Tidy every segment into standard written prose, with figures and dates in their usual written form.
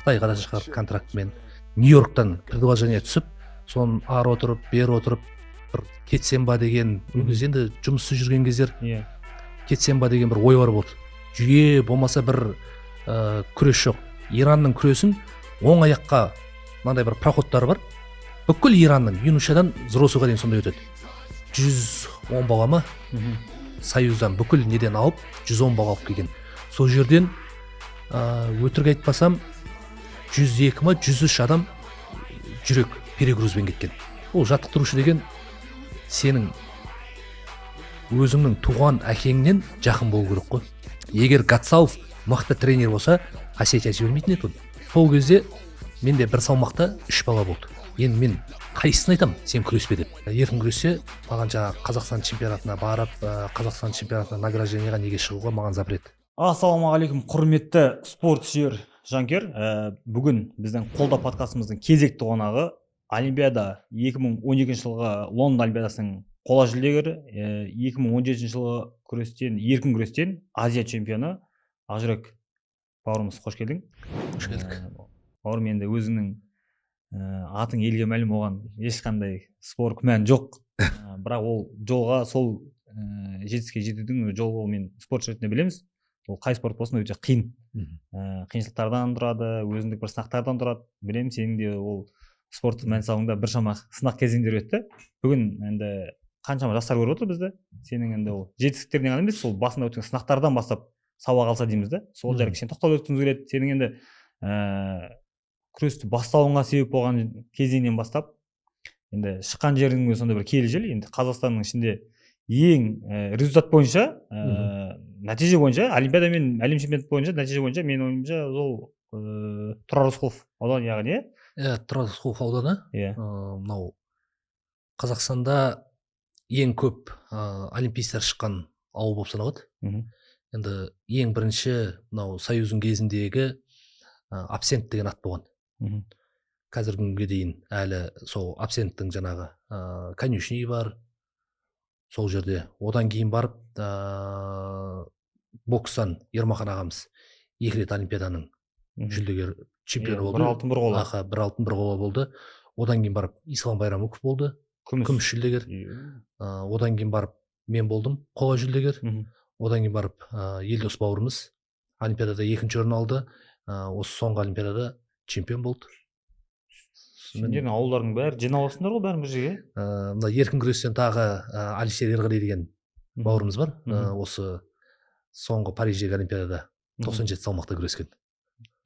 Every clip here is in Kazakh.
Қытайға да шығарды контрактымен. Нью-Йорктан предложение түсіп, соны ары отырып, бері отырып, бір кетсем ба деген, ол кезде енді жұмыссыз жүрген кездер, кетсем ба деген бір ойлар болды. Жүйе болмаса бір күрес жоқ. Иранның күресін оң аяққа мынандай бір проходтары бар. Бүкіл Иранның юношадан взрослыйға дейін сондай өтеді. 110 бала ма? Союздан бүкіл неден алып 110 бала алып келген. Сол жерден өтірік айтпасам 102 ма 103 адам жүрек перегрузбен кеткен. Ол жаттықтырушы деген сенің өзіңнің туған әкеңнен жақын болу керек қой. Егер Гатсалов мықты тренер болса, қасиет жібермейтін еді. Сол кезде менде бір салмақта 3 бала болды. Енді мен қайсысын айтам, сен күреспе деп. Еркін күрессе, маған жаңағы Қазақстан чемпионатына барып, Қазақстан чемпионатына награждениеға неге шығуға маған запрет. Ассалаумағалейкум, құрметті спорт сүйер жанкер. Бүгін біздің қолда подкастымыздың кезекті қонағы Олимпиада 2012 жылғы Лондон Олимпиадасының қола жүлдегері, 2017 жылғы еркін күрестен Азия чемпионы Ақжүрек бауырымыз, қош келдің. Қош келдік. Бауырым, енді өзіңнің атың елге мәлім, оған ешқандай спор күмән жоқ. Бірақ ол жолға, сол жетістікке жетудің жолы, мен спортшы ретінде білеміз. Ол қай спорт болсын өте қиын. Қиыншылықтардан тұрады, өзіндік бір сынақтардан тұрады. Білемін, сенің де ол спорттық мән салыңда біршама сынақ кезеңдер өтті. Бүгін енді қаншама жастар көріп отыр бізді. Сенің енді ол жетістіктерінен ғана емес, сол басында өткен сынақтардан бастап сабақ алса дейміз да. Сол жайлы кішкене тоқталып өткіміз келеді. Сенің енді күресті бастауыңа себеп болған кезеңнен бастап енді шыққан жеріңе сонда бір киелі жер. Енді Қазақстанның ішінде ең результат бойынша, нәтиже бойынша, Олимпиада мен әлем чемпионаты бойынша нәтиже бойынша менің ойымша ол Тұрар Рысқұлов ауданы, яғни Тұрар Рысқұлов ауданы. Мынау Қазақстанда ең көп олимпийцтер шыққан ауыл болып саналады. Енді ең бірінші мынау Союздың кезіндегі абсент деген ат болған. Қазіргі күнге дейін әлі сол абсенттің жаңағы конюшни бар. Сол жерде одан кейін барып бокстан Ермахан ағамыз 2 рет олимпиаданың жүлдегер чемпионы болды. Бір алтын, бір қола. Бір алтын, бір қола болды. Одан кейін барып Ислам Байрамуков болды, күміс жүлдегер. Одан кейін барып мен болдым, қола жүлдегер. Одан кейін барып Елдос бауырымыз олимпиадада 2-ші орын алды. Осы соңғы олимпиадада чемпион болды. Сендердің ауылдардың бәрі жиналасыңдар ғой, бәрін бір жерге. Мына еркін күрестен тағы Алишер Ерғали деген бауырымыз бар. Осы соңғы Париждегі олимпиадада 97 салмақта күрескен.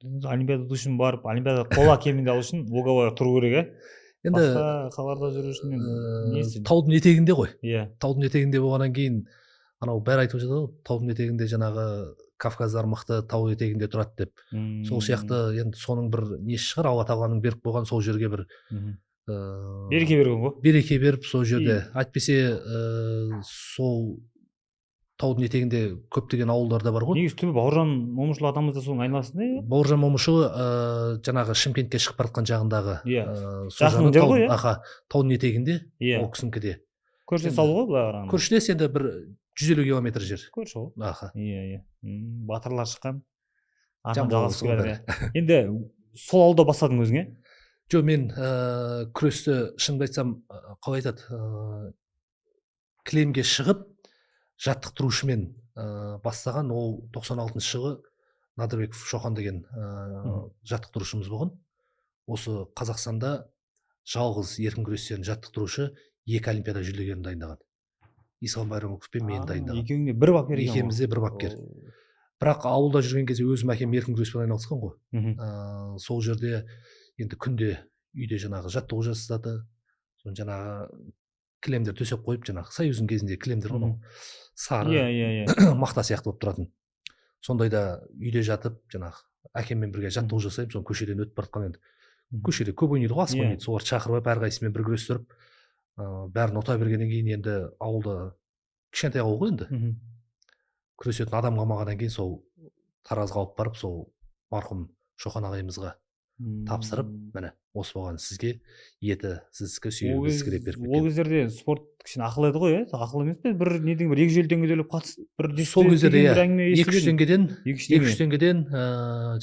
Олимпиада үшін барып, олимпиада қола кемінде алу үшін Луговойға тұру керек, Енді басқа қаларда жүру үшін таудың етегінде ғой. Иә. Таудың етегінде болғаннан кейін, анау бәрі айтып жатады ғой, таудың етегінде жаңағы Кавказдар мықты тау етегінде тұрады деп. Сол сияқты енді соның бір несі шығар, Алла тағаланың беріп қойған, сол жерге бір береке берген ғой. Береке беріп сол жерде. Әйтпесе сол таудың етегінде көптеген ауылдарда бар ғой. Негізі түбі Бауыржан Момышұлы атамыз да соның айналасында. Бауыржан Момышұлы жаңағы Шымкентке шығып бара жатқан жағындағы жақын жер ғой. Таудың етегінде, ол кісінікіде. Көршілес ауыл ғой, былай қарағанда. Көршілес, енді бір 150 километр жер. Көрші ғой. Иә. Батырлар шыққан. Енді сол ауылда бастадың өзіңе? Жоқ, мен күресті шынымды айтсам, қалай айтады, кілемге шығып жаттықтырушымен бастаған. Ол 96 жылы Надырбеков Шоқан деген жаттықтырушымыз болған. Осы Қазақстанда жалғыз еркін күрестен жаттықтырушы 2 олимпиада жүлдегерін дайындаған. Ислам Байрамуков пен мен дайындаған. Екеуіңде бір бапкер екен ғой. Екеумізде бір бапкер. Бірақ ауылда жүрген кезде өзім әкем еркін күреспен айналысқан ғой. Сол жерде енді күнде үйде жаңағы жаттығу жасады. Соны жаңағы кілемдер төсеп қойып, жаңағы Союздың кезінде кілемдер ғой, сары мақта сияқты болып тұратын. Сондайда үйде жатып, жаңағы әкеммен бірге жаттығу жасаймын. Соны көшеден өтіп бара жатқан, енді көшеде көп ойнайды ғой, асық ойнайды. Солар шақырып алып, әрқайсысымен бір күрестіріп, бәрін ұта бергеннен кейін енді ауылда кішкентай ауыл ғой, енді күресетін адам қалмағаннан кейін сол таразға алып барып, сол марқұм Шоқан ағайымызға тапсырып, міне осы болған сізге еті, сіздікі Ол сүйегі кез- сізге беріп ол кеткен. кездерде спорт кішкене ақылы еді ғой, ақылы емес пе? Бір неден бір 250 теңге төлеп қатысып, бір Сол кездерде бір әңгіме 200 естіп едім. теңгеден 200 теңгеден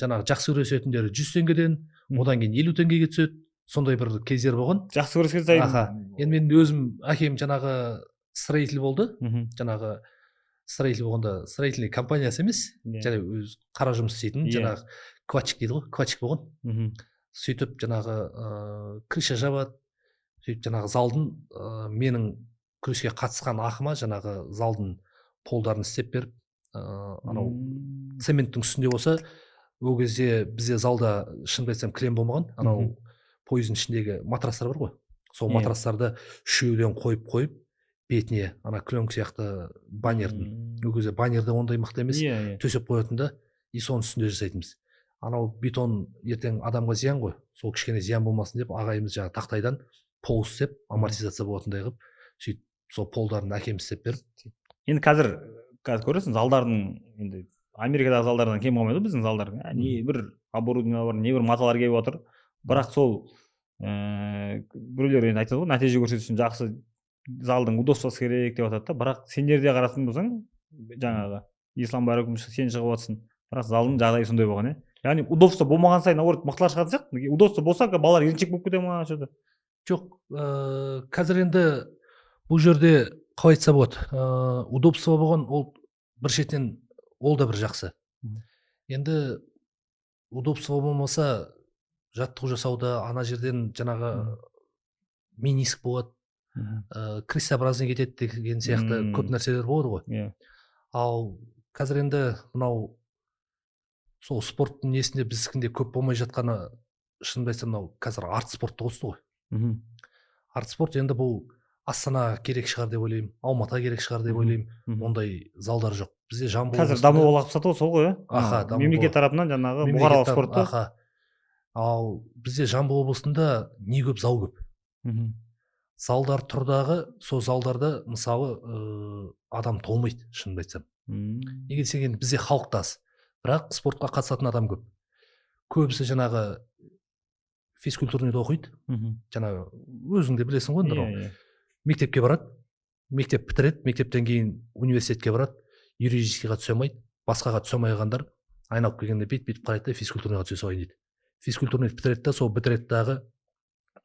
жаңағы жақсы күресетіндер 100 теңгеден, одан кейін 50 теңгеге түседі. Сондай бір кездер болған. Жақсы көрсеткен сайын. Аха. Енді мен өзім әкем жаңағы строитель болды. Жаңағы строитель болғанда строительный компаниясы емес, және өз қара жұмыс істейтін, жаңағы квачик дейді ғой, квачик болған. Сөйтіп жаңағы крыша жабады. Сөйтіп жаңағы залдың менің күреске қатысқан ақыма жаңағы залдың полдарын істеп беріп, анау цементтің үстінде болса, ол кезде бізде залда шынымды айтсам кілем болмаған, анау пойыздың ішіндегі матрастар бар ғой. Сол матрастарды үшеуден қойып бетіне ана кленка сияқты баннердің. Ол кезде баннерде ондай мықты емес, төсеп қоятын да, и соның үстінде жасайтынбыз. Анау бетон ертең адамға зиян ғой. Сол кішкене зиян болмасын деп ағайымыз жаңағы тақтайдан пол істеп, амортизация болатындай қылып, сөйтіп сол полдарын әкем істеп беріп. Енді қазір көресің, залдардың енді Америкадағы залдардан кем қалмайды біздің залдар. Не бір оборудование бар, не бір маталар келіп отыр. Бірақ сол біреулер енді айтады ғой, нәтиже көрсету үшін жақсы залдың удобствосы керек деп жатады да. Бірақ сендерде қарайтын болсаң, жаңағы ислам баракум сен шығып жатсың. Бірақ залдың жағдайы сондай болған, яғни удобство болмаған сайын наоборот мықтылар шығатын сияқты. Удобство болса, балалар еріншек болып кете ма что-то? Жоқ, қазір енді бұл жерде қалай айтса болады, удобство болған, ол бір шетінен ол да бір жақсы. Енді удобство болмаса, жаттығу жасауда ана жерден жаңағы мениск болады, крестообразный кетеді деген сияқты көп нәрселер болады ғой. Ал қазір енді мынау сол спорттың несінде біздікінде көп болмай жатқаны, шынымды айтсам, мынау қазір арт спортты қосты ғой. Арт спорт енді бұл Астана керек шығар деп ойлаймын, Алматыға керек шығар деп ойлаймын. Ондай залдар жоқ. Бізде Жамбыл қазір даму олақсату сол ғой, мемлекет тарапынан жаңағы бұқаралық спортты. Ал бізде Жамбыл облысында не көп, зал көп. Залдар тұрдағы, сол залдарда мысалы адам толмайды, шынымды айтсам. Неге десең, бізде халық аз, бірақ спортқа қатысатын адам көп. Көбісі жаңағы физкультурныйда оқиды. Жаңағы өзің де білесің ғой, енді мектепке барады, мектеп бітіреді, мектептен кейін университетке барады, юридическийға түсе алмайды, басқаға түсе алмайғандар айналып келгенде бет-бет қарайды да физкультурныйға түсе салайын дейді. Физкультурный бітіреді да, сол бітіреді дағы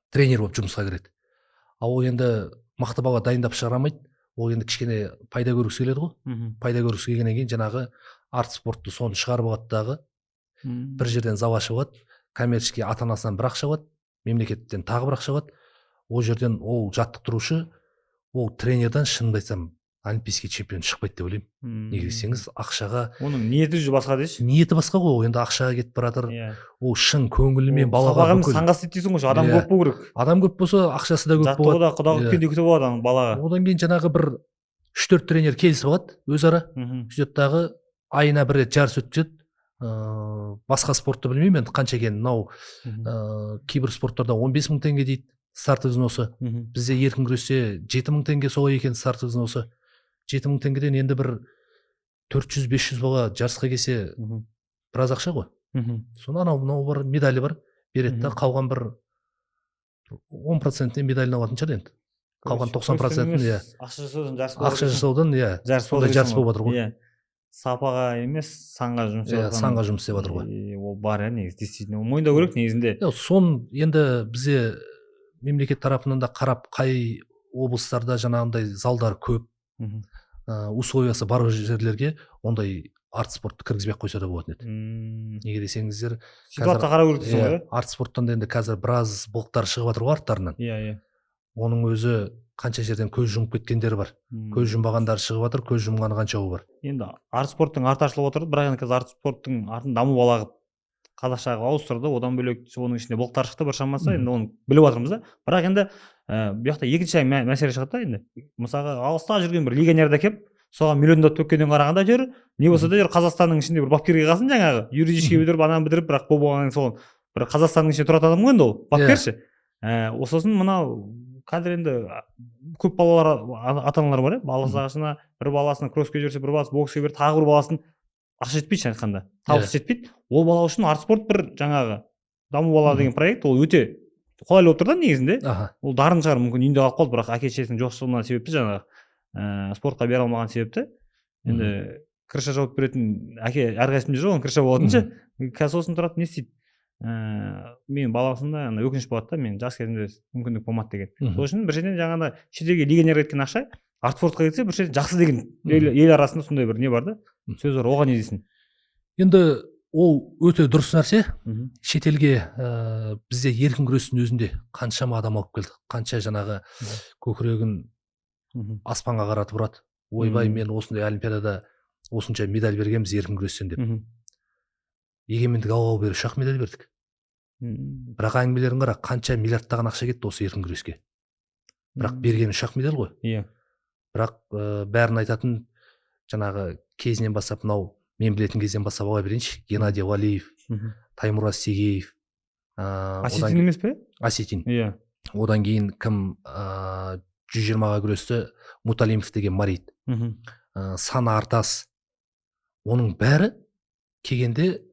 тренер болып жұмысқа кіреді. Ал ол енді мықты бала дайындап шығара алмайды, ол енді кішкене пайда көргісі келеді ғой. Пайда көргісі келгеннен кейін жаңағы арт спортты соны шығарып алады дағы, бір жерден зал ашып алады, коммерческий ата-анасынан бір ақша алады, мемлекеттен тағы бір ақша алады. Ол жерден ол жаттықтырушы, ол тренерден шынымды айтсам олимпийский чемпион шықпайды деп ойлаймын. Неге десеңіз, ақшаға оның ниеті басқа дейсіз. Ниеті басқа ғой, енді ақшаға кетіп баратыр. Ол шын көңілімен балаға бүкіл санға істейді дейсің ғой, адам көп болу керек. Адам көп болса, ақшасы да көп болады. Жаттығуда құда күткендей күтіп алады балаға. Одан кейін жаңағы бір 3-4 тренер келісіп алады өзара. Сөйтіп дағы айына бір рет жарыс өткізеді. Басқа спортты білмеймін енді қанша екенін. Мынау кейбір спорттарда 15 мың теңге дейді старт взносы. Бізде еркін күресте 7 мың теңге солай екен старт взносы. 7 мың теңгеден енді бір 400-500 бала жарысқа келсе біраз ақша ғой. Соны анау бар, медалі бар, береді да, қалған бір 10%-тен медалін алатын шығар енді. Қалған 90%-тен ақша жасаудан жарыс болып жатыр ғой. Сапаға емес, санға жұмыс істеп жатыр. Санға жұмыс істеп жатыр ғой. Ол бар негізі, действительно. Мойындау керек негізінде. Сон енді бізде мемлекет тарапынан да қарап, қай облыстарда жаңағындай залдар көп, условиясы бар жерлерге ондай арт спортты кіргізбей қойса да болатын еді. Неге десеңіздер, ситуация қарау керек дейсің ғой. Арт спорттан енді қазір біраз былықтар шығып жатыр ғой арттарынан. Оның өзі қанша жерден көз жұмып кеткендері бар. Көз жұмбағандары шығып жатыр, көз жұмғаны қаншауы бар. Енді арт спорттың арты ашылып отыр, бірақ енді қазір арт спорттың атын даму балағып қазақшаға ауыстырды, одан бөлек оның ішінде былықтар шықты бір шамасы, енді оны біліп жатырмыз да. Бірақ енді бұл жақта екінші мәселе шығады да енді. Мысалға алыста жүрген бір легионерді әкеп, соған миллиондап төккеннен қарағанда жер, не болса да жер Қазақстанның ішінде бір бапкерге қалсын жаңағы, юридический бітіріп, ананы бітіріп, бірақ бұл болғаннан соң бір Қазақстанның ішінде тұратын адам ғой енді ол, бапкерші. Сосын мынау қазір енді көп балалар ата-аналар бар, баласына бір баласына кроссқа жіберсе, бір баласы боксқа жіберсе, тағы бір баласын ақша жетпейді айтқанда, табыс жетпейді. Ол бала үшін арт спорт бір жаңағы даму бала деген проект ол өте қолайлы болып тұр да негізінде. Аха. Ол дарын шығар, мүмкін үйінде қалып қалды, бірақ әке шешесінің жоқшылығынан себепті жаңағы спортқа бере алмаған себепті. Енді крыша жауып беретін әке әрқайсысында жоқ, оның крыша болатынша қазір сосын тұрады, не істейді? Менің баласында өкініш болады да, мен жас кезімде мүмкіндік болмады деген. Сол үшін бір жерден жаңағыда шетелге легионерға кеткен ақша артспортқа кетсе бір жерден жақсы деген ел арасында сондай бір не бар да, сөз бар. Оған не дейсің? Енді ол өте дұрыс нәрсе. Шетелге бізде еркін күрестің өзінде қаншама адам алып келді, қанша жаңағы көкірегін аспанға қаратып ұрады. Ойбай, мен осындай олимпиадада осынша медаль бергенбіз еркін күрестен деп. Егемендік алғалы бері 3 медаль бердік. Бірақ әңгімелерін қара, қанша миллиардтаған ақша кетті осы еркін күреске. Бірақ берген 3 медаль ғой. Иә. Бірақ бәрін айтатын жаңағы кезінен бастап, мынау мен білетін кезден бастап ала берейінші. Геннадий Валиев, Таймураз Сегеев. Осетин емес пе? Осетин. Иә. Одан кейін кім 120-ға күресті? Муталимов деген Марит. Сана Артас. Оның бәрі келгенде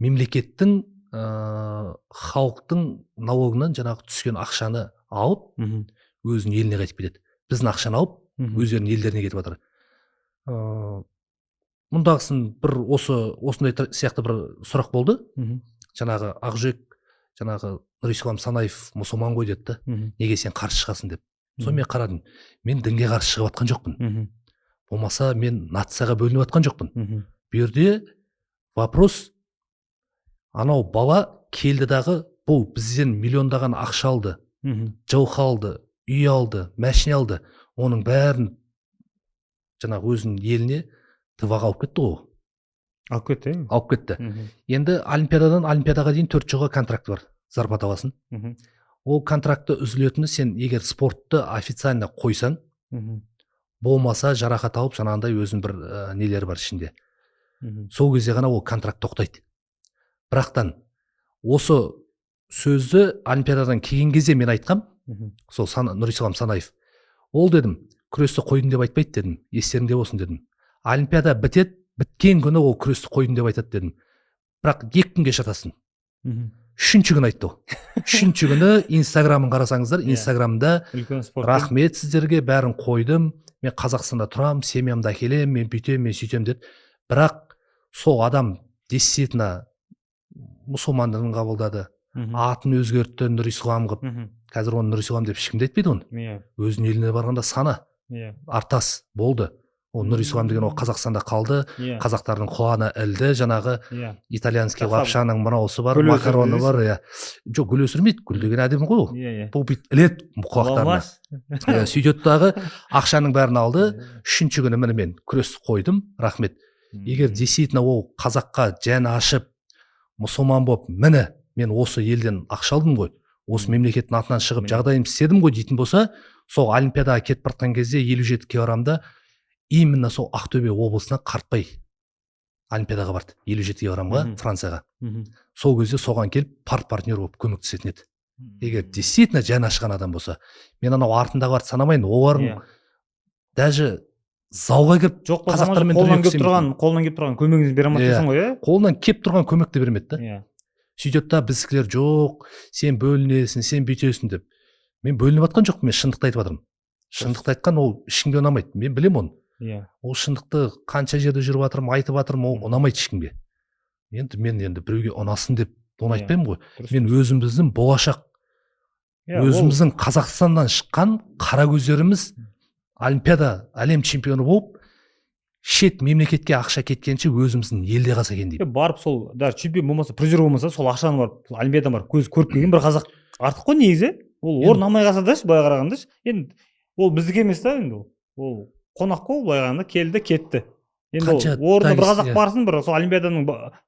мемлекеттің халықтың налогынан жаңағы түскен ақшаны алып, өзінің еліне қайтып кетеді. Біздің ақшаны алып, өздерінің елдеріне кетіп жатыр. Мұндағысын бір осындай сияқты бір сұрақ болды. Жаңағы Ақжүрек, жаңағы Нұрислам Санаев мұсылман ғой деді, неге сен қарсы шығасың деп. Сонымен қарадым, мен дінге қарсы шығып жатқан жоқпын. Болмаса мен нацияға бөлініп жатқан жоқпын. Бұл жерде вопрос, анау бала келді дағы, бұл бізден миллиондаған ақша алды, жылқы алды, үй алды, машина алды, оның бәрін жаңағы өзінің еліне ТВ-ға алып кетті ғой. Алып кетті. Алып кетті. Енді олимпиададан олимпиадаға дейін 4 жылға контракт бар, зарплата аласың. Ол контрактты үзілетіні сен егер спортты официально қойсаң, болмаса жарақат алып жаңағындай өзінің бір нелері бар ішінде. Сол кезде ғана ол контракт тоқтайды. Бірақтан осы сөзді олимпиададан келген кезде мен айтқам, сол Нұрислам Санаев. Ол дедім, күресті қойдың деп айтпайды дедім, естеріңде болсын дедім. Олимпиада бітеді, біткен күні ол күресті қойдың деп айтады дедім. Бірақ 2 күнге жатасың. 3-ші күні айтты ол. 3-ші күні инстаграмын қарасаңыздар, инстаграмда рахмет сіздерге, бәрін қойдым, мен Қазақстанда тұрам, семьямды әкелем, мен бүйтем, мен сөйтем деді. Бірақ сол адам действительно мұсылмандығын қабылдады, атын өзгертті, Нұрислам қып. Қазір оны Нұрислам деп ешкім де айтпайды оны. Өзінің еліне барғанда Сана Артас болды. Ол Нұрислам деген ол Қазақстанда қалды, қазақтардың құлағына ілді, жаңағы итальянский лапшаның мынаусы бар, макароны бар. Жоқ, гүл өсірмейді, гүл деген әдемі ғой ол. Бұл бит іледі құлақтарына. Сөйтеді дағы ақшаның бәрін алды. 3-ші күні міне мен күресті қойдым, рахмет. Егер действительно ол қазаққа жан ашып, мұсылман болып, міне мен осы елден ақша алдым ғой, осы мемлекеттің атынан шығып жағдайым істедім ғой дейтін болса, сол олимпиадаға кетіп бартқан кезде 57 килограммда именно сол Ақтөбе облысына Қартбай олимпиадаға барды, 57 килограммға Францияға. Сол кезде соған келіп партнер болып көмектесетін еді. Егер действительно жан ашқан адам болса, мен анау артындағыларды санамайын, олардың даже залға кіріп қазақтармен қолынан келіп тұрған көмегіңізді бере алмайсың ғой, қолынан келіп тұрған көмекті бермеді да. Сөйтеді да, біздікілер жоқ, сен бөлінесің, сен бүйтесің деп. Мен бөлініп жатқан жоқпын, мен шындықты айтып жатырмын. Шындықты айтқан ол ешкімге ұнамайды, мен білем оны. Ол шындықты қанша жерде жүріп жатырмын, айтып жатырмын, ол ұнамайды ешкімге. Енді мен біреуге ұнасын деп оны айтпаймын ғой. Мен өзіміздің болашақ, өзіміздің Қазақстаннан шыққан қара көздеріміз олимпиада әлем чемпионы болып, шет мемлекетке ақша кеткенше өзіміздің елде қалса екен дейді. Барып сол даже чемпион болмаса, призер болмаса, сол ақшаны барып олимпиададан барып көз көріп келген бір қазақ артық қой негізі. Ол орын алмай қалса да, былай қарағанда, енді ол біздікі емес та, енді ол қонақ қой, былай қарағанда келді, кетті. Енді орында бір қазақ барсын, бір сол олимпиаданың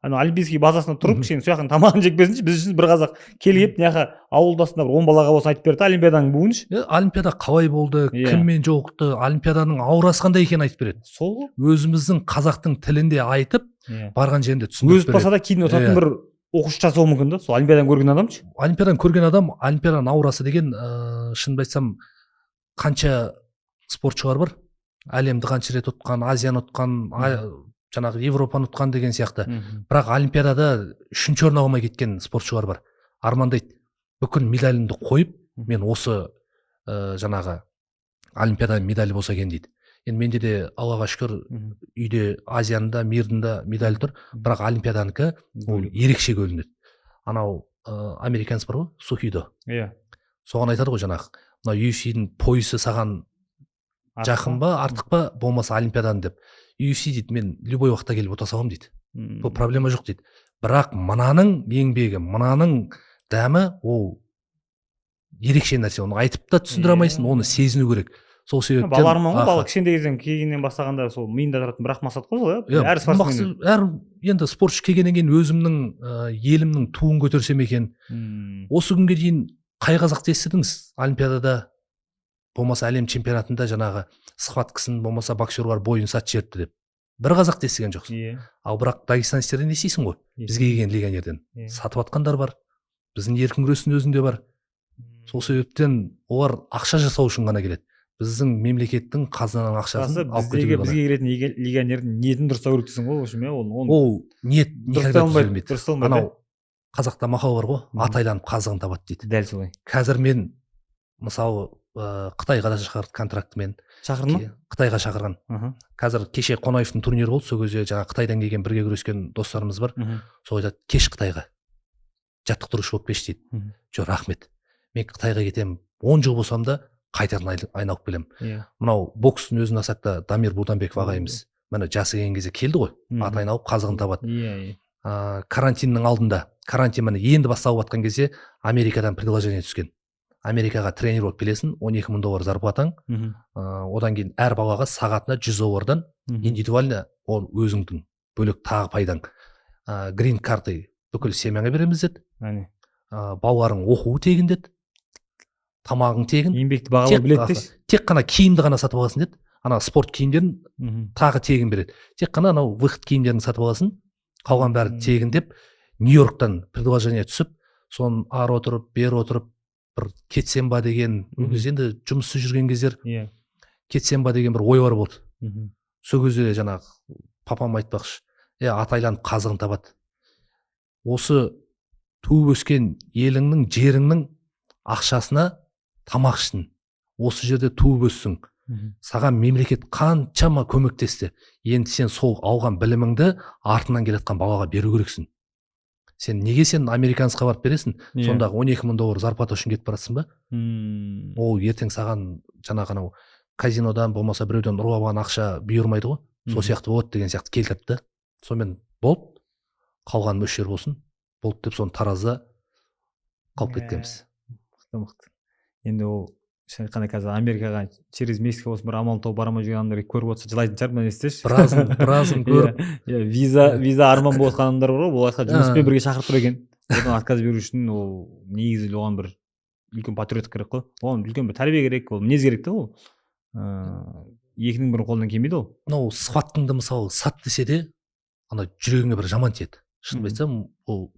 олимпийский базасына тұрып, кішкене сояқтың тамағын жеп берсінші, біз үшін бір қазақ келіп, мына ауылдасында бір 10 балаға болсын айтып берді, олимпиаданың буыншы. Олимпиада қалай болды, кіммен жолықты, олимпиаданың аурасы қандай екенін айтып береді. Сол өзіміздің қазақтың тілінде айтып, барған жерінде түсіндіріп береді. Өз болса да кейін отыратын бір оқушы жасауы мүмкін да, сол олимпиададан көрген адамшы. Олимпиададан көрген адам, олимпиаданың аурасы деген, шынымды айтсам, қанша спортшылар бар? Әлемді қанша рет ұтқан, Азияны ұтқан, жаңағы Европаны ұтқан деген сияқты. Бірақ олимпиадада 3-ші орын алмай кеткен спортшылар бар. Армандайды, бүкіл медалімді қойып, мен осы жаңағы олимпиада медалі болса екен дейді. Енді менде де Аллаға шүкір үйде Азияның да мирдің да медалі тұр, бірақ олимпиаданікі ол ерекше көрінеді. Анау американец бар ғой, Сухидо. Иә. Соған айтады ғой жаңағы, мына UFC-дің поясы саған жақын ба, артық па, болмаса олимпиаданың деп. UFC дейді, мен любой уақытта келіп отыра саламын дейді. Бұл проблема жоқ дейді. Бірақ мынаның еңбегі, мынаның дәмі ол ерекше нәрсе. Оны айтып та түсіндіре алмайсың, оны сезіну керек. Сол себептен баларман ғой, бала кішкентай кезден келгеннен бастағанда сол миында тұратын бірақ мақсат қой сол, иә. Әр енді спортшы келгеннен кейін өзімнің елімнің туын көтерсем екен. Осы күнге дейін қай қазақты естідіңіз? Олимпиадада болмаса әлем чемпионатында жаңағы схваткасын, болмаса боксерлар бойын сат жіберді деп. Бір қазақты естіген жоқсың. Ал бірақ дагестанецтерден естисің ғой. Бізге келген легионерден сатып атқандар бар. Біздің еркін күрестің өзінде бар. Сол себептен олар ақша жасау үшін ғана келеді. Біздің мемлекеттің қазынаның ақшасын алып кетуге бізге келетін легионердің ниетін дұрыстау керек дейсің ғой, осы ме? Ол ниет никогда түзелмейді. Анау қазақта мақал бар ғой, ат айланып қазығын табады дейді. Дәл солай. Қазір мен мысалы Қытайға да шақырды контрактымен. Шақырды ма? Қытайға шақырған. Қазір кеше Қонаевтың турнирі болды, сол кезде жаңа Қытайдан келген бірге күрескен достарымыз бар. Сол айтады, кеш Қытайға жаттықтырушы болып кеш дейді. Жоқ, рахмет. Мен Қытайға кетемін, 10 жыл болсам да қайтадан айналып келемін. Мынау бокстың өзін алсақ та Дамир Буданбеков ағайымыз, міне жасы келген кезде келді ғой, ат айналып қазығын табады. Карантиннің алдында, карантин міне енді басталып жатқан кезде Америкадан предложение түскен. Америкаға тренер болып келесің, $12,000 зарплатаң, одан кейін әр балаға сағатына $100 индивидуально ол өзіңдің бөлек тағы пайдаң. Грин карты бүкіл семьяңа береміз деді. Балаларың оқуы тегін деді. Тамағың тегін. Еңбекті бағалау біледі деші. Тек қана киімді ғана сатып аласың деді. Ана спорт киімдерін тағы тегін береді. Тек қана анау выход киімдерін сатып аласың, қалған бәрі тегін деп Нью-Йорктан предложение түсіп, соны ары отырып, бері отырып, бір кетсем ба деген, енді жұмыссыз жүрген кездер кетсем ба деген бір ойлар болды. Сол кезде жаңағы папам айтпақшы, ат айланып қазығын табады. Осы туып өскен еліңнің, жеріңнің ақшасына тамақ ішсін. Осы жерде туып өссің. Саған мемлекет қаншама көмектесті. Енді сен сол алған біліміңді артынан келетқан балаға беру керексің. Неге сен американецқа барып бересің? Сондағы $12,000 зарплата үшін кетіп барасың ба? Ол ертең саған жаңағы анау казинодан болмаса біреуден ұрлап алған ақша бұйырмайды ғой. Сол сияқты болады деген сияқты келтірді. Сонымен болды, қалған мөлшер болсын, болды деп соны таразда қалып кеткенбіз. Мықты. Енді ол шынайы қазір Америкаға через Мексика болсын бір амал тауып бара алмай жүрген адамдар көріп отырса жылайтын шығар, мына естеші. Біразын көріп. Виза арман болып жатқан адамдар бар ғой, ол айтқан жұмыспен бірге шақырып тұр екен. Одан отказ беру үшін ол негізі оған бір үлкен патриот керек қой. Оған үлкен бір тәрбие керек, ол мінез керек та ол. Екінің бірінің қолынан келмейді ол. Мынау схваткаңды мысалы сат десе де, ана жүрегіңе бір жаман тиеді. Шын айтсам, ол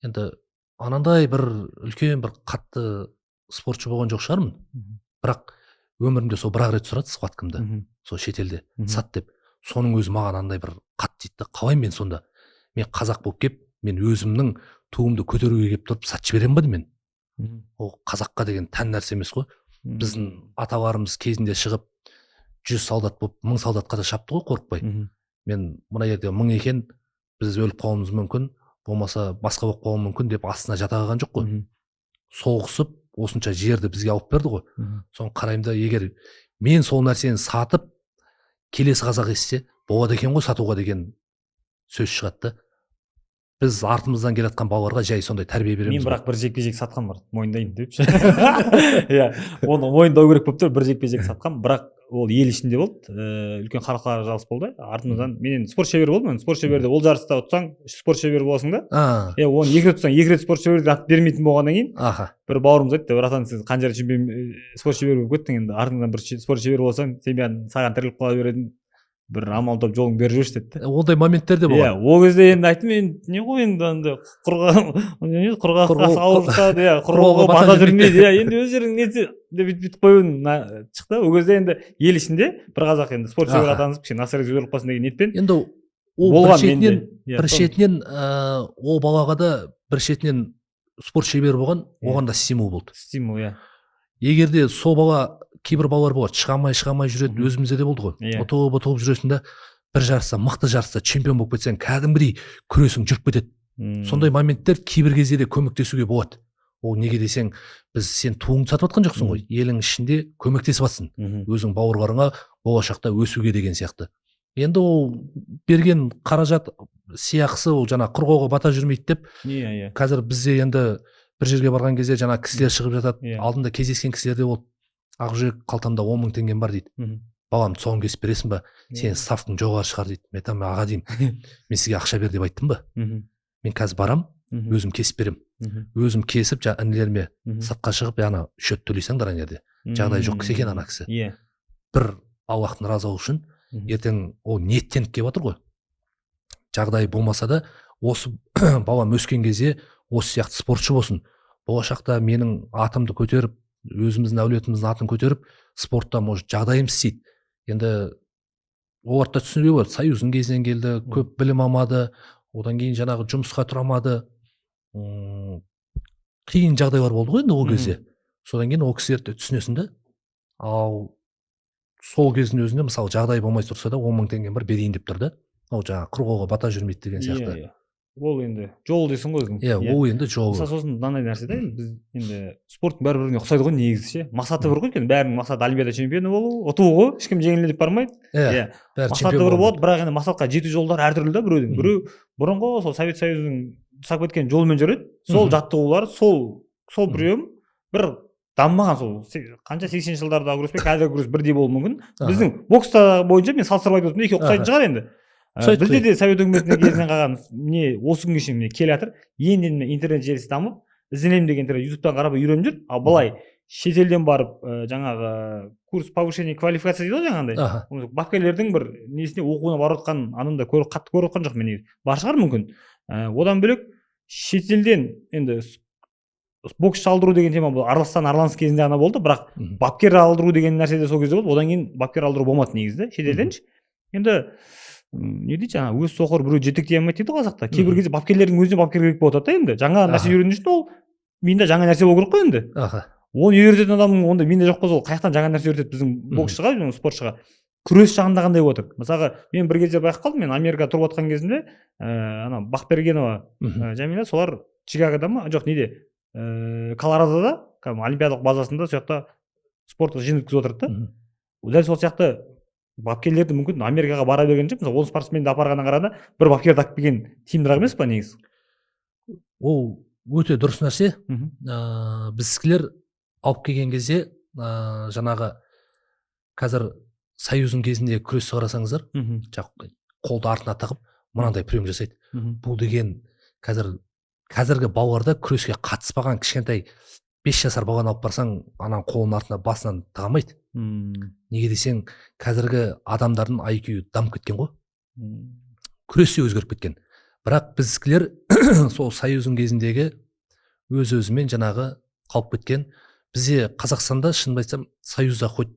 енді анандай бір үлкен бір қатты спортшы болған жоқ шығармын. Бірақ өмірімде сол бір-ақ рет сұрады схваткамды. Сол шетелде сат деп. Соның өзі маған андай бір қатты тиді. Қалай мен сонда? Мен қазақ болып кеп, мен өзімнің туымды көтеруге келіп тұрып сат жіберем ба мен? Ол қазаққа деген тән нәрсе емес қой. Біздің аталарымыз кезінде шығып 100 солдат болып 1000 солдатқа да шапты ғой, қорықпай. Мен мына жерде 1000 екен, біз өліп қалуымыз мүмкін, болмаса басқа болып қалуы мүмкін деп астына жата қалған жоқ қой. Соғысып осынша жерді бізге алып берді ғой. Соны қараймын да, егер мен сол нәрсені сатып келесі қазақ естісе, болады екен ғой сатуға деген сөз шығады. Біз артымыздан келатқан балаларға жай сондай тәрбие береміз. Мен бірақ бір жекпе-жек сатқан бар, мойындайын депші. Оны мойындау керек болып тұр, бір жекпе-жек сатқан, бірақ ол ел ішінде болды, үлкен халықаралық жарыс болды. Артымыздан мен спорт шебері болдым, спорт шеберде ол жарыста ұтсаң, спорт шебері боласың да. Оны 2 рет ұтсаң, 2 рет спорт шеберді ат бермейтін болғаннан кейін, бір бауырымыз айтты, братан, сен қанша спорт шебері болып кеттің, енді артыңнан бір спорт шебері болсаң, саған тіріліп қала беретін, бір амал тауып жолың беріп жүрші деді. Ондай моменттер де болады. Ол кезде енді айттым, мен не ғой енді құрғаққа ауырсады, құрғаққа бата жүрмейді, енді өздерің нетсе деп бүйтіп қойын шықты. Ол кезде енді ел ішінде бір қазақ енді спорт шебері атанып, кішкене насырыңыз өріп қалсын деген ниетпен. Енді ол болған менде. бір шетінен ол балаға да бір шетінен спорт шебері болған, оған да стимул болды. Стимул, Егер де сол бала, кейбір балалар болады, шыға алмай жүреді, өзімізде де болды ғой. Ұтылып жүресің да, бір жарыста, мықты жарыста чемпион болып кетсең, кәдімгідей күресің жүріп кетеді. Сондай моменттер кейбір кезде де көмектесуге болады. Ол неге десең, сен туыңды сатып жатқан жоқсың ғой, елің ішінде көмектесіп жатсың. Өзің бауырларыңа болашақта өсуге деген сияқты. Енді ол берген қаражат сияқысы ол жаңа құрғауға бата жүрмейді деп. Қазір бізде енді бір жерге барған кезде жаңа кісілер шығып жатады, алдында кездескен кісілер де болды. Ақжүрек қалтамда 10 000 теңгем бар дейді. Балам, тұсауын кесіп бересің ба? Сенің ставкың жоғары шығар дейді. Мен айтамын, аға деймін, мен сізге ақша бер деп айттым ба? Мен қазір барам, өзім кесіп берем. Өзім кесіп, інілеріме сатқа шығып, ана счет төлейсіңдер ана жерде. Жағдай жоқ кісі екен ана кісі. Бір Аллахтың разылығы үшін ертең ол ниеттеніп келіп жатыр ғой. Жағдай болмаса да, осы балам өскен кезде осы сияқты спортшы болсын. Болашақта менің атымды көтеріп, өзіміздің әулетіміздің атын көтеріп, спортта может жағдайым істейді. Енді олар да түсінуге болады. Союздың кезінен келді, көп білім алмады, одан кейін жаңағы жұмысқа тұра алмады. Қиын жағдайлар болды ғой енді ол кезде. Содан кейін ол кісілерді түсінесің да. Ал сол кездің өзінде мысалы жағдай болмай тұрса да 10 000 теңгем бар берейін деп тұр да. Ол жаңағы құрғауға бата жүрмейді деген сияқты. Ол енді жол дейсің ғой өзің. Ол енді жол. Мысалы сосын мынандай нәрсе да, біз енді спорттың бәрі-біріне ұқсайды ғой негізі ше. Мақсаты бір ғой екен, бәрінің мақсаты олимпиада чемпионы болу, ұту ғой, ешкім жеңілдеп бармайды. Мақсаты бір болады, бірақ енді мақсатқа жету жолдары әртүрлі да біреудің. Біреу бұрынғы сол Совет Союзының жасап кеткен жолмен жүреді. Сол жаттығулар, сол біреу бір дамымаған, сол қанша 80 жылдардағы күрес пен қазіргі күрес бірдей болуы мүмкін. Біздің бокста бойынша мен салыстырып айтып отырмын, екеуі ұқсайтын шығар енді. Бізде де Совет үкіметінің кезінен қалған не осы күнге шейін келе жатыр. Енді интернет желісі дамып, ізденемін деген ютубтан қарап үйреніп жүр. Ал былай шетелден барып жаңағы курс повышения квалификации дейді ғой жаңағындай. Бапкерлердің бір несіне оқуына барып жатқан анында қатты көріп жатқан жоқ мен негізі. Бар шығар мүмкін. Одан бөлек шетелден енді боксшы алдыру деген тема бұл Арланс кезінде ғана болды, бірақ бапкер алдыру деген нәрсе де сол кезде болды. Одан кейін бапкер алдыру болмады негізі шетелден. Енді не дейді жаңа өз соқыр біреу жетектей алмайды дейді қазақта. Кейбір кезде бапкерлердің өзіне бапкер керек болып жатады да енді. Жаңа нәрсе үйрену үшін ол миында жаңа нәрсе болу керек қой енді. Оны үйрететін адамның онда миында жоқ болса ол қаяқтан жаңа нәрсе үйретеді біздің боксшыға, спортшыға. Күрес жағында қандай болып отыр? Мысалға мен бір кезде байқап қалдым, мен Америкада тұрып жатқан кезімде ана Бақбергенова Жәмила солар Чикагода ма жоқ неде Колорадода олимпиадалық базасында сол жақта спорттық жиын өткізіп отырды да. Дәл сол сияқты бапкерлерді мүмкін Америкаға бара берген жоқ. Мысалы 10 спортсменді апарғаннан қарағанда бір бапкерді алып келген тиімдірек емес па негізі? Ол өте дұрыс нәрсе. Біздікілер алып келген кезде жаңағы қазір Союздың кезінде күресті қарасаңыздар, қолды артына тағып мынандай прием жасайды. Бұл деген қазіргі балаларда күреске қатыспаған кішкентай 5 жасар баланы алып барсаң, ананың қолын артына басынан тағамайды. Неге десең, қазіргі адамдардың IQ дамып кеткен ғой. Күрес те өзгеріп кеткен. Бірақ біздікілер сол Союздың кезіндегі өз-өзімен жаңағы қалып кеткен. Бізде Қазақстанда шынын айтсам, Союзда хоть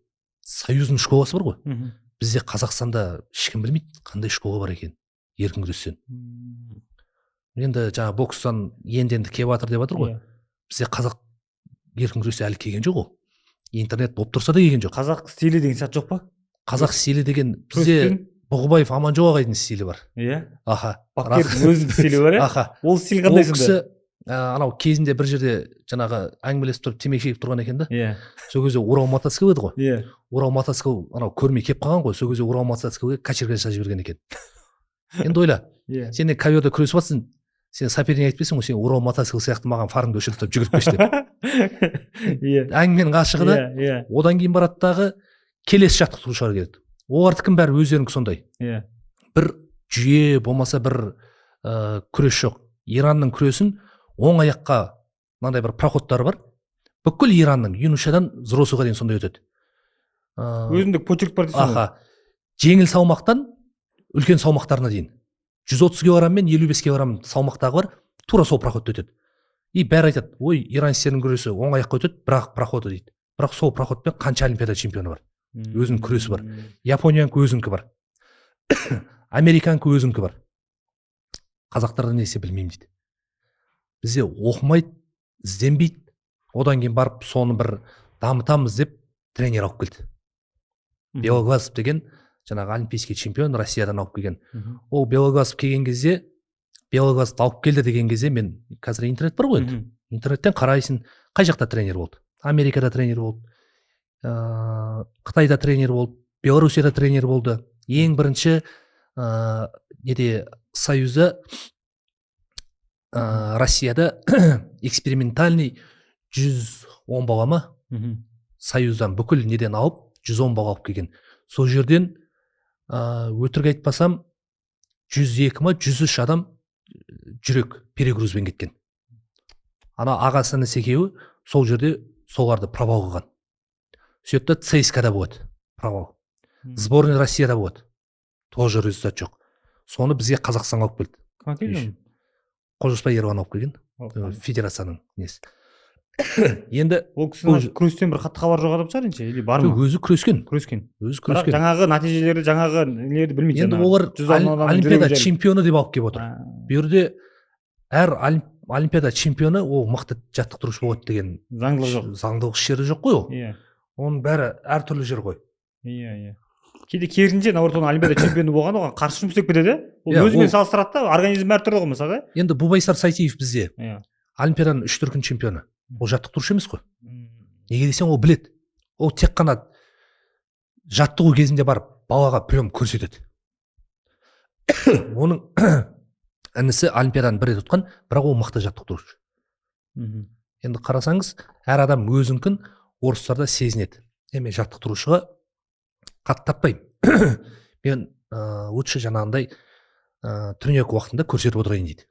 Союздың школасы бар ғой. Бізде Қазақстанда ешкім білмейді, қандай школа бар екен еркін күрестен. Енді жаңа бокстан енді келіп жатыр деп жатыр ғой. Бізде қазақ еркін күресі әлі келген жоқ ол. Интернет болып тұрса да келген жоқ. Қазақ стилі деген сияқты жоқ па? Қазақ стилі деген бізде Бұғыбаев Аманжол ағайдың стилі бар. Бапкердің өзінің стилі бар. Ол стиль қандай сонда? Ол кісі анау кезінде бір жерде жаңағы әңгімелесіп тұрып темекі шегіп тұрған екен да. Сол кезде Урал мотоцикл еді ғой. Урал мотоцикл анау көрмей келіп қалған ғой. Сол кезде Урал мотоциклге качерга жасап жіберген екен. Енді ойла, сен коверде күресіп жатсың, сен соперник айтпайсың ғой, сен Урал мотоцикл сияқты маған фарыңды өшіріп жүгіріп кеш деп. Әңгіменің ғашығы да. Одан кейін барады дағы келесі жаттықтырушылар келеді. Олардікін бәрі өздерінікі сондай. Бір жүйе болмаса бір күрес жоқ. Иранның күресін оң аяққа мынандай бір проходтары бар. Бүкіл Иранның юношадан взрослыйға дейін сондай өтеді. Өзіндік почерк бар дейсің ғой. Жеңіл салмақтан үлкен салмақтарына дейін. 130 кг мен 55 кг салмақтағы бар, тура сол проходты өтеді. И бәрі айтады, ой, иранецтердің күресі оң аяққа өтеді, бірақ проходы дейді. Бірақ сол проходпен қанша олимпиада чемпионы бар. Өзінің күресі бар. Японияның өзінікі бар. американка өзіңкі бар. Қазақтарда несе білмеймін дейді. Бізде оқымайды, ізденбейді. Одан кейін барып соны бір дамытамыз деп тренер алып келді. Белоглазов деген жаңағы олимпийский чемпион Россиядан алып келген. Ол Белоглазов келген кезде, Белоглазов алып келді деген кезде мен қазір интернет бар ғой енді. Интернеттен қарайсың, қай жақта тренер болды? Америкада тренер болды. Қытайда тренер болды, Белоруссияда тренер болды. Ең бірінші неде Союзда Россияда экспериментальный 110 бала ма? Союздан бүкіл неден алып 110 бала алып келген. Сол жерден өтірік айтпасам 102 ма 103 адам жүрек перегрузбен кеткен. Ана ағасы інісі екеуі сол жерде соларды провал қылған. Сөйтті ЦСКАда болады провал. Сборная Россияда болады. Тоже результат жоқ. Соны бізге Қазақстанға алып келді. Кім әкелген? Қожықбай Ерлан алып келген. Федерацияның несі. Енді ол кісінің күрестен бір қатты хабар жоқ адам шығар енді, или бар ма? Өзі күрескен. Өзі күрескен. Бірақ жаңағы нәтижелерді, жаңағы нелерді білмейді. Енді олар олимпиада чемпионы деп алып келіп отыр. Бұл жерде әр олимпиада чемпионы ол мықты жаттықтырушы болады деген заңдылық жоқ. Заңдылық жері жоқ қой ол. Иә. Оның бәрі әртүрлі жер ғой. Иә. Кейде керісінше наоборот оның олимпиада чемпионы болған оған қарсы жұмыс істеп кетеді. Ол өзімен салыстырады да, организм әртүрлі ғой мысалы. Енді Бубайсар Сайтиев бізде олимпиаданың 3 дүркін чемпионы. Ол жаттықтырушы емес қой. Неге десең ол білет. Ол тек қана жаттығу кезінде барып балаға прием көрсетеді. Оның інісі олимпиаданың бір рет ұтқан, бірақ ол мықты жаттықтырушы. Енді қарасаңыз, әр адам өзінкін орыстарда сезінеді. Мен жаттықтырушыға қатты таппаймын. Мен лучше жаңағындай тренировка уақытында көрсетіп отырайын дейді.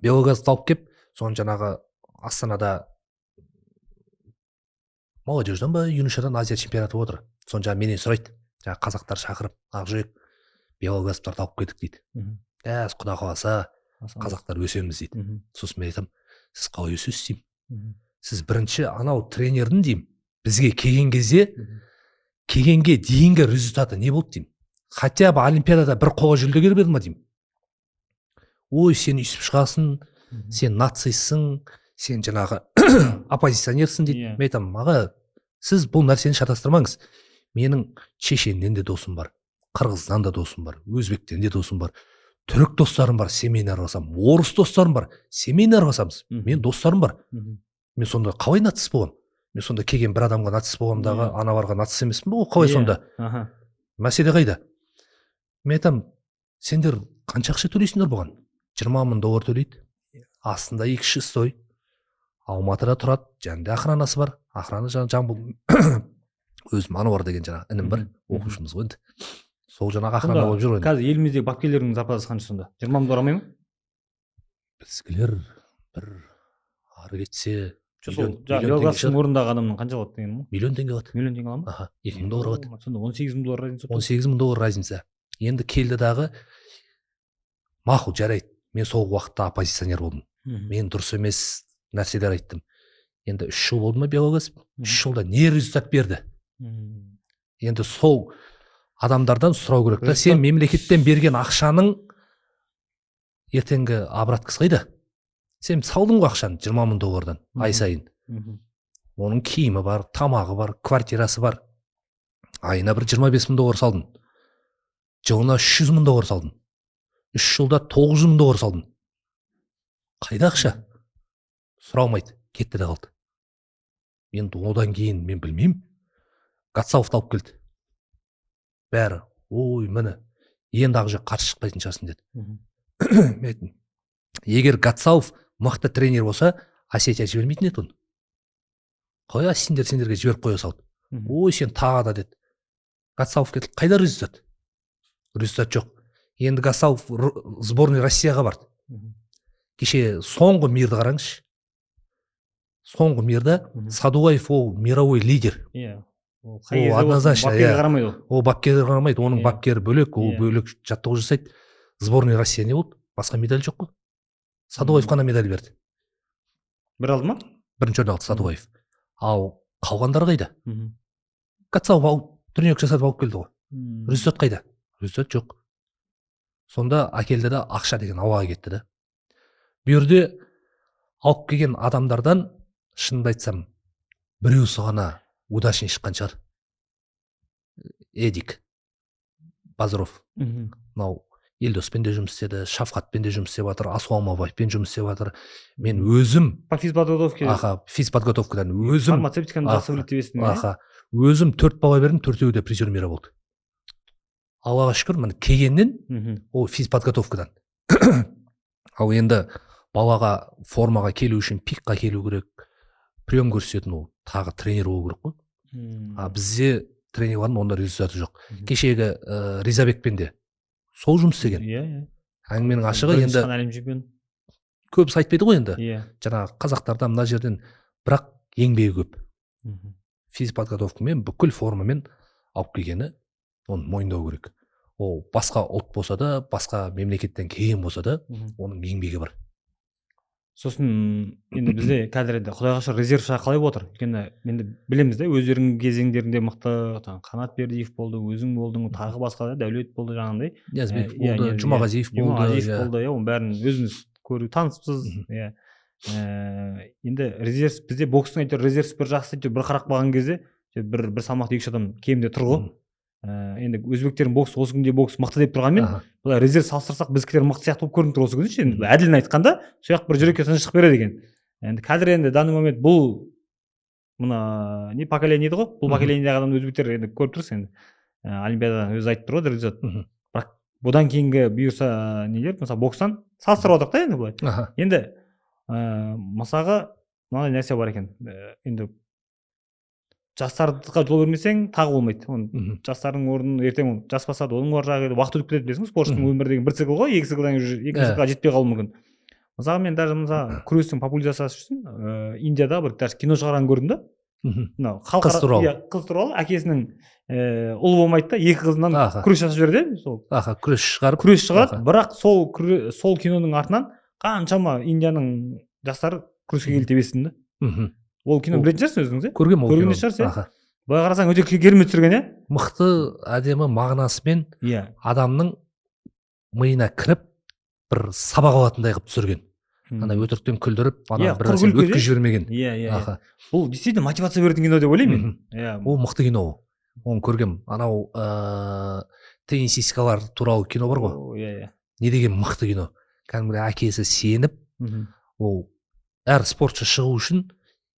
Белоглазовты алып кеп, соны жаңағы Астанада молодежьдан ба, юношадан Азия чемпионаты отыр. Соны жаңа менен сұрайды. Жаңа қазақтар шақырып, Ақжүрек, Белоглазовтарды алып келдік дейді. Құда қаласа, қазақтар өсеміз дейді. Сосын мен айтамын, сіз қалай өсесіз деймін. Сіз бірінші анау тренердің деймін, бізге келген кезде, келгенге дейінгі результаты не болды деймін. Хотя бы олимпиадада бір қола жүлдегер берді ма деймін. Ой, сен үйсіп шығасың, сен нацистсің, сен жаңағы оппозиционерсің дейді. Мен айтамын, аға, сіз бұл нәрсені шатастырмаңыз. Менің Чешеннен де досым бар, Қырғыздан да досым бар, Өзбектен де досым бар, түрік достарым бар, семейіне араласамын, орыс достарым бар, семейіне араласамыз. Мен достарым бар. Мен сонда қалай нацист боламын? Мен сонда келген бір адамға нацист боламдағы, аналарға нацист емеспін ба? Қалай сонда? Мәселе қайда? Мен айтамын, сендер қанша ақша төлейсіңдер бұған? 20 мың доллар төлейді. Астында 2 стой. Алматыда тұрады, жанында охранасы бар. Охрана Жамбыл өзім Ануар деген жаңағы інім бар, оқушымыз ғой енді. Сол жаңағы охрана болып жүр ғой. Қазір еліміздегі бапкерлердің зарплатасы қанша сонда? 20 мың доллар алмай ма? Біздікілер бір ары кетсе Белоглазовтың орындағы адамның қанша алады деген ма? Миллион теңге алады. Миллион теңге алады ма? Аха, 2 мың доллар алады. Сонда 18 мың доллар разница. 18 мың доллар разница. Енді келді дағы мақұл, жарайды. Мен сол уақытта оппозиционер болдым. Мен дұрыс емес нәрселер айттым. Енді 3 жыл болды ма Белоглазов? 3 жылда не результат берді? Енді сол адамдардан сұрау керек та, сен мемлекеттен берген ақшаның ертеңгі обраткасы қайда? Сен салдың ғой ақшаны 20 мың доллардан ай сайын. Оның киімі бар, тамағы бар, квартирасы бар. Айына бір 25 мың доллар салдың. Жылына 300 мың доллар салдың. 3 жылда 900 мың доллар салдың. Қайда ақша? Сұрамайды, кетті де қалды. Енді одан кейін мен білмеймін. Гатсауовты алып келді. Бәрі, ой, міне, енді ақ жақ қарсы шықпайтын шығарсың деді. Егер Гатсауов мықты тренер болса, Осетия жібермейтін еді оны. Қоя сендерге жіберіп қоя салды. Ой, сен тағы да деді. Гатсауов кетті. Қайда результат? Результат жоқ. Енді Гатсауов сборный Россияға барды. Кеше соңғы мирді қараңызшы. Соңғы мирда Садулаев ол мировой лидер. Ол однозначно. Ол бапкерге қарамайды. Оның бапкері бөлек, ол бөлек жаттығу жасайды. Сборный Россия не болды? Басқа медаль жоқ қой. Садулаев қана медаль берді. Бір алды ма? Бірінші орын алды Садулаев. Ал қалғандар қайда? Гатсауов алып, тренировка жасатып алып келді ғой. Результат қайда? Результат жоқ. сонда әкелді да ақша деген ауаға кетті да. Бұл жерде алып келген адамдардан шынымды айтсам біреусі ғана удачный шыққан шығар. Эдик Базаров, мынау Елдоспен де жұмыс істеді, Шафқатпен де жұмыс істеп жатыр, Асуамабаевпен жұмыс істеп жатыр. Мен өзім по физподготовке, физподготовкадан өзім фармацевтиканы жақсы біледі деп естідім. Өзім 4 бала бердім, 4-еуі де призер мира болды. Аллаға шүкір, міне келгеннен ол физподготовкадан. Ал енді балаға формаға келу үшін пикқа келу керек, прием көрсететін ол тағы тренер болу керек қой. Бізде тренерлардың онда результаты жоқ. Кешегі Ризабекпен де сол жұмыс істеген. Әңгіменің ашығы енді көбісі айтпайды ғой енді. Жаңағы қазақтарда мына жерден, бірақ еңбегі көп. Физподготовкамен, бүкіл формамен алып келгені, оны мойындау керек. Ол басқа ұлт болса да, басқа мемлекеттен келген болса да, оның еңбегі бар. Сосын енді бізде қазір енді құдайға шүкір резерв қалай отыр. Өйткені енді білеміз де, өздерінің кезеңдерінде мықты Қанат Бердиев болды, өзің болдың, тағы басқа да Дәулет болды жаңағындай. Ниязбеков болды, Жұмағазиев болды. Оның бәрін өзіміз көру таныспыз. Енді резерв бізде бокстың әйтеуір резерв бір жақсы, бір қарап қалған кезде бір салмақты 2-3 адам кемінде тұр ғой. Енді өзбектердің боксы осы күнде бокс мықты деп тұрғанмен, бұлар резерв салыстырсақ біздікілер мықты сияқты болып көрініп тұр осы күнде. Енді әділін айтқанда, сояқ бір жүрекке тыныштық береді екен. Енді қазір енді данный момент бұл мына не поколение еді ғой, бұл поколениедегі адамды өзбектер енді көріп тұрсыз енді. Олимпиададан өзі айтып тұр ғой резерв. Бірақ бұдан кейінгі бұйырса нелер, мысалы бокстан салыстырып отырық та енді былай. Енді мысалға мынандай нәрсе бар екен. Енді жастарға жол бермесең тағы болмайды. Жастардың орнын ертең жас басады, оның ар жағы уақыт өтіп кетеді білесің, спорттың өмірі деген бір цикл ғой, екі циклға жетпей қалуы мүмкін. Мысалы мен даже күрестің популяризациясы үшін Индияда бір даже кино шығарған көрдім да. Мынау қыз туралы әкесінің ұлы болмайды да, екі қызынан күрес жасап жібереді. Күрес шығады, бірақ сол киноның артынан қаншама Индияның жастары күреске келді деп естідім да. Ол кино білетін шығарсың өзіңіз, көрген ол кино. Былай қарасаң өте керемет түсірген, мықты әдемі мағынасымен адамның миына кіріп бір сабақ алатындай қылып түсірген. Ана өтіріктен күлдіріп, ана бір нәрсе өткізіп жібермеген. Бұл действительно мотивация беретін кино деп ойлаймын мен. Ол мықты кино. Оны көргем. Анау теннисисткалар туралы кино бар ғой. Не деген мықты кино. Кәдімгі әкесі сеніп, ол әр спортшы шығу үшін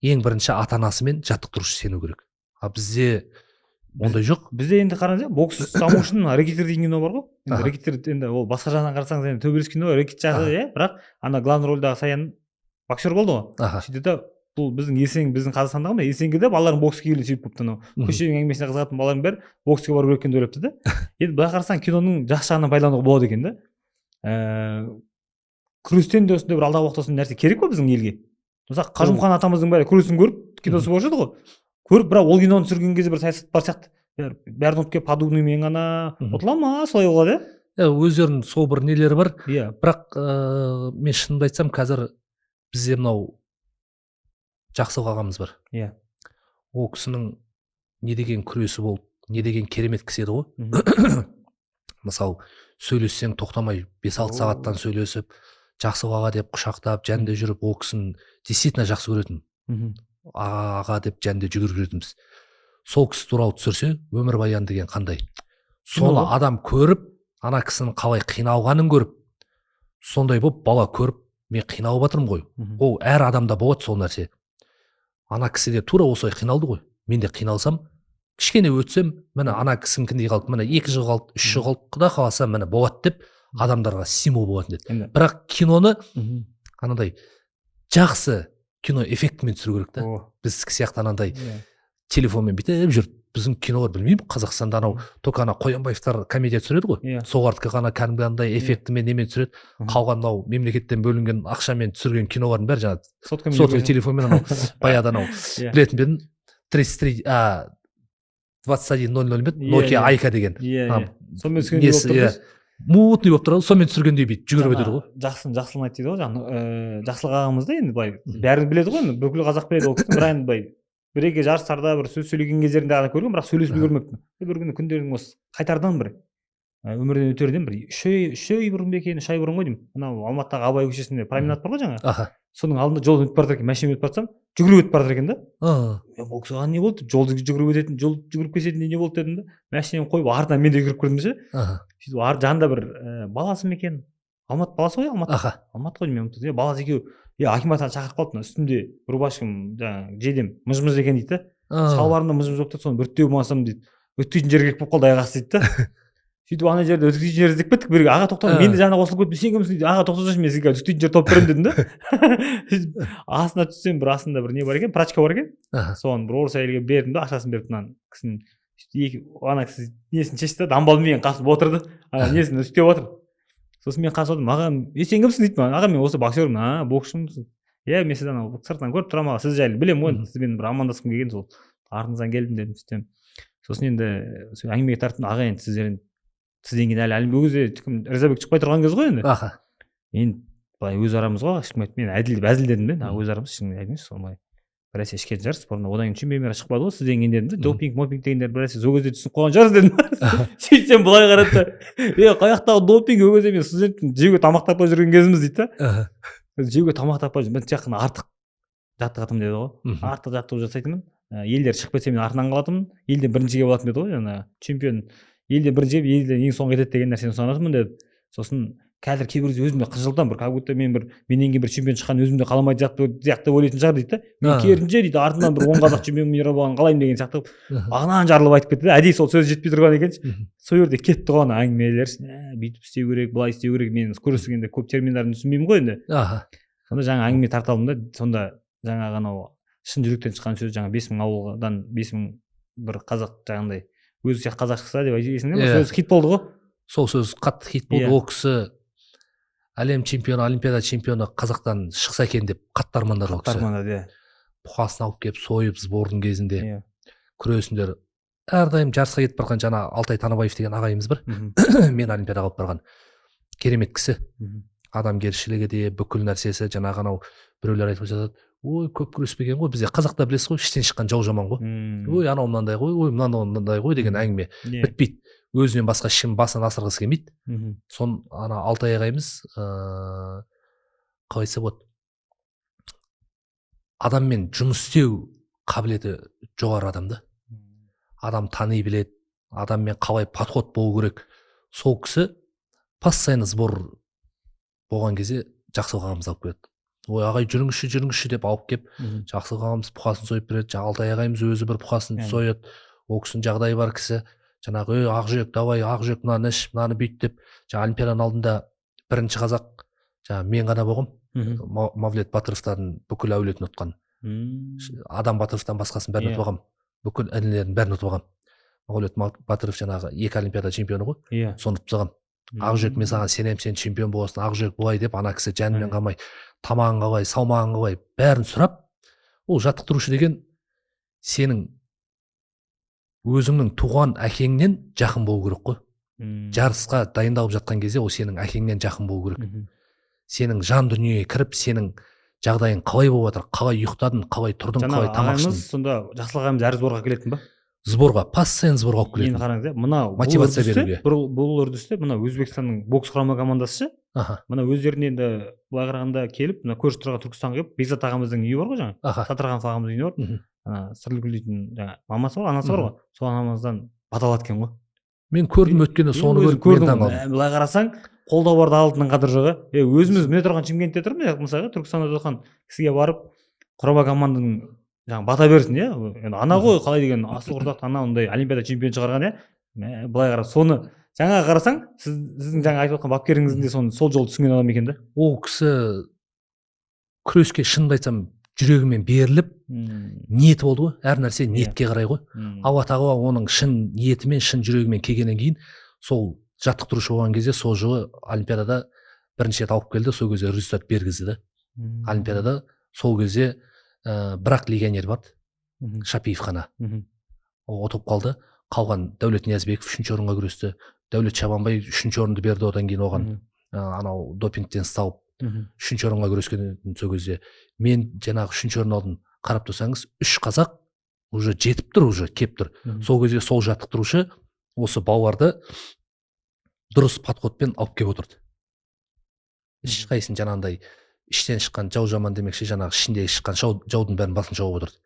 ең бірінші ата-анасымен жаттықтырушы сену керек. Бізде ондай жоқ. Бізде енді қараңыз, бокс даму үшін рэкеттер деген кино бар ғой. Рэкеттер енді ол басқа жағынан қарасаңыз енді төбелес кино, рэкет жағы, бірақ ана главный рөлдағы Саян боксер болды ғой. Сөйтеді бұл біздің Есен, біздің Қазақстандағы Есенге де балалардың боксқа келуі сөйтіп болыпты. Көшенің әңгімесіне қызығатын балалардың бәрі боксқа бару керек екен деп ойлапты да. Енді былай қарасаң киноның жақсы жағынан пайдалануға болады екен да. Күрестен де осындай бір алдағы уақытта осындай нәрсе керек қой біздің елге. Мысалы Қажымхан атамыздың бәрі күресін көріп, киносы болушы еді ғой. Көріп, бірақ ол киноны түсірген кезде бір саясат бар сияқты. Бәрін ұмытып келіп подобныймен ғана ұтыла ма, солай болады. Өздерінің сол бір нелері бар. Бірақ мен шынымды айтсам, қазір бізде мынау Жақсылық ағамыз бар. Ол кісінің не деген күресі болды, не деген керемет кісі еді ғой. Мысалы, сөйлессең тоқтамай 5-6 сағаттан сөйлесіп, Жақсылық аға деп құшақтап, жәнде жүріп, ол кісін действительно жақсы көретін. Аға деп жәнде жүгіріп жүретінбіз. Сол кісі туралы түсірсе, өмірбаян деген қандай. Соны адам көріп, ана кісінің қалай қиналғанын көріп, сондай болып бала көріп, мен қиналып жатырмын ғой. Ол әр адамда болады сол нәрсе. Ана кісі де тура осылай қиналды ғой. Мен де қиналсам, кішкене өтсем, міне ана кісінікіндей қалды, міне 2 жыл қалды, 3 жыл қалды, құда қаласа міне болады деп адамдарға стимул болатын деді. Бірақ киноны анандай жақсы кино эффектімен түсіру керек та. Біздікі сияқты анандай телефонмен бүйтіп жүріп, біздің кинолар білмеймін, Қазақстанда анау только ана Қоянбаевтар комедия түсіреді ғой. Соғардікі ғана кәдімгі андай эффектімен немен түсіреді. Қалған мынау мемлекеттен бөлінген ақшамен түсірген кинолардың бәрі жаңағы сотовый телефонмен анау баяғыда анау білетін бе едім 33 2100 Nokia Айка деген. Сонымен түсіргендей мутный болып тұрады, сонымен түсіргендей бүйтіп жүгіріп өтеді ғой. Жақсылық айтты ғой, Жақсылық ағамыз да енді былай бәрін біледі ғой, бүкіл қазақ біледі ол кісіні, бірақ енді былай бір-екі жарыстарда бір сөз сөйлеген кездерінде ғана көрген, бірақ сөйлесіп көрмеппін. Бір күні күндердің осы қайтардан бір өмірден өтерден бір үш ай бұрын ба екен, 3 ай бұрын ғой деймін, анау Алматыдағы Абай көшесінде променад бар ғой жаңа, аха, соның алдында жолдан өтіп бара жатыр екен, машинамен өтіп бара жатсам жүгіріп өтіп бара жатыр екен да. а, Бұл кісі не болды, жолды жүгіріп кететіндей не болды дедім да, машинаны қойып артынан мен де жүгіріп кірдім ше. аха, Сөйтіп жанында бір баласы ма екен, Алматы баласы ғой, аха, Алматы ғой деймін, баласы екеуі, Акимат ағаны шақырып қалыпты, үстімде рубашкам жаңағы жейдем мыж-мыж екен дейді да, шалбарымда мыж-мыж болып тұр, соны бүрттеу болмасам дейді, өткізетін жерге келіп қалды аяқ асты дейді да. Сөйтіп ана жерде өткізетін жер іздеп кеттік, бірге аға тоқтаңыз, мен де жаңа қосылып кеттім, сен кімсің дейді, аға тоқтасаңшы, мен сізге өткізетін жер тауып беремін дедім да. Астына түссем, бір астында бір не бар екен, прачка бар екен, соған бір орыс әйелге бердім да, ақшасын беріп мынаны кісінің, ана кісі несін шешті, дамбалмен менің қасып отырды, несін үстеп отыр. Сосын мен қасып отырдым, ағам, сен кімсің дейді маған, аға мен осы боксермін, боксшымын. Мен сізді анау сыртынан көріп тұрамын, сіз жайлы білемін ғой, сізбен бір амандасқым келген, сол артыңыздан келдім дедім, сөйтсем. Сосын енді әңгімеге тарттым, аға енді сізден кейін әлі бұл кезде Ризабек шықпай тұрған кез ғой енді. аха, Енді былай өз арамыз ғой, ешкім айтпайды, мен әзілдедім де, өз арамыз, ешкім айтыңызшы, солай бір нәрсе ішкен шығарсыз, бұрында одан кейін чемпионат шықпады ғой сізден кейін дедім де, допинг дегендер бір нәрсе сол кезде түсініп қалған шығарсыз дедім. Сөйтсем былай қарады, қай жақтағы допинг, ол кезде мен студентпін, жеуге тамақ таппай жүрген кезіміз дейді да. Жеуге тамақ таппай жүрмін, мен тек қана артық жаттығатым деді ғой, артық жаттығу жасайтынмын, елдер шығып кетсе мен артынан қалатынмын, елден біріншіге болатын деді ғой, жаңа чемпион елден бірінші келіп елден ең соңғы кетеді деген нәрсені ұстанатынмын деді. Сосын қазір кейбір кезде өзімде қынжылтамын, бір как будто менен кейін бір чемпион шыққан өзімде қаламайды сияқты ойлайтын шығар дейді да. Мен керісінше дейді, артынан бір 10 қазақ чемпион мира болғанын қалаймын деген сияқты ағынан жарылып айтып кетті да, әдейі сол сөзі жетпей тұрған екен. Сол жерде кетті ғой ана әңгімелер, бүйтіп істеу керек, былай істеу керек, мен көрсеткенде көп терминдарын түсінбеймін ғой енді. Сонда жаңа әңгіме тарталдым да, сонда жаңағы анау шын жүректен шыққан сөз, жаңа 5000 ауылдан 5000 бір қазақ жаңағындай өзі сияқты қазақ шықса деп айтесің да, сөз хит болды ғой. сол сөз қатты хит болды. Ол кісі әлем чемпионы, олимпиада чемпионы қазақтан шықса екен деп қатты армандады ол кісі. Армандады, бұқасын алып келіп сойып сбордың кезінде күресіндер әрдайым жарысқа кетіп барған жаңа Алтай Танабаев деген ағайымыз бар. Мен олимпиадаға алып барған керемет кісі. Адамгершілігі де бүкіл нәрсесі, жаңағы анау біреулер айтып жатады, ой көп күреспеген ғой, бізде қазақта білесіз ғой, іштен шыққан жау жаман ғой, ой анау мынандай ғой, ой мынандай ғой деген әңгіме бітпейді. Өзінен басқа ешкім басынан асырғысы келмейді. Сон ана Алтай ағайымыз қалай айтса болады, адаммен жұмыс істеу қабілеті жоғары адамды. Адам тани біледі, адаммен қалай подход болу керек. Сол кісі постоянно сбор болған кезде Жақсылық ағамыз алып келеді. Ой ағай жүріңізші деп алып келіп, Жақсылық ағамыз бұқасын сойып береді. Алтай ағайымыз өзі бір бұқасын сойады. Ол кісінің жағдайы бар кісі. Жаңағы ақжүрек давай, ақжүрек мынаны іш, мынаны бүйт деп, жаңа олимпиаданың алдында бірінші қазақ жаңа мен ғана болғам. Мавлет Батыровтардың бүкіл әулетін ұтқан. Адам Батыровтан басқасын бәрін ұтып алғам. Бүкіл інілерін бәрін ұтып алғам. Мавлет Батыров жаңағы 2 олимпиада чемпионы ғой. Соны ұтып алғам. Ақжүрек мен саған сенем, сен чемпион боласың, Ақжүрек былай деп, ана кісі жәнімен қалмай, тамағын қалай, салмағын қалай, бәрін сұрап, ол жаттықтырушы деген сенің өзіңнің туған әкеңнен жақын болу керек қой. Жарысқа дайындалып жатқан кезде ол сенің әкеңнен жақын болу керек. Сенің жан дүниеге кіріп, сенің жағдайың қалай болып жатыр, қалай ұйықтадың, қалай тұрдың, қалай тамақ іштің. Сонда Жақсылық ағамыз әр сборға келетін ба? Сборға, постоянно сборға алып келетін. Енді қараңыз, мына мотивация беруге. Бұл үрдісте мына Өзбекстанның бокс құрама командасы, мына өздеріне енді былай қарағанда келіп, мына көрші тұрған Түркістанға келіп, Бекзат ағамыздың үйі бар ғой жаңа, Сатырғанов ағамыздың үйі бар. Сырлыкүл дейтін жаңа мамасы бар, анасы бар ғой, сол анамыздан бата алады екен ғой. Мен көрдім өткенде, соны көріп мен таңқалдым. Былай қарасаң, қолдау барды алтынның қадірі жоғы. Өзіміз міне тұрған Шымкентте тұрмыз, мысалға Түркістанда жатқан кісіге барып, құрама команданың жаңа бата берсін, енді ана ғой, қалай деген асыл құрдақты ана ондай олимпиада чемпион шығарған, былай қара, соны жаңа қарасаң, сіздің жаңа айтып отқан бапкеріңіздің де сол жолды түсінген адам екен да. Ол кісі күреске шынымды айтсам жүрегімен беріліп, ниеті болды ғой, әр нәрсе ниетке қарай ғой. Алла тағала оның шын ниетімен, шын жүрегімен келгеннен кейін, сол жаттықтырушы болған кезде сол жылы олимпиадада бірінші рет алып келді, сол кезде результат бергізді. Олимпиадада сол кезде бірақ легионер барды, Шапиев қана. Ол ұтып қалды. Қалған Дәулет Ниязбеков 3-ші орынға күресті. Дәулет Шабанбай 3-ші орынды берді, одан кейін оған анау допингтен ұсталып 3-ші орынға күрескен сол кезде. Мен жаңағы 3-ші орын алдын қарап тұрсаңыз, 3 қазақ уже жетіп тұр, уже кеп тұр. Сол кезде сол жаттықтырушы осы балаларды дұрыс подходпен алып келіп отырды. Ешқайсысын жаңағындай іштен шыққан жау жаман демекші, жаңағы ішіндегі шыққан жаудың бәрін басын жауып отырды.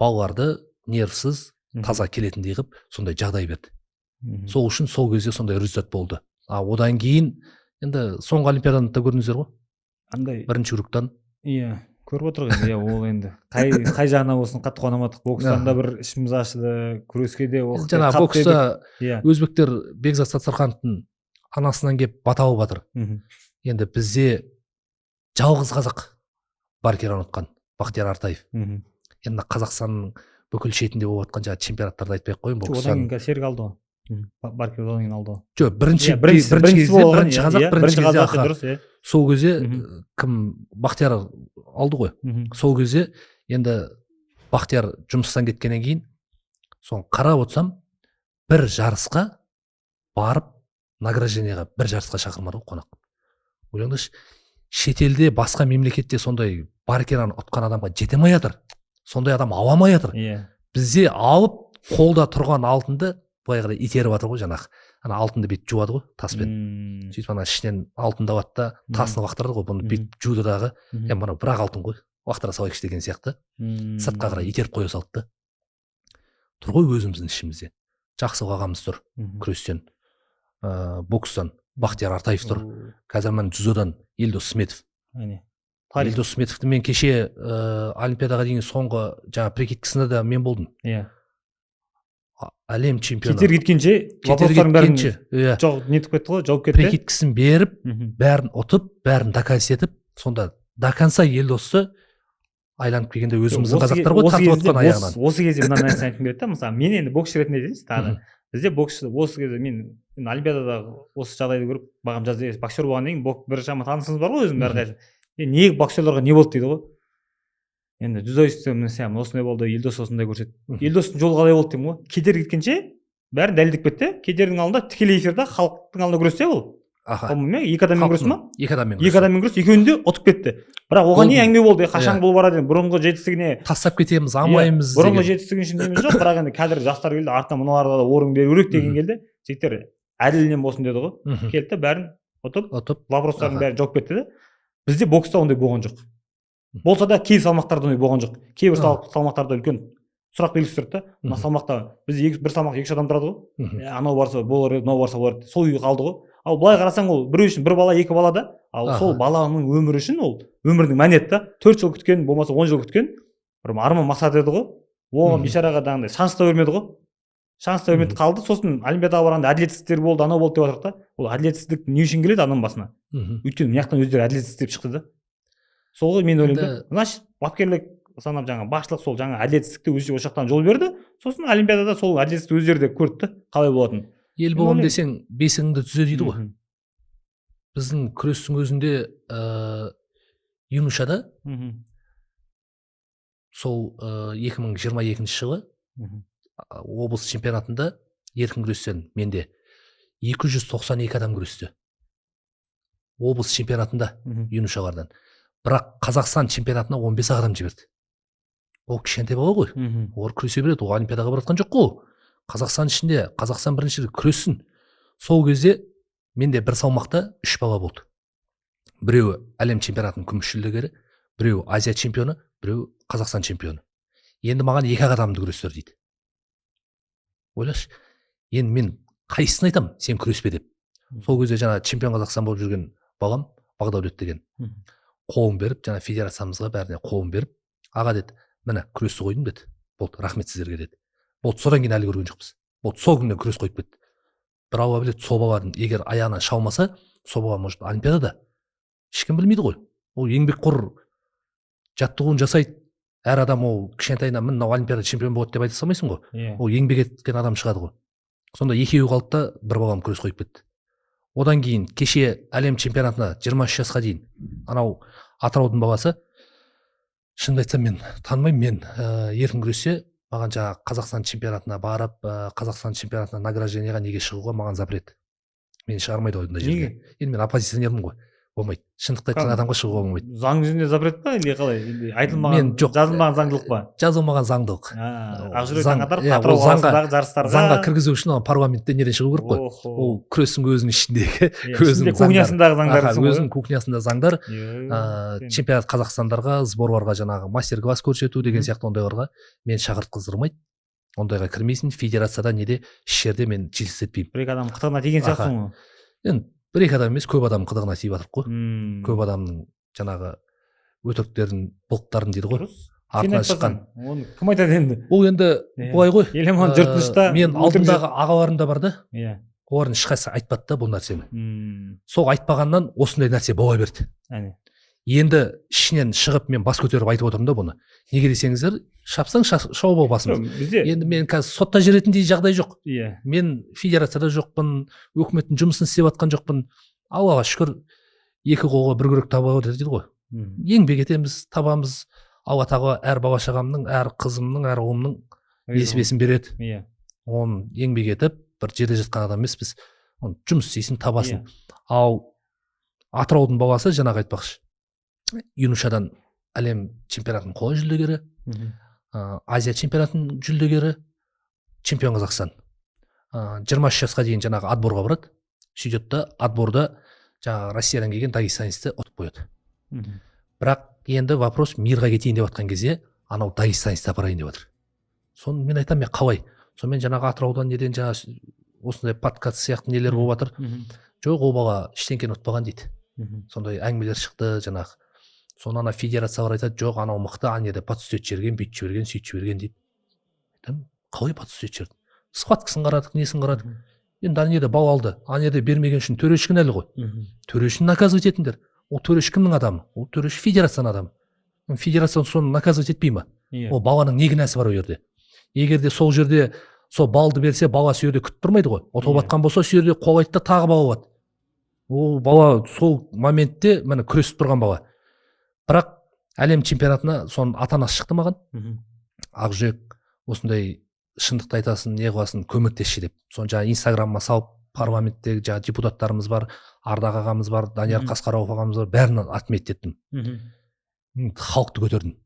Балаларды нервсіз, таза келетіндей қылып сондай жағдай берді. Сол үшін сол кезде сондай результат болды. Одан кейін енді соңғы олимпиаданы да көрдіңіздер ғой? Андай бірінші кругтан. Иә, көріп отырмын. Иә, ол енді қай жағына болсын қатты қуанамадық. Бокстан да бір ішіміз ашыды, күреске де оқыды. Жаңа бокста өзбектер Бекзат Саттархановтың анасынан келіп бата алып жатыр. Енді бізде жалғыз қазақ баркер ұнатқан Бақтияр Артаев. Енді Қазақстанның бүкіл шетінде болып жатқан жаңағы чемпионаттарды айтпай ақ қояйын, бокстан. Одан кейін серік алды ғой. Баркер одан кейін алды ғой. Жоқ, бірінші қазақ, бірінші кезде дұрыс, иә. Сол кезде кім Бақтияр алды ғой. Сол кезде енді Бақтияр жұмыстан кеткеннен кейін соны қарап отырсам, бір жарысқа барып награждениеға бір жарысқа шақырмады ғой қонақ. Ойлаңдаршы, шетелде басқа мемлекетте сондай баркераны ұтқан адамға жете алмай жатыр. Сондай адам ала алмай жатыр. Бізде алып қолда тұрған алтынды былай қарай итеріп жатыр ғой, жаңағы. Ана алтынды бүйтіп жуады ғой таспен. Сөйтіп ана ішінен алтынды алады да тасын лақтырады ғой, бұны бүйтіп жуды дағы. Мына бірақ алтын ғой, лақтыра салайықшы деген сияқты. Сыртқа қарай итеріп қоя салды. Тұр ғой өзіміздің ішімізде. Жақсылық ағамыз тұр күрестен, бокстан Бақтияр Артаев тұр. Қазір мен дзюдодан Елдос Сметов. Елдос Сметовты мен кеше олимпиадаға дейін соңғы жаңа прикидкасында да мен болдым. Әлем чемпионы. Кетер кеткенше вопростардың бәрін жоқ нетіп кетті ғой, жауап кетті. Прикидкасын беріп, бәрін ұтып, бәрін доказать етіп, сонда до конца Елдосты айланып келгенде өзіміздің қазақтар ғой тартып отқан аяғынан. Осы кезде мына нәрсені айтқым келеді да, мысалы мен енді боксшы ретінде дейінші тағы. Бізде боксшы осы кезде мен олимпиадада осы жағдайды көріп бағам жазды, боксер болғаннан кейін бір шама танысыңыз бар ғой өзім әрқайсы. Не боксерларға не болды дейді ғой. Енді дзюдоистер мен осындай болды, Елдос осындай көрсетті. Елдостың жолы қалай болды деймін ғой. Кетер кеткенше бәрін дәлелдеп кетті. Кетердің алдында тікелей эфирде халықтың алдында күресте ол. Екі адаммен күрес ма? Екі адаммен күрес, екеуін де ұтып кетті. Бірақ оған не әңгіме болды, қашан бұл барады, бұрынғы жетістігіне тастап кетеміз, алмаймыз. Бұрынғы жетістігін үшін демейміз жоқ, бірақ енді қазір жастар келді, артынан мыналарға да орын беру керек деген келді. Жігіттер әділінен болсын деді ғой. Келді бәрін ұтып, вопростардың бәрі жауап кетті де. Бізде бокста ондай болған жоқ. Болса да кей салмақтарда ондай болған жоқ. Кейбір салмақтарда үлкен сұрақ белгісі тұрды да. Мына салмақта бізде бір салмақ екі адам тұрады ғой. Анау барса болар еді, мынау барса болар еді. Сол күйі қалды ғой. Ал былай қарасаң ол біреу үшін бір бала, екі бала да. Ал сол баланың өмірі үшін ол өмірдің мәнеті да. 4 жыл күткен, болмаса 10 жыл күткен бір арман мақсат еді ғой. Оған бейшараға дағындай шанс та бермеді ғой. Шанс та бермеді, қалды. Сосын олимпиадаға барғанда әділетсіздіктер болды, анау болды деп жатыр да. Ол әділетсіздік не үшін келеді адам басына? Өйткені мына жақтан өздері әділетсіз деп шықты да. Сол ғой мен ойлаймын да. Значит, бапкерлік санап жаңа басшылық сол жаңа әділетсіздікті өз жақтан жол берді. Сосын олимпиадада сол әділетсіздікті өздері де көрді да, қалай болатынын. Ел болам десең, бесігіңді түзе дейді ғой. Біздің күрестің өзінде Юнушада сол 2022 жылы облыс чемпионатында еркін күрестен менде 292 адам күресті. Облыс чемпионатында Юнушалардан. Бірақ Қазақстан чемпионатына 15 адам жіберді. Ол кішкентай бала ғой. Олар күресе береді, ол олимпиадаға баратқан жоқ қой. Қазақстан ішінде, Қазақстан бірінші күрессін. Сол кезде менде бір салмақта 3 бала болды. Біреуі әлем чемпионатының күміс жүлдегері, біреуі Азия чемпионы, біреуі Қазақстан чемпионы. Енді маған 2 адамды күрестер дейді. Ойлашы, енді мен қайсысын айтам, сен күреспе деп. Сол кезде жаңа чемпион Қазақстан болып жүрген балам Бағдәулет деген қолын беріп, жаңа федерациямызға бәріне қолын беріп, аға деді, міне күресті қойдым деді. Болды, рахмет сіздерге деді. Болды, содан кейін әлі көрген жоқпыз. Болды, сол күннен күрес қойып кетті. Бір алла біледі, сол баланың егер аяғынан шалмаса, сол бала может олимпиадада ешкім білмейді ғой. Ол еңбекқор жаттығуын жасайды. Әр адам ол кішкентайынан мына олимпиада чемпион болады деп айта салмайсың ғой. Ол еңбек еткен адам шығады ғой. Сонда екеуі қалды да бір балам күрес қойып кетті. Одан кейін кеше әлем чемпионатына 23 жасқа дейін анау Атыраудың баласы, шынымды айтсам мен танымаймын, мен еркін күресте маған жаңа Қазақстан чемпионатына барып, Қазақстан чемпионатына награждениеға неге шығуға маған запрет. Мені шығармайды ойында жерге. Енді мен оппозиционермін ғой. болмайды. Шындықты айтқан адамға шығуға болмайды. Заң жүзінде запрет па или қалай? Мен Айтылмаған, жоқ. жазылмаған заңдылық па? Жазылмаған заңдылық. Ақжүрек Заң- таңатаров иә, Атырау ол заңға- қаласындағы жарыстарға Заңға кіргізу үшін ол парламенттен неден шығу керек қой. Ол күрестің өзінің ішіндегі өзінің кухнясындағы заңдар. өзінің кухнясында заңдар. Чемпионат Қазақстандарға, сборларға жаңағы мастер-класс көрсету деген сияқты ондайларға мен шақыртқыздырмайды. Ондайға кірмейсің. Федерацияда неде іс жерде мен жеткізбеймін. Бір-екі адам қытығына тиген сияқтысың ғой. Енді бір-екі адам емес, көп адам қытығына тиіп жатыр қой. Көп адамның жаңағы өтіріктерін, былықтарын дейді ғой. Артынан шыққан. Оны кім айтады енді? Ол енді былай ғой. Еламан жұртынышта. Мен алдымдағы ағаларым да бар да. Иә. Олардың ешқайсысы айтпады да бұл нәрсені. Сол айтпағаннан осындай нәрсе бола берді. Енді ішінен шығып мен бас көтеріп айтып отырмын да бұны. Неге десеңіздер, шапсаң шауып ал басымыз. Енді мен қазір сотта жүретіндей жағдай жоқ. Мен федерацияда жоқпын, өкіметтің жұмысын істеп жатқан жоқпын. Аллаға шүкір, екі қолға бір күрек таба алады дейді ғой. Еңбек етеміз, табамыз. Алла тағала әр бала шағамның, әр қызымның, әр ұлымның несібесін береді. Оны еңбек етіп, бір жерде жатқан адам емеспіз. Оны жұмыс істейсің, табасың. Ал Атыраудың баласы жаңағы айтпақшы. Юношадан әлем чемпионатының қола жүлдегері, Азия чемпионатының жүлдегері, чемпион Қазақстан. 23 жасқа дейін жаңағы отборға барады. Сөйтеді да отборда жаңағы Россиядан келген дагестанецті ұтып қояды. Бірақ енді вопрос мирға кетейін деп жатқан кезде анау дагестанецті апарайын деп жатыр. Соны мен айтамын, мен қалай? Сонымен жаңағы Атыраудан неден жаңағы осындай подкаст сияқты нелер болып жатыр. Жоқ, ол бала ештеңкені ұтпаған дейді. Сондай әңгімелер шықты жаңағы. Соны ана федерациялар айтады, жоқ, анау мықты, ана жерде подсудет жіберген, бүйтіп жіберген, сөйтіп жіберген дейді. Айтамын, қалай подсудет жіберді? Схваткасын қарадық, несін қарадық. Енді ана жерде бал алды, ана жерде бермеген үшін төреші кінәлі ғой. Төрешіні наказывать етіңдер. Ол төреші кімнің адамы? Ол төреші федерацияның адамы. Федерация соны наказывать етпей ма? Ол баланың не кінәсі бар ол жерде? Егер де сол жерде сол балды берсе, бала сол жерде күтіп тұрмайды ғой. Ұтылып жатқан болса, сол жерде қол айтты, тағы бала болады. Ол бала сол моментте міне күресіп тұрған бала. Бірақ әлем чемпионатына соның ата-анасы шықты маған. Ақжүрек осындай шындықты айтасын, не қыласын, көмектесші деп. Соны жаңа инстаграмыма салып, парламенттегі жаңа депутаттарымыз бар, Ардақ ағамыз бар, Данияр Қасқарауов ағамыз бар, бәрін отмет еттім. Халықты көтердім.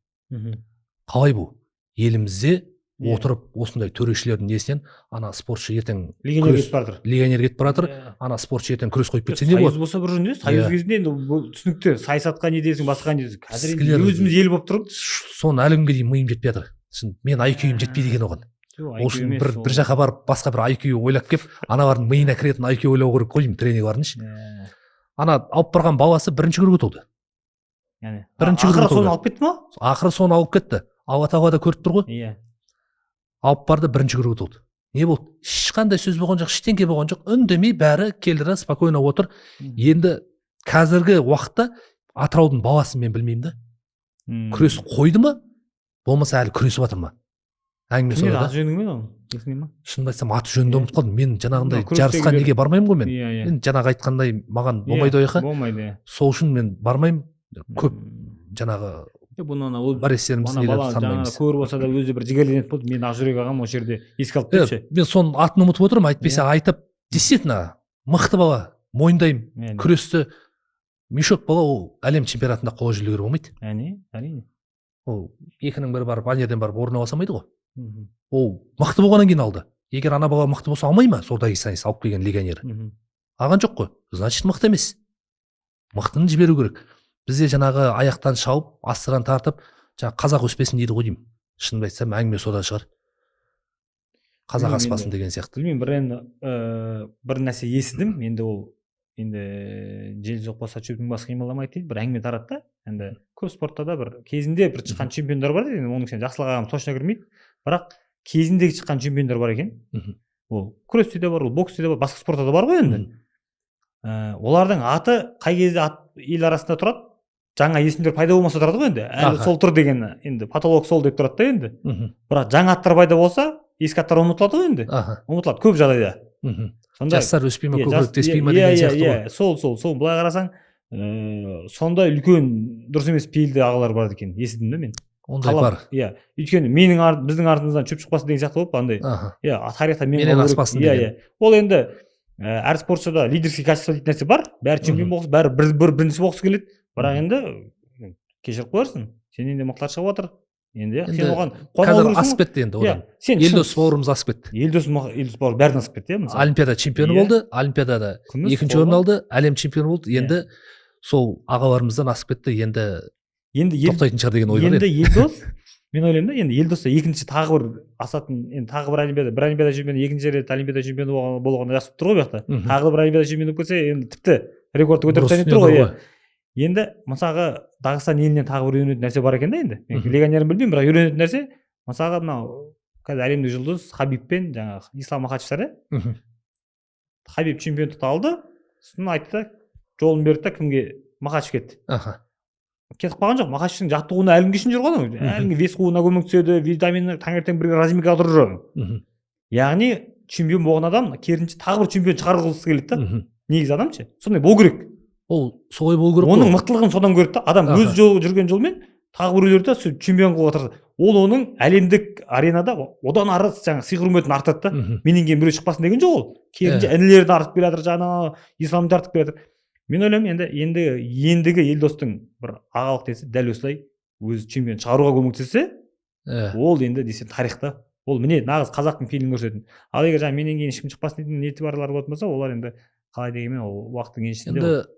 Қалай бұл? Елімізде отырып осындай төрешілердің несінен ана спортшы ертең легионер кетіп баратыр, ана спортшы ертең күрес қойып кетсе не болады? Сайыс болса бір жөнде, сайыс кезінде енді бұл түсінікті, сайысатқа не дейсің, басқа не дейсің. Қазір өзіміз ел болып тұрып, соны әлі күнге дейін миым жетпей жатыр. Мен IQ-ім жетпейді екен оған. Ол үшін бір жаққа барып басқа бір IQ ойлап келіп, аналардың миына кіретін IQ ойлау керек қой деймін, тренерлердің. Ана алып барған баласы бірінші күрек ұтылды. Ақыры соны алып кетті ма? Ақыры соны алып кетті. Алла тағала да көріп тұр ғой. Алып барды, бірінші күрек ұтылды. Не болды? Ешқандай сөз болған жоқ, ештеңке болған жоқ. Үндемей бәрі келді да спокойно отыр. Енді қазіргі уақытта Атыраудың баласын мен білмеймін да. Күрес қойды ма? Болмаса әлі күресіп жатыр ма? Әңгіме сонда. Аты жөнің мен оның? Шынымды айтсам, аты жөнді ұмытып қалдым. Мен жаңағындай жарысқа неге бармаймын ғой мен. Мен жаңағы айтқандай маған болмайды ойқа. Болмайды. Сол үшін мен бармаймын. Көп жаңағы бар естеріміз нелер санаймыз. Көріп болса да өзі бір жігерленеді болды. Мен Ақжүрек ағам осы жерде еске алып кетші. Мен соның атын ұмытып отырмын. Айтпесе айтып, действительно мықты бала, мойындаймын. Күресті мешок бала, ол әлем чемпионатында қола жүлдегер болмайды. Әрине. Ол екінің бірі барып, ана жерден барып орын ала салмайды ғой. Ол мықты болғаннан кейін алды. Егер ана бала мықты болса алмай ма? Сол дагестанец алып келген легионер. Алған жоқ қой. Значит, мықты емес. Мықтыны жіберу керек. Бізде жаңағы аяқтан шауып, астыран тартып, жаңағы қазақ өспесін дейді ғой деймін. Шынымды айтсам, әңгіме содан шығар. Қазақ аспасын деген сияқты. Білмеймін, бір нәрсе естідім. Енді ол жел соқпаса шөптің басы қимылдамайды дейді. Бір әңгіме тарады да. Енді көп спортта да бір кезінде бір шыққан чемпиондар бар дейді. Оның ішіне жақсылық ағам точно кірмейді. Бірақ кезіндегі шыққан чемпиондар бар екен. Ол күресте де бар, ол боксте де бар, басқа спортта да бар ғой енді. Олардың аты қай кезде ел арасында тұрады? Жаңа есімдер пайда болмаса тұрады ғой енді. Әлі сол тұр деген, енді потолок сол деп тұрады да енді. Бірақ жаңа аттар пайда болса, ескі аттар ұмытылады ғой енді. Ұмытылады көп жағдайда. Жастар өспей ме, көкіректеспей ме деген сияқты ғой. Сол былай қарасаң, сондай үлкен дұрыс емес пейілді ағалар бар екен, естідім да мен. Ондай бар. Өйткені біздің артымыздан шөп шықпасын деген сияқты болып, андай. Тарихта менен аспасын деген. Ол енді әр спортшыда лидерский качество дейтін нәрсе бар. Бәрі чемпион болғысы, бәрі бірінші болғысы келеді. Бірақ енді кешіріп қоярсың. Сен енді мықтылар шығып жатыр. Енді сен оған қазір асып кетті енді одан. Елдос бауырымыз асып кетті. Елдос бауыр бәрін асып кетті, мысалы. Олимпиада чемпионы болды, Олимпиадада екінші орын алды, әлем чемпионы болды. Енді сол ағаларымыздан асып кетті. Енді тоқтайтын шығар деген ой бар. Енді Елдос, мен ойлаймын да, енді Елдоста екінші тағы бір асатын, енді тағы бір олимпиада чемпионы, екінші рет олимпиада чемпионы болғанда жақсы тұр ғой бұяқта. Тағы бір олимпиада чемпионы болып кетсе, енді тіпті рекордты көтеріп тастайтын тұр ғой. Енді мысалға Дағыстан елінен тағы бір үйренетін нәрсе бар екен да енді. Мен легионерін білмеймін, бірақ үйренетін нәрсе, мысалға мынау қазір әлемдік жұлдыз Хабиб пен жаңағы Ислам Махачевтар, Хабиб чемпиондықты алды, сосын айтты, жолын берді да кімге? Махачев кетті. Кетіп қалған жоқ, Махачевтің жаттығуына әлі күнге шейін жүр ғой, әлі вес қууына көмектеседі, витаминді таңертең бірге разминкаға тұрып жүр. Яғни чемпион болған адам керісінше тағы бір чемпион шығарғысы келеді да. Негізі адам ше, сондай болу керек. Ол солай болу керек. Оның мықтылығын содан көреді да. Адам өз жүрген жолмен тағы біреулерді чемпион қылуға тырысады. Ол оның әлемдік аренада одан ары жаңағы сый-құрметін артады да. Менен кейін біреу шықпасын деген жоқ ол. Керісінше інілерді артып келе жатыр, жаңағы исламды артып келе жатыр. Мен ойлаймын, ендігі Елдостың бір ағалық десе дәл осылай өз чемпион шығаруға көмектессе, ол енді десем тарихта ол міне нағыз қазақтың фильмін көрсететін. Ал егер жаңағы менен кейін ешкім шықпасын дейтін ниеті барлар болатын болса, олар енді қалай дегенмен ол уақыттың еншісінде. Енді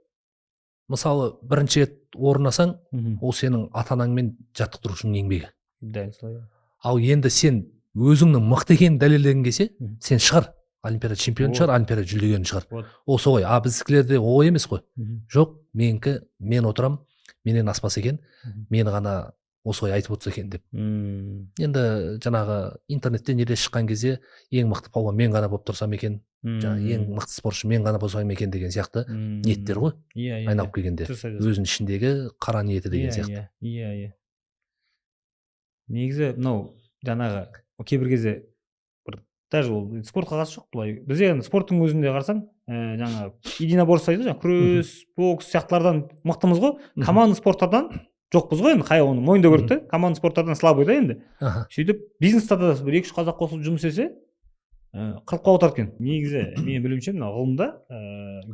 мысалы бірінші рет орнасаң, ол сенің ата-анаңмен жаттықтырушының еңбегі. Дәл солай. Ал енді сен өзіңнің мықты екенін дәлелдегің келсе, сен шығар. Олимпиада чемпионы шығар, Олимпиада жүлдегені шығар. Ол солай. Біздікілерде олай емес қой. Жоқ, мен отырам, менен аспас екен, мені ғана осылай айтып отырса екен деп. Енді жаңағы интернетте неде шыққан кезде ең мықты палуан мен ғана болып тұрсам екен, ең мықты спортшы мен ғана болсам екен деген сияқты ниеттер ғой. Айналып келгенде өзінің ішіндегі қара ниеті деген сияқты. Иә. Негізі мынау жаңағы кейбір кезде даже ол спортқа қатысы жоқ былай. Бізде енді спорттың өзінде қарасаң, жаңағы единоборство дейді, жаңағы күрес, бокс сияқтылардан мықтымыз ғой. Команда спорттардан жоқпыз ғой енді, қай оны мойындау керек та. Команда спорттардан слабый да енді. Сөйтіп бизнеста да бір 2-3 қазақ қосылып жұмыс істесе, 40-қа отырады екен. Негізі менің білуімше мына ғылымда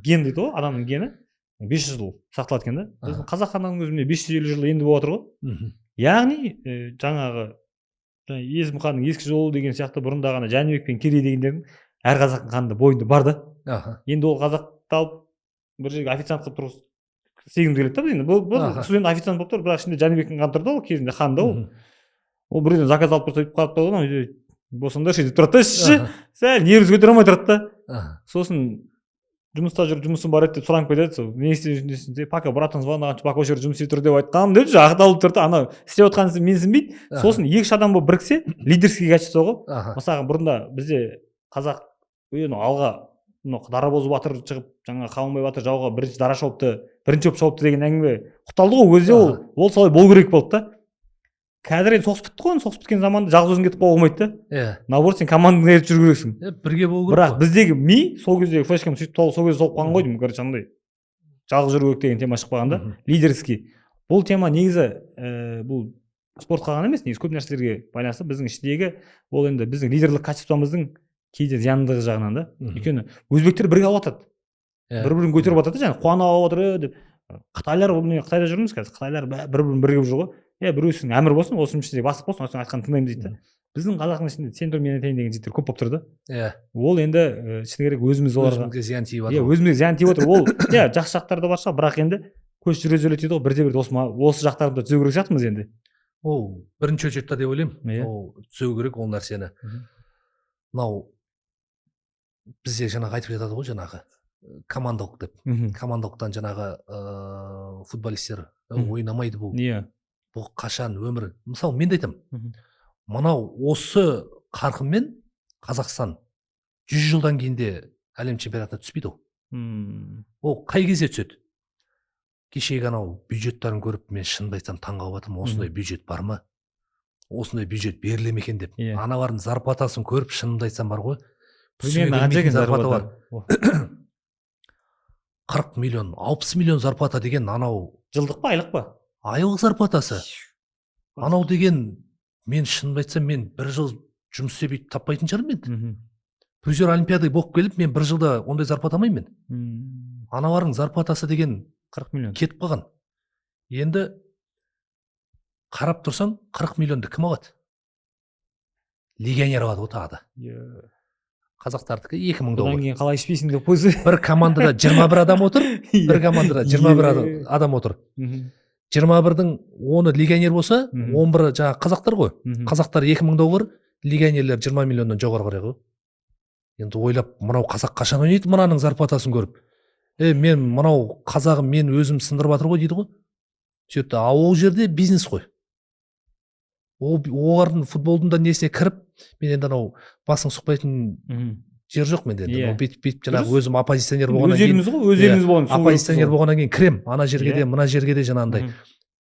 ген дейді ғой, адамның гені 500 жыл сақталады екен да. Біздің қазақ хандығының өзінде 550 жыл енді болып жатыр ғой. Яғни жаңағы есім ханның ескі жолы деген сияқты бұрында ғана Жәнібек пен Керей дегендердің әр қазақтың қанында бойында бар да. Енді ол қазақты алып бір жерге официант қылып тұрғызып істегіміз келеді да. Енді бұл студент официант болып тұр, бірақ ішінде Жәнібектің қаны тұр да, ол кезінде хан да ол. Ол бір жерден заказ алып тұрса сөйтіп қалып та, босаңдаршы деп тұрады да, сәл нервісі көтере алмай тұрады да. Сосын жұмыста жүр, жұмысым бар еді деп сұранып кетеді. Не істеп пока братың звондағанша пока осы жерде жұмыс істеп тұр деп айтқанмын деп ақталып тұрды. Ана істеп отқанын менсінбейді. Сосын 2-3 адам болып біріксе, лидерский качество ғой. Мысалы бұрында бізде қазақ алға дарабоз батыр шығып, жаңа Қабанбай батыр жауға бірінші дара шауыпты, бірінші болып шауыпты деген әңгіме құпталды ғой. Өзі ол солай болу керек болды да. Қазір енді соғыс бітті ғой, соғыс біткен заманда жалғыз өзің кетіп қалуға болмайды да. Наоборот, сен командаңды ертіп жүру керексің. Бірге болу керек. Бірақ біздегі ми сол кездегі флешкам сөйтіп сол кезде солып қалған ғой деймін, короче, андай жалғыз жүру керек деген тема шықпағанда, лидерский. Бұл тема негізі бұл спортқа ғана емес, негізі көп нәрселерге байланысты. Біздің ішіндегі ол енді біздің лидерлік качествомыздың кейде зияндығы жағынан да. Өйткені өзбектер бірге алып жатады. Бір-бірін көтеріп жатады, жаңа қуанып алып жатыр деп. Қытайда жүрміз қазір. Қытайлар бір-бірін бірігіп жүр ғой. Біреусің әмір болсын, осының ішінде бастық болсын, осының айтқанын тыңдаймын дейді да. Біздің қазақтың ішінде сен тұр мен айтайын деген жігіттер көп болып тұр да. Ол енді шыны керек өзіміз оларға зиян тиіп жатыр. Өзімізге зиян тиіп отыр. Ол жақсы жақтары да бар шығар, бірақ енді көш жүре сөйлейді ғой, бірде-бір осы жақтарды түзеу керек сияқтымыз енді. Ол бірінші очередте деп ойлаймын. Ол түзеу керек ол нәрсені. Мынау бізде жаңағы айтып жатады ғой, жаңағы командалық деп. Командалықтан жаңағы футболистер ойнамайды бұл. Бұл қашан өмір. Мысалы, мен де айтамын, мынау осы қарқынмен Қазақстан 100 жылдан кейін де әлем чемпионатына түспейді ол. Ол қай кезде түседі? Кешегі анау бюджеттарын көріп, мен шынымды айтсам таңғалып жатырмын, осындай бюджет бар ма? Осындай бюджет беріле ме екен деп. Аналардың зарплатасын көріп, шынымды айтсам бар ғой. Зарплата бар. 40 миллион, 60 миллион зарплата деген анау жылдық па, айлық па? Айлық зарплатасы. Анау деген, мен шынымды айтсам, мен бір жыл жұмыс істеп таппайтын шығармын енді. призер олимпиада болып келіп мен бір жылда ондай зарплата алмаймын мен. Аналардың зарплатасы деген 40 миллион кетіп қалған. Енді қарап тұрсаң 40 миллионды кім алады? Легионер алады ғой тағы да. Қазақтардікі 2000 доллар. Одан кейін қалай ішпейсің деп қойсы. Бір командада 21 адам отыр, бір командада 21 адам отыр. 21-дің 10-ы легионер болса, 11-і жаңағы қазақтар ғой. Қазақтар 2000 доллар, легионерлер 20 миллионнан жоғары қарай ғой. Енді ойлап, мынау қазақ қашан ойнайды мынаның зарплатасын көріп. Мен мынау қазағым мен өзім сындырып жатыр ғой дейді ғой. Сөйтті, ол жерде бизнес қой. Олардың футболдың да несіне кіріп, мен енді анау басың сұқпайтын жер жоқ менде. Бүйтіп жаңағы өзім оппозиционер болғаннан кейін. Өз еліміз ғой, өз еліміз болған. Оппозиционер болғаннан кейін кірем, ана жерге де, мына жерге де жаңағындай.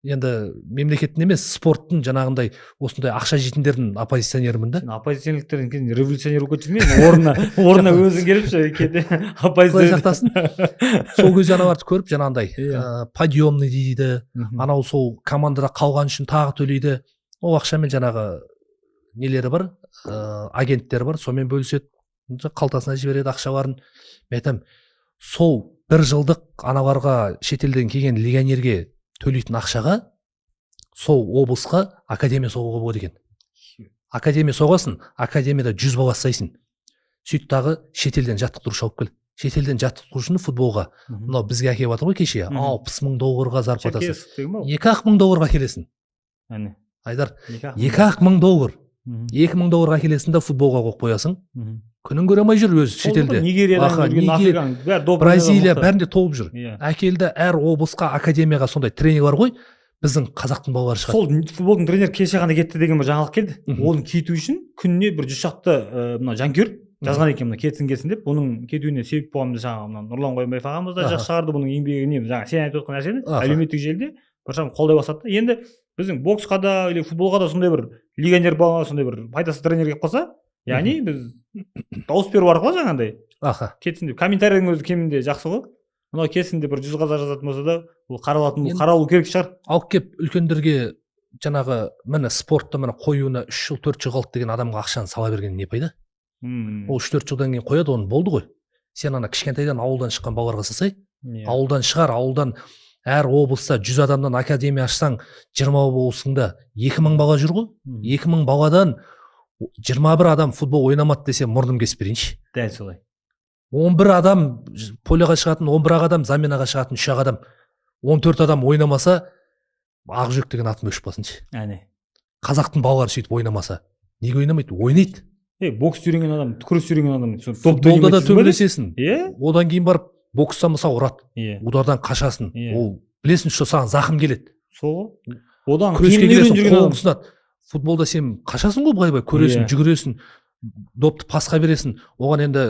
Енді мемлекеттің емес, спорттың жаңағындай осындай ақша жейтіндердің оппозиционерімін да. Оппозиционерліктердің кезінде революционер болып кетірмейді, орнына өзің келіпші, кеде оппозиционер жақтасын. Сол кезде аналарды көріп жаңағындай подъемный дейді, анау сол командада қалған үшін тағы төлейді. Ол ақшамен жаңағы нелері бар, агенттері бар, сонымен бөліседі, қалтасына жібереді ақшаларын. Мен айтамын, сол бір жылдық аналарға шетелден келген легионерге төлейтін ақшаға сол облысқа академия соғуға болады екен. Академия соғасын, академияда 100 бала сайсын. Сөйтіп тағы шетелден жаттықтырушы алып кел. Шетелден жаттықтырушыны футболға. Мынау бізге әкеліп жатыр ғой кеше, 60 000 долларға зарплатасы. 20 000 долларға келесің. Айдар, 20 000 доллар. 20 000 долларға келесің да футболға қойып қоясың. Күнін көре алмай жүр өзі шетелде. Бразилия бәрінде толып жүр. Әкелді әр облысқа академияға сондай тренер бар ғой. Біздің қазақтың балалары шығады. Сол футболдың тренер кеше ғана кетті деген бір жаңалық келді. Оның кету үшін күніне бір 100 шақты мына жанкүйер жазған екен, мына кетсін деп. Оның кетуіне себеп болған жаңағы Нұрлан Қойынбаев ағамыз да жақсы шығарды бұның еңбегіне. Жаңа сен айтып отқан нәрсені әлеуметтік желіде біршама қолдай бастады. Енді біздің боксқа да или футболға да сондай бір легионер балаға сондай бір пайдасыз тренер келіп қалса, яғни біз дауыс беру арқылы жаңағындай кетсін деп. Комментарийдің өзі кемінде жақсы ғой. Мынау кетсін деп бір 100 қаза жазатын болса да, бұл қаралу керек шығар. Алып кеп үлкендерге жаңағы міне спортты міне қоюына 3 жыл 4 жыл қалды деген адамға ақшаны сала берген не пайда? Ол 3-4 жылдан кейін қояды, оны болды ғой. Сен ана кішкентайдан ауылдан шыққан балаларға жасай, ауылдан шығар, ауылдан әр облыста 100 адамнан академия ашсаң, 20 облысыңда 2000 бала жүр ғой. 2000 баладан 21 адам футбол ойнамады десе мұрным кесіп берейінші. Дәл солай. 11 адам поляға шығатын, 11 адам заменаға шығатын, 3 адам, 14 адам ойнамаса, Ақжүрек деген атын өшіп басыншы. Қазақтың балалары сөйтіп ойнамаса, неге ойнамайды? Ойнайды. Бокс үйренген адам, күрес үйренген адам, футболда да төбелесесің. Одан кейін барып бокста мысалы ұрады. Удардан қашасың. Ол білесің, что саған зақым келеді. Сол. Одан күреске келесің, қолың сынады. Футболда сен қашасың ғой, былай көресің, жүгіресің, допты пасқа бересің. Оған енді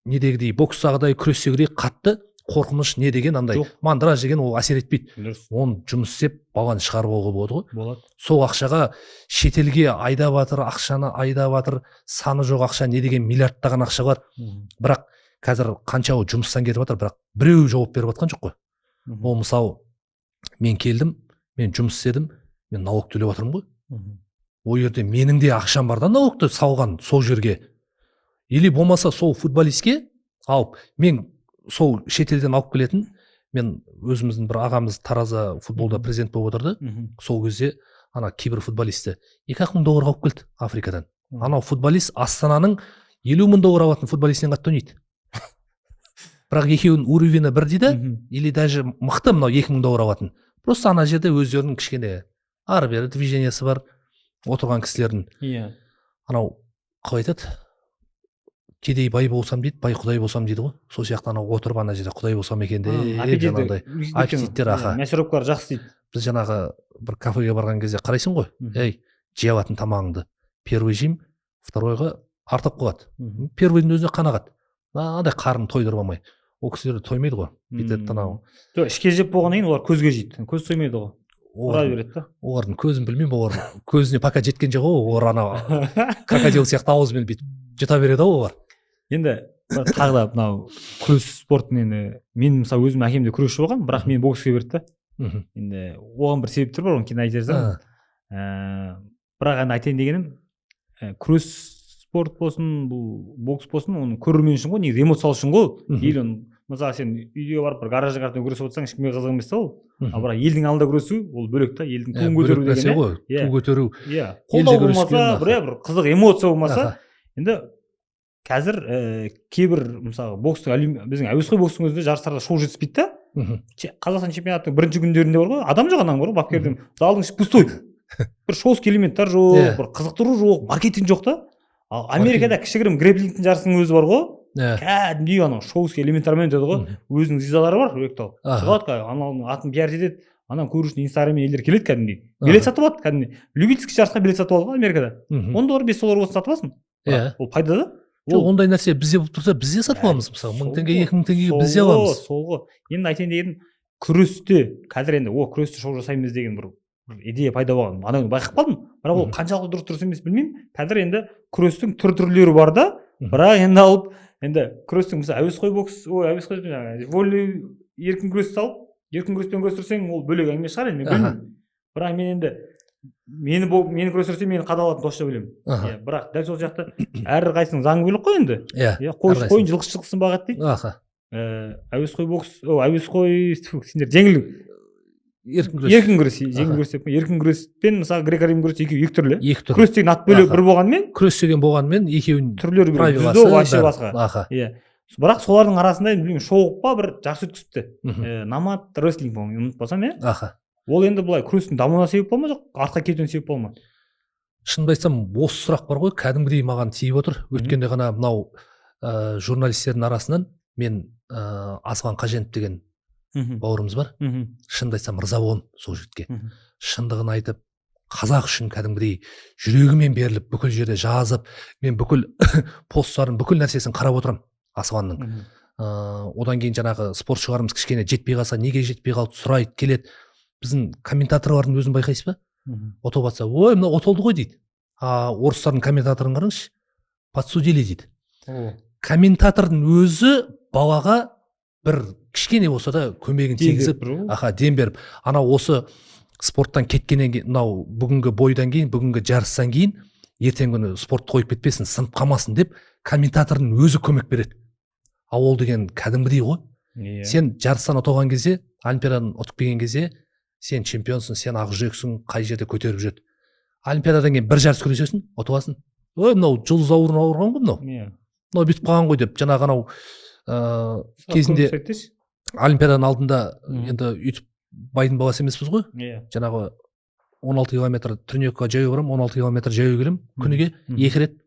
недегідей бокстағыдай күрестегідей қатты қорқыныш не деген андай мандраж деген ол әсер етпейді. Оны жұмыс істеп баланы шығарып алуға болады ғой. Болады. Сол ақшаға шетелге айдап жатыр, ақшаны айдап жатыр, саны жоқ ақша, не деген миллиардтаған ақша бар. Бірақ қазір қаншауы жұмыстан кетіп жатыр, бірақ біреу жауап беріп жатқан жоқ қой. Ол мысалы мен келдім, мен жұмыс істедім, мен налог төлеп жатырмын ғой. Ол жерде менің де ақшам бар да налогты салған сол жерге. Или болмаса сол футболистке алып, мен сол шетелден алып келетін, мен өзіміздің бір ағамыз Тараза футболда президент болып отырды. Сол кезде ана кейбір футболисті 2000 доллар алып келді Африкадан. Анау футболист Астананың 50 000 доллар алатын футболистен қатты ойнайды. Бірақ екеуінің уровені бір дейді, или даже мықты мынау 2000 доллар алатын. Просто ана жерде өздерінің кішкене ары-бері движениесі бар. Отырған кісілердің. Анау қалай айтады? Кедей бай болсам дейді, бай құдай болсам дейді ғой. Сол сияқты анау отырып ана жерде құдай болсам екен де, жаңағыдай аппетиттер аха. Мясорубкалар жақсы дейді. Біз жаңағы бір кафеге барған кезде қарайсың ғой. Жей алатын тамағыңды. Первый жейм, второйға артып қалады. Первыйдың өзіне қанағат. Анадай қарын тойдырып алмай. Ол кісілер тоймайды ғой. Бүйтеді анау. Жоқ, ішке жеп болғаннан кейін олар көзге жейді. Көз тоймайды ғой. Олардың көзін білмеймін, олар көзіне пока жеткен жоқ ғой, олар анау крокодил сияқты ауызбен бүйтіп жұта береді ғой олар. Енді тағы да мынау күрес спортын енді мен мысалы өзім әкем де күресші болған, бірақ мені боксқа берді да. Енді оған бір себептер бар, оны кейін айтарсың. Бірақ енді айтайын дегенім, күрес спорт болсын, бұл бокс болсын, оның көрермен үшін ғой, негізі эмоциялы үшін ғой. Ел оны, мысалы сен үйге барып бір гараждың артында күресіп отырсаң, ешкімге қызық емес та ол. А бірақ елдің алдында күресу ол бөлек та, елдің туын көтеру деген ғой, ту көтеру. Иә, қолдау болмаса, бір қызық эмоция болмаса, енді қазір кейбір мысалы бокстың біздің әуесқой бокстың өзінде жарыстарда шоу жетіспейді да. Қазақстан чемпионатының бірінші күндерінде бар ғой, адам жоқ анан бар ғой, бапкердің залдың іші пустой. Бір шоуский элементтер жоқ, бір қызықтыру жоқ, маркетинг жоқ та. Ал Америкада кішігірім грэплингтің жарысының өзі бар ғой. Кәдімгідей анау шоуский элементтармен өтеді ғой. Өзінің зизалары бар, ректал. Шығады, ананың атын пиар етеді. Анан көру үшін Инстаграммен елдер келеді кәдімгідей. Билет сатып алады кәдімгідей. Любительский жарысқа билет сатып алады ғой Америкада. $10, $5 болсын сатып аласың. Ол пайда да. Жоқ, ондай нәрсе бізде болып тұрса, бізде сатып аламыз мысалы. 1000 теңге, 2000 теңгеге бізде аламыз. Сол ғой. Енді айтайын дегенім, күресте қазір енді күресте шоу жасаймыз деген бір идея пайда болған. Ана күні байқап қалдым. Бірақ ол қаншалықты дұрыс емес білмеймін. Қазір енді күрестің түрлері бар да, бірақ енді алып енді күрестің мысалы әуесқой бокс, әуесқой волей еркін күрес салып, еркін күреспен күрестірсең ол бөлек әңгіме шығар енді, мен білмеймін. Бірақ мен енді мені күрестірсе мені қадалатын точно білемін. Бірақ дәл сол сияқты әрқайсының заңы бөлек қой енді. Қойын жылқышылықсын бағады дейді. Әуесқой бокс, әуесқой сендер жеңіл еркін күрес, жеңіл күрес деп, еркін күрес пен мысалы греко-рим күрес екеуі екі түрлі. Күрес деген ат бөлек бір болғанмен, күрес деген болғанмен екеуінің түрлері правиласы вообще басқа. Бірақ солардың арасында білмеймін, шоуға бір жақсы өткізіпті. Намат рестлинг болған, ұмытпасам иә. Ол енді былай күрестің дамуына себеп болма, жоқ артқа кетуіне себеп болма? Шынымды айтсам, осы сұрақ бар ғой, кәдімгідей маған тиіп отыр. Өткенде ғана мынау журналистердің арасынан мен Асқан Қаженов деген бауырымыз бар. Шынымды айтсам, риза болдым сол жігітке. Шындығын айтып, қазақ үшін кәдімгідей жүрегімен беріліп, бүкіл жерде жазып, мен бүкіл посттарын, бүкіл нәрсесін қарап отырамын Асқанның. Одан кейін жаңағы спортшыларымыз кішкене жетпей қалса, неге жетпей қалды сұрайды, келеді. Біздің комментаторлардың өзін байқайсыз ба? Отолып жатса, ой, мына отолды ғой дейді. Орыстардың комментаторын қараңызшы, подсудили дейді. Комментатордың өзі балаға бір кішкене болса да көмегін тигізіп, дем беріп, ана осы спорттан кеткеннен кейін, мынау бүгінгі бойдан кейін, бүгінгі жарыстан кейін, ертең күні спортты қойып кетпесін, сынып қалмасын деп, комментатордың өзі көмек береді. Ол деген кәдімгідей ғой. Сен жарыстан ұтылған кезде, олимпиададан ұтып келген кезде, сен чемпионсың, сен ақ жүрексің, қай жерде көтеріп жүреді. Олимпиададан кейін бір жарыс күресесің, ұтыласың. Ой, мынау жұлдыз ауруына ауырған ғой мынау. Мынау бүйтіп қалған ғой деп, жаңағы анау кезінде олимпиаданың алдында енді үйтіп байдың баласы емеспіз ғой. Жаңағы 16 километр тренировкаға жаяу барам, 16 километр жаяу келем күніге 2 рет.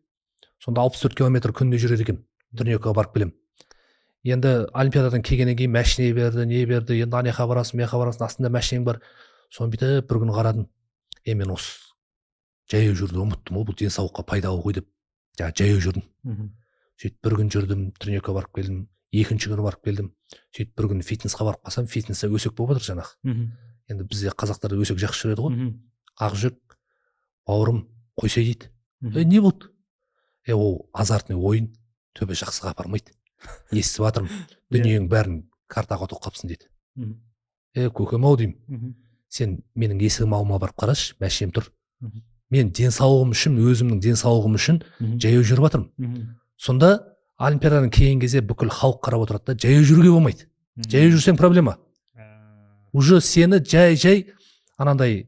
Сонда 64 километр күніне жүреді екем, тренировкаға барып келем. Енді олимпиададан келгеннен кейін машине берді, не берді, енді ана жаққа барасың, мына жаққа барасың, астында машинең бар. Соны бүйтіп бір күні қарадым. Мен осы жаяу жүруді ұмыттым, бұл денсаулыққа пайдалы ғой деп. Жаяу жүрдім. Сөйтіп бір күн жүрдім, тренировкаға барып келдім. Екінші күні барып келдім. Сөйтіп бір күні фитнесқа барып қалсам, фитнесте өсек болып жатыр жаңағы. Енді бізде қазақтарда өсек жақсы жүреді ғой. Ақ жүрек, бауырым қойса дейді. Не болды? Ол азартный ойын, төбе жақсыға апармайды. Естіп жатырмын, дүниенің бәрін картаға ұтып қалыпсың дейді. Көкем ау деймін. Сен менің есігім алдыма барып қарашы, мәшинем тұр. Мен денсаулығым үшін, өзімнің денсаулығым үшін жаяу жүріп жатырмын. Сонда олимпиададан келген кезде бүкіл халық қарап отырады да, жаяу жүруге болмайды. Жаяу жүрсең проблема. Уже сені жай анандай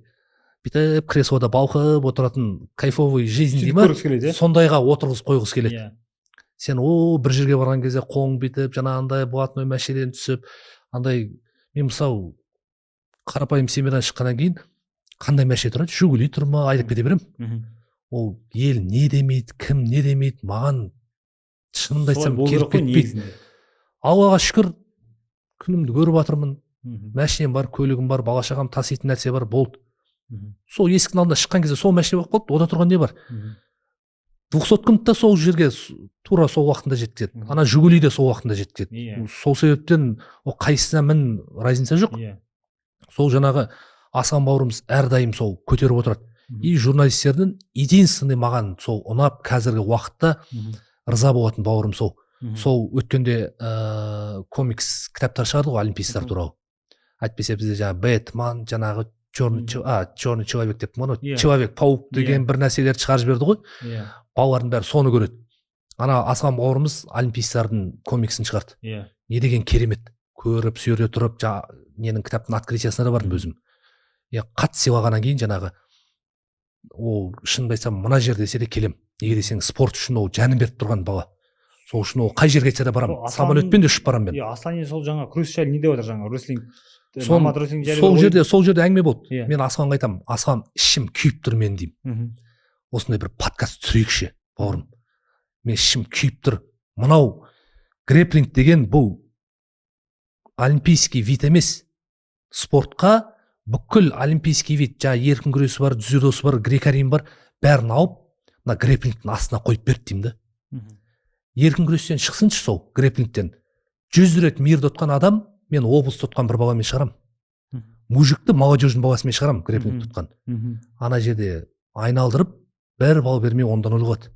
бүйтіп креслода балқып отыратын кайфовый жизнь дей ма, сондайға отырғызып қойғысы келеді. Сен бір жерге барған кезде қолың бүйтіп, жаңағындай блатной мәшинеден түсіп, андай, мен мысалы қарапайым семьядан шыққаннан кейін қандай мәшине тұрады, Жигули тұр ма, айдап кете берем. Ол ел не демейді, кім не демейді, маған шынымды айтсам келіп кетпейді. Аллаға шүкір, күнімді көріп жатырмын, мәшинем бар, көлігім бар, бала шағам таситын нәрсе бар, болды. Сол есіктің алдында шыққан кезде сол мәшине болып қалды, ода тұрған не бар? 200-кімді сол жерге тура сол уақытында жеткізеді. Ана Жигули де сол уақытында жеткізеді. Сол себептен қайсысына мін разница жоқ. Сол жаңағы Асқан бауырымыз әрдайым сол көтеріп отырады. И журналистердің единственный маған сол ұнап қазіргі уақытта риза болатын бауырым сол. Сол өткенде комикс кітаптар шығарды ғой олимпийцтар туралы. Әйтпесе бізде жаңағы Бэтмен, жаңағы черный человек деп оны Иә. человек паук деген Иә. бір нәрселерді шығарып жіберді ғой. Иә. Балалардың бәрі соны көреді. Ана Асқан бауырымыз олимпийцтардың комиксін шығарды. Иә. Не деген керемет. Көріп, сөре тұрып, ненің кітаптың открытиясына да бардым өзім. Қатты сыйлағаннан кейін жаңағы ол шынымды айтсам мына жер десе де келем. Неге десең спорт үшін ол жанын беріп тұрған бала. Сол үшін ол қай жерге кетсе де барам. Самолетпен де ұшып барам мен. Аслан сол жаңа күрес жайлы не деп отыр жаңа рестлинг. Сол жерде әңгіме болды. Иә. Мен Асқанға айтамын, Асқан ішім күйіп тұр мен деймін. Осындай бір подкаст түсірейікші, бауырым. Мен ішім күйіп тұр. Мынау грэплинг деген бұл олимпийский вид емес. Спортқа бүкіл олимпийский вид, еркін күресі бар, дзюдосы бар, грек-рим бар, бәрін алып, мына грэплингтің астына қойып берді деймін да. Еркін күрестен шықсыншы сол грэплингтен. 100 рет мирді ұтқан адам, мен облысты ұтқан бір баламен шығарам. Мужикті молодеждің баласымен шығарам грэплинг ұтқан. Ана жерде айналдырып, бір бал бермей ондан өлғады.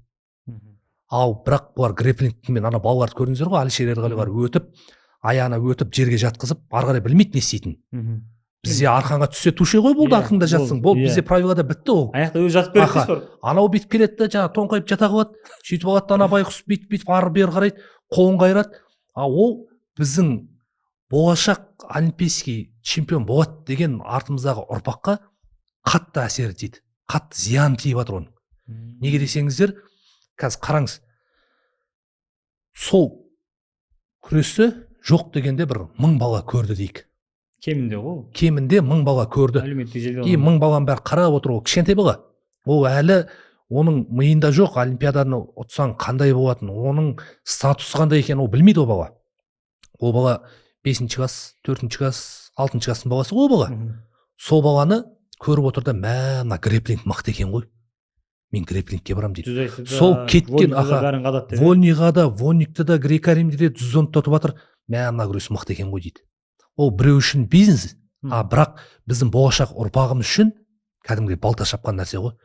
Ал бірақ бұлар грэплингтен ана балаларды көрдіңіздер ғой, Алишер Ерғалиға өтіп, аяғына өтіп жерге жатқызып, ары қарай білмейді не істейтін. Бізде арқанға түссе туше ғой болды, арқаңда жатсың. Бұл бізде правилада бітті ол. Аяқта өзі жатып береді дейсіз. Анау бүйтіп келеді да, жаңа тоңқайып жата қалады. Сөйтіп алады да ана байқұс бүйтіп ары бері қарайды, қолын қайрады. Ол біздің болашақ олимпийский чемпион болады деген артымыздағы ұрпаққа қатты әсер етеді. Қатты зиян тиіп жатыр оның. Неге десеңіздер, қазір қараңыз. Сол күресті жоқ дегенде бір 1000 бала көрді дейік. Кемінде ғой. Кемінде 1000 бала көрді. Әлеуметтік желіде. 1000 баланың бәрі қарап отыр, ол кішкентай бала. Ол әлі оның миында жоқ, олимпиаданы ұтсаң қандай болатынын, оның статусы қандай екенін ол білмейді ол бала. Ол бала 5-ші класс, 4-ші класс, 6-ші класстың баласы ғой ол бала. Сол баланы көріп отыр да, мына грэплинг мықты екен ғой. Мен грэплингке барам дейді. Сол кеткен вольниға да, вонникті да, грек-римді де дзюдоны ұтып жатыр. Мына күрес мықты екен ғой дейді. Ол біреу үшін бизнес, бірақ біздің болашақ ұрпағымыз үшін кәдімгідей балта шапқан нәрсе ғой.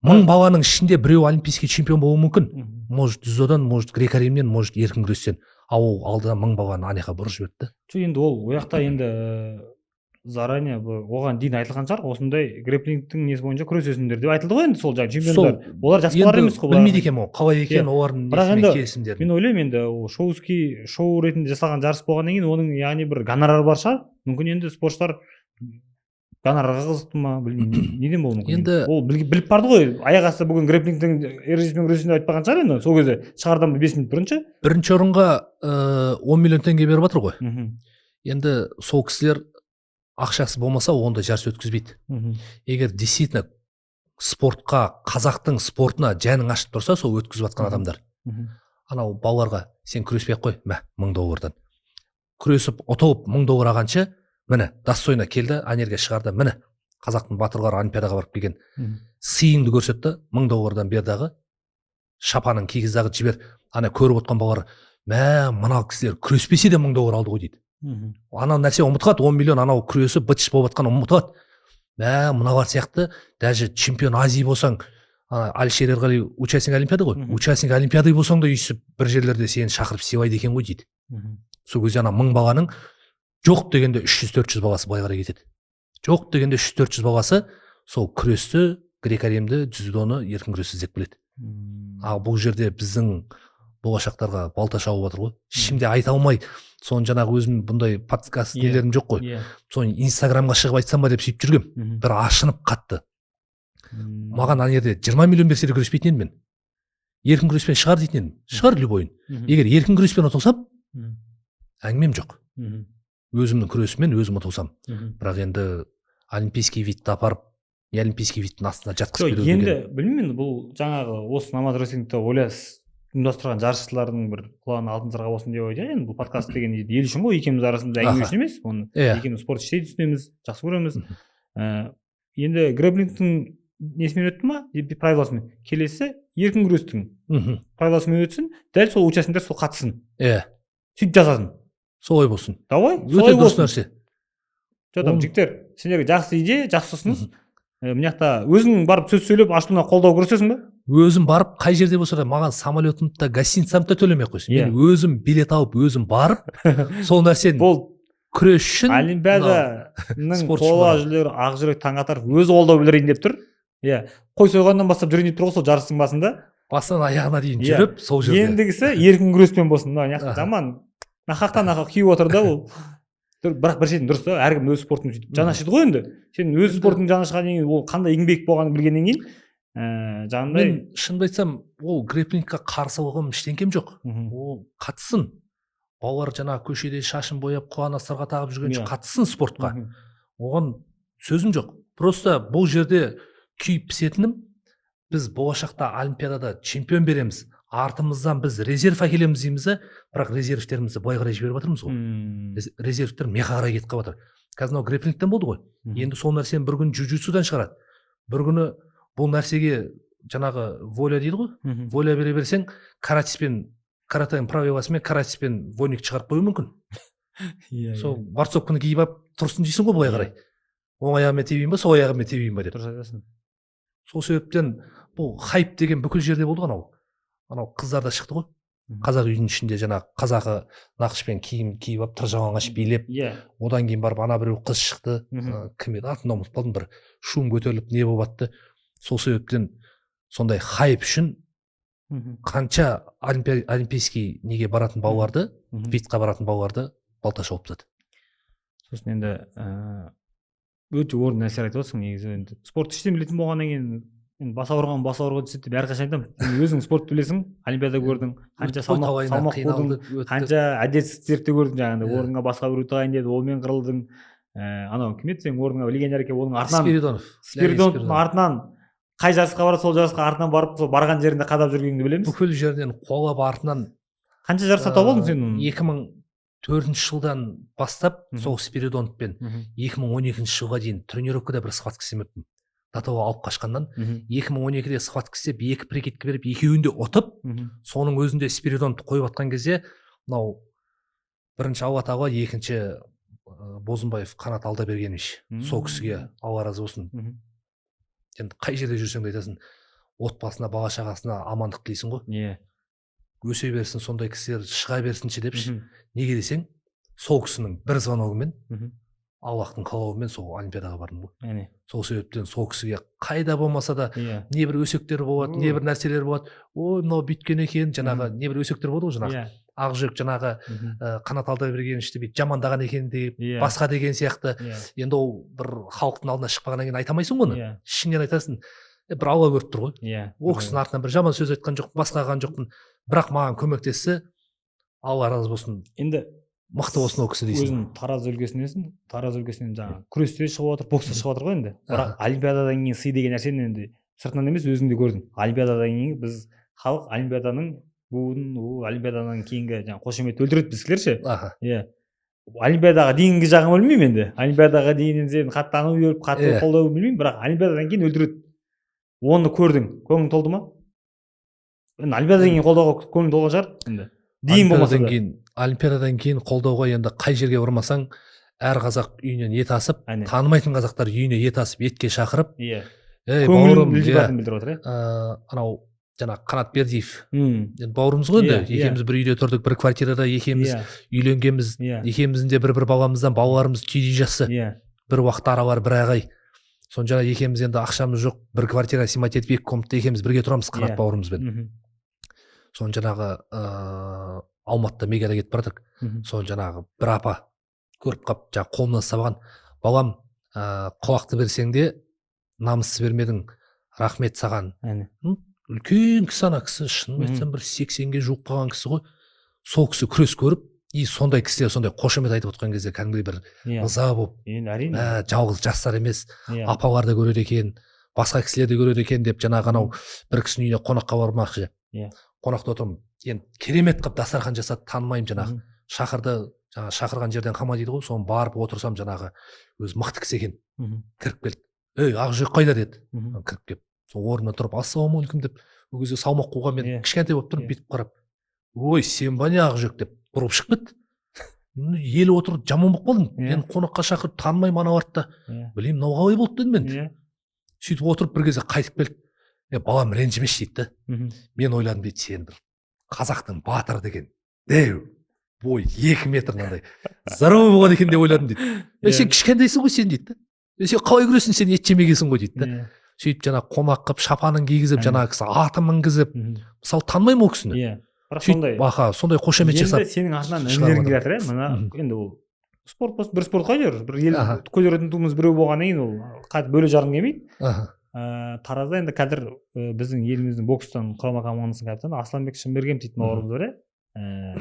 1000 баланың ішінде біреу олимпийский чемпион болуы мүмкін. Может дзюдодан, может грек-римнен, может еркін күрестен. Ол алдыдан 1000 баланы анеқа бұрып жіберді. Енді ол ояқта енді заранее оған дейін айтылған шығар, осындай грэплингтің несі бойынша күресесіңдер деп айтылды ғой енді сол жаңағы чемпиондар. Олар жас балалар емес қой. Білмейді екен ол, қалай екен олардың несімен келісімдері. Мен ойлаймын енді шоу ретінде жасалған жарыс болғаннан кейін оның яғни бір гонорары бар шығар. Мүмкін енді спортшылар гонорарға қызықты ма, білмеймін. Неден болуы мүмкін. Енді ол біліп барды ғой. Аяқ асты бүгін грэплингтің ережесімен күресін айтпаған шығар енді. Сол кезде шығардан 5 минут бұрынша. Бірінші орынға 10 миллион теңге беріп жатыр ғой. Енді сол кісілер ақшасы болмаса онда жарыс өткізбейді. Егер действительно спортқа, қазақтың спортына жаның ашып тұрса, сол өткізіп жатқан адамдар. Анау балаларға сен күреспей қой, $1000. Күресіп ұтылып $1000 алғанша, міне достойно келді, анерге шығарды, міне қазақтың батырлары олимпиадаға барып келген. Сыйыңды көрсетті, $1000 бердағы, шапанын кигіздағы жібер. Ана көріп отқан балалар, мына кісілер күреспесе де $1000 алды ғой дейді. Анау нәрсе ұмытылады, 10 миллион анау күресі бытыш болып жатқан ұмытылады. Мыналар сияқты, даже чемпион Азии болсаң, Алишер Ерғали участник олимпиада ғой. Участник олимпиада болсаң да үйсіп бір жерлерде сені шақырып сыйлайды екен ғой дейді. Сол кезде 1000 баланың жоқ дегенде 300-400 баласы былай қарай кетеді. Жоқ дегенде 300-400 баласы сол күресті, грек-римді, дзюдоны, еркін күресті іздеп біледі. Ал бұл жерде біздің болашақтарға балта шауып жатыр ғой. Şimdi айта алмай, соны жаңағы өзім бұндай подкаст нелерім жоқ қой. Соны инстаграмға шығып айтсам ба деп сөйтіп жүргем. Бір ашынып қатты. Маған ана жерде 20 миллион берсе де күреспейтін едім мен. Еркін күреспен шығар дейтін едім. Шығар любойын. Егер еркін күреспен ұтылсам, әңгімем жоқ. Өзімнің күресімен өзім ұтылсам. Бірақ енді олимпийский видті апарып, олимпийский видтің астына жатқызып беру деген. Енді білмеймін, бұл жаңағы осы аматор рестлингті ойлайсыз ұйымдастырған жарысшылардың бір құлағына алтын сырға болсын деп ойлаймын. Енді бұл подкаст деген ел үшін ғой, екеуміз арасында әңгіме үшін емес. Оны екеуміз спорт істей түсінеміз, жақсы көреміз. Енді грэплингтің несімен өтті ма? Правиласымен. Келесі еркін күрестің правиласымен өтсін, дәл сол участниктер сол қатысын. Сөйтіп жасасын. Солай болсын. Давай, солай болсын. Жотам, жігіттер, сендерге жақсы идея, жақсы ұсыныс. Мынақта өзің барып сөз сөйлеп ашылуына қолдау көрсетесің ба? Өзім барып қай жерде болса да маған самолетымды да гостиницамды да төлемей қойсын. Мен өзім билет алып өзім барып сол нәрсені күрес үшін олимпиаданың спортшы қола бар. жүлдегері Ақжүрек Таңатаров өзі қолдау білдірейін деп тұр. Иә, қой сойғаннан бастап жүрейін деп тұр ғой сол жарыстың басында. басынан аяғына дейін Иә. жүріп сол жерде. Ендігісі еркін күреспен болсын. Мына жақта Аха. жаман нақақтан нақақ күйіп отыр да ол. Бірақ бір шетін дұрыс та, әркім өз спортын сөйтіп жаны ашиды ғой енді. Сен өз спортың жаны ашқаннан кейін ол қандай еңбек болғанын білгеннен кейін жаңағындай Мен шынымды айтсам, ол грэпплингке қарсы болғаным ештеңкем жоқ. Ол қатыссын. Балалар жаңағы көшеде шашын бояп, құлағына сырға тағып жүргенше қатыссын спортқа. Оған сөзім жоқ. Просто бұл жерде күйіп пісетінім, біз болашақта олимпиадада чемпион береміз. Артымыздан біз резерв әкелеміз дейміз, бірақ резервтерімізді былай қарай жіберіп жатырмыз ғой. Резервтер меха қарай кетіп қалып жатыр. Қазір мынау грэпплингтен болды ғой. Енді сол нәрсені бір күн джиу-джитсудан шығарады. Бір күні бұл нәрсеге жаңағы воля дейді ғой. Воля бере берсең, каратенің правиласымен каратиспен войник шығарып қою мүмкін. Сол борцовканы киіп алып тұрсын дейсің ғой былай қарай. Оң аяғымен тебейін ба, сол аяғымен тебейін ба деп. дұрыс айтасың. Сол себептен бұл хайп деген бүкіл жерде болды ғой. Анау қыздар да шықты ғой. Қазақ үйінің ішінде жаңағы қазақы нақышпен киім киіп алып тыржалаңаш билеп, одан кейін барып ана біреу қыз шықты. Кім еді? Атын ұмытып қалдым, бір шум көтеріліп не болып жатты. Сол себептен сондай хайп үшін қанша олимпийский неге баратын балаларды, фитқа баратын балаларды балта шауып тастады. Сосын енді өте орынды нәрселер айтып отырсың негізі. Енді спорт іштен білетін болғаннан кейін енді бас ауырға түседі деп әрқашан айтамын. Өзің спорт білесің, олимпиада көрдің, қанша салмақ қудың, қанша әдетсіздіктерді көрдің, жаңағындай орынға басқа біреу тағайындады, олмен қырылдың. Анау кім еді сенің орныңа легионер екен, оның артынан Спиридоновтың артынан қай жарысқа барады, сол жарысқа артынан барып, сол барған жерінде қадап жүргеніңді білеміз. Бүкіл жерден қолап артынан қанша жарысқа тауып алдың сен оны? 2004 жылдан бастап сол Спиридоновпен 2012 жылға дейін тренировкада бір схватка істемеппін. Татуға алып қашқаннан 2012-де схватка істеп, 2 прикидка беріп, екеуінде ұтып, соның өзінде Спиридоновты қойып атқан кезде, мынау бірінші Алла тағала, екінші Бозымбаев Қанат Алдабергенович, сол кісіге Алла разы болсын. Енді қай жерде жүрсең де айтасың, отбасына, бала шағасына амандық тілейсің ғой. Өсе берсін, сондай кісілер шыға берсінші депші. Неге десең, сол кісінің бір звоногымен, Аллахтың қалауымен сол олимпиадаға бардым ғой. Сол себептен сол кісіге қайда болмаса да не бір өсектер болады, не бір нәрселер болады. Ой, мынау бүйткен екен, жаңағы не бір өсектер болады ғой, жаңағы Ақжүрек жаңағы Қанат Алдабергеновичті бүйтіп жамандаған екен деп, басқа деген сияқты. Енді ол бір халықтың алдына шықпағаннан кейін айта алмайсың ғой оны. Ішіңнен айтасың, бір Алла көріп тұр ғой. Ол кісінің артынан бір жаман сөз айтқан жоқпын, басқа алған жоқпын. Бірақ маған көмектесті. Алла разы болсын. Енді мықты болсын ол кісі дейсің. Өзің Тараз өлкесінесің. Тараз өлкесінен жаңағы күресте шығып отыр, бокста шығып отыр ғой енді. Бірақ олимпиададан кейін сый деген нәрсені енді сыртынан емес өзің де көрдің. Олимпиададан кейін біз халық олимпиаданың олимпиададан кейінгі жаңағы қошеметті өлтіреді біздікілер ше. Олимпиадаға дейінгі жағын білмеймін енді. Олимпиадаға дейін сен қатты аңып беріп, қатты қолдау білмеймін, бірақ олимпиададан кейін өлтіреді. Оны көрдің. Көңілің толды ма? Енді олимпиададан кейін қолдауға көңілің толған шығар енді. Дейін болмаса да. Олимпиададан кейін қолдауға енді қай жерге бармасаң, әр қазақ үйінен ет асып, танымайтын қазақтар үйіне ет асып, етке шақырып, көңілін білдіріп отыр. Анау жаңағы Қанат Бердиев, бауырымыз ғой енді, екеуміз бір үйде тұрдық, бір квартирада екеуміз үйленгенбіз, екеуміздің де бір баламыздан балаларымыз түйдей жасы, бір уақыт аралар бір ағай. Сон жаңа екеуміз енді ақшамыз жоқ, бір квартира симат етіп, 2 комнатта екеуміз бірге тұрамыз Қанат бауырымызбен. Сон жаңағы Алматыда мегада кетіп бардық. Сон жаңағы бір апа көріп қап, жаңағы қолымнан ұстап, балам, құлақты берсең де намысты бермедің, рахмет саған. Үлкен кісі, ана кісі, шынын айтсам бір 80-ге жуық қалған кісі ғой. Сол кісі күрес көріп, сондай кісілер сондай қошемет айтып отқан кезде кәдімгідей бір ыза болып, жалғыз жастар емес, апалар да көреді екен, басқа кісілер де көреді екен деп, жаңағы анау бір кісінің үйіне қонаққа бармақшы. Қонақта отырмын, енді керемет қылып дастархан жасады, танымаймын жаңағы. Шақырды, жаңағы шақырған жерден қама дейді ғой, соны барып отырсам жаңағы өзі мықты кісі екен. Кіріп келді. Ей, Ақжүрек қайда деді. Кіріп келіп, сол орнынан тұрып, ассалаумағалейкум деп, ол кезде салмақ қуға мен кішкентай болып тұрып, бүйтіп қарап, ой, сен ба не Ақжүрек деп бұрып шығып кетті. Елі отырып жаман болып қалдым. Мен қонаққа шақырып танымаймын анау артта. Білеймін, мынау қалай болды дедім мен. Сөйтіп отырып бір кезде қайтып келді. Балам ренжімеші дейді. Мен ойладым дейді, сен бір қазақтың батыры деген. Бой 2 метр мынандай. здоровый болған екен деп ойладым дейді. Сен кішкентайсың ғой сен дейді. Сен қалай күресің, сен ет жемегенсің ғой дейді. Сөйтіп жаңағы қомақ қылып шапанын кигізіп жаңағы кісі атын мінгізіп, мысалы танымаймын ол кісіні. Бірақ сондай қошемет жасап. Енді сенің артынан інілерің келе жатыр, мына енді ол спорт болсын, бір спорт қой жүр, бір ел көтеретін туымыз біреу болғаннан кейін ол қатты бөле жарғым келмейді. Таразда енді қазір біздің еліміздің бокстан құрама командасының капитаны Асланбек Шынбергенов дейтін бауырымыз бар.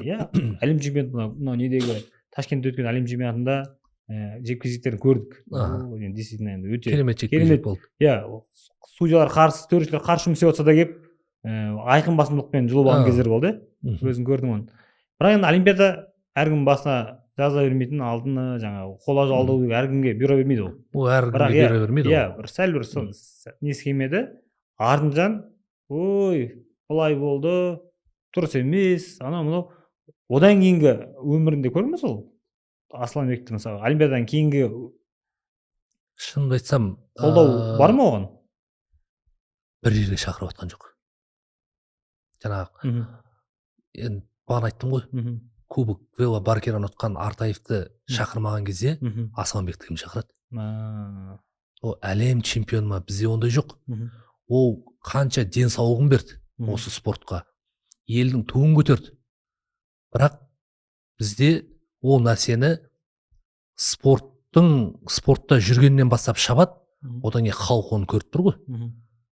Иә, әлем чемпионатында мынау недегі Ташкентте өткен әлем чемпионатында жекпе-жектерін көрдік. Действительно енді өте керемет жекпе-жек болды. Иә, судьялар қарсы, төрешілер қарсы жұмыс істеп жатса да келіп айқын басымдылықпен жұлып алған кездер болды. Өзің көрдің оны. Бірақ енді олимпиада әркім басына жаза бермейтін, алдына жаңағы қола жалдау әркімге бұйыра бермейді ол. Ол әркімге бұйыра бермейді. Иә, бір сәл бір несі келмеді. Артынжан, ой, былай болды, дұрыс емес, анау-мынау. Одан кейінгі өмірінде көрдің бе сол? Асланбекті мысалы олимпиададан кейінгі шынымды айтсам, қолдау бар ма оған? Бір жерге шақырып жатқан жоқ. Жаңағы енді бағана айттым ғой. Кубок Вела Баркеран ұтқан Артаевты шақырмаған кезде Асланбекті кім шақырады? Ол әлем чемпионы ма? Бізде ондай жоқ. Ол қанша денсаулығын берді осы спортқа, елдің туын көтерді. Бірақ бізде ол нәрсені спортта жүргеннен бастап шабады, одан кейін халық оны көріп тұр ғой.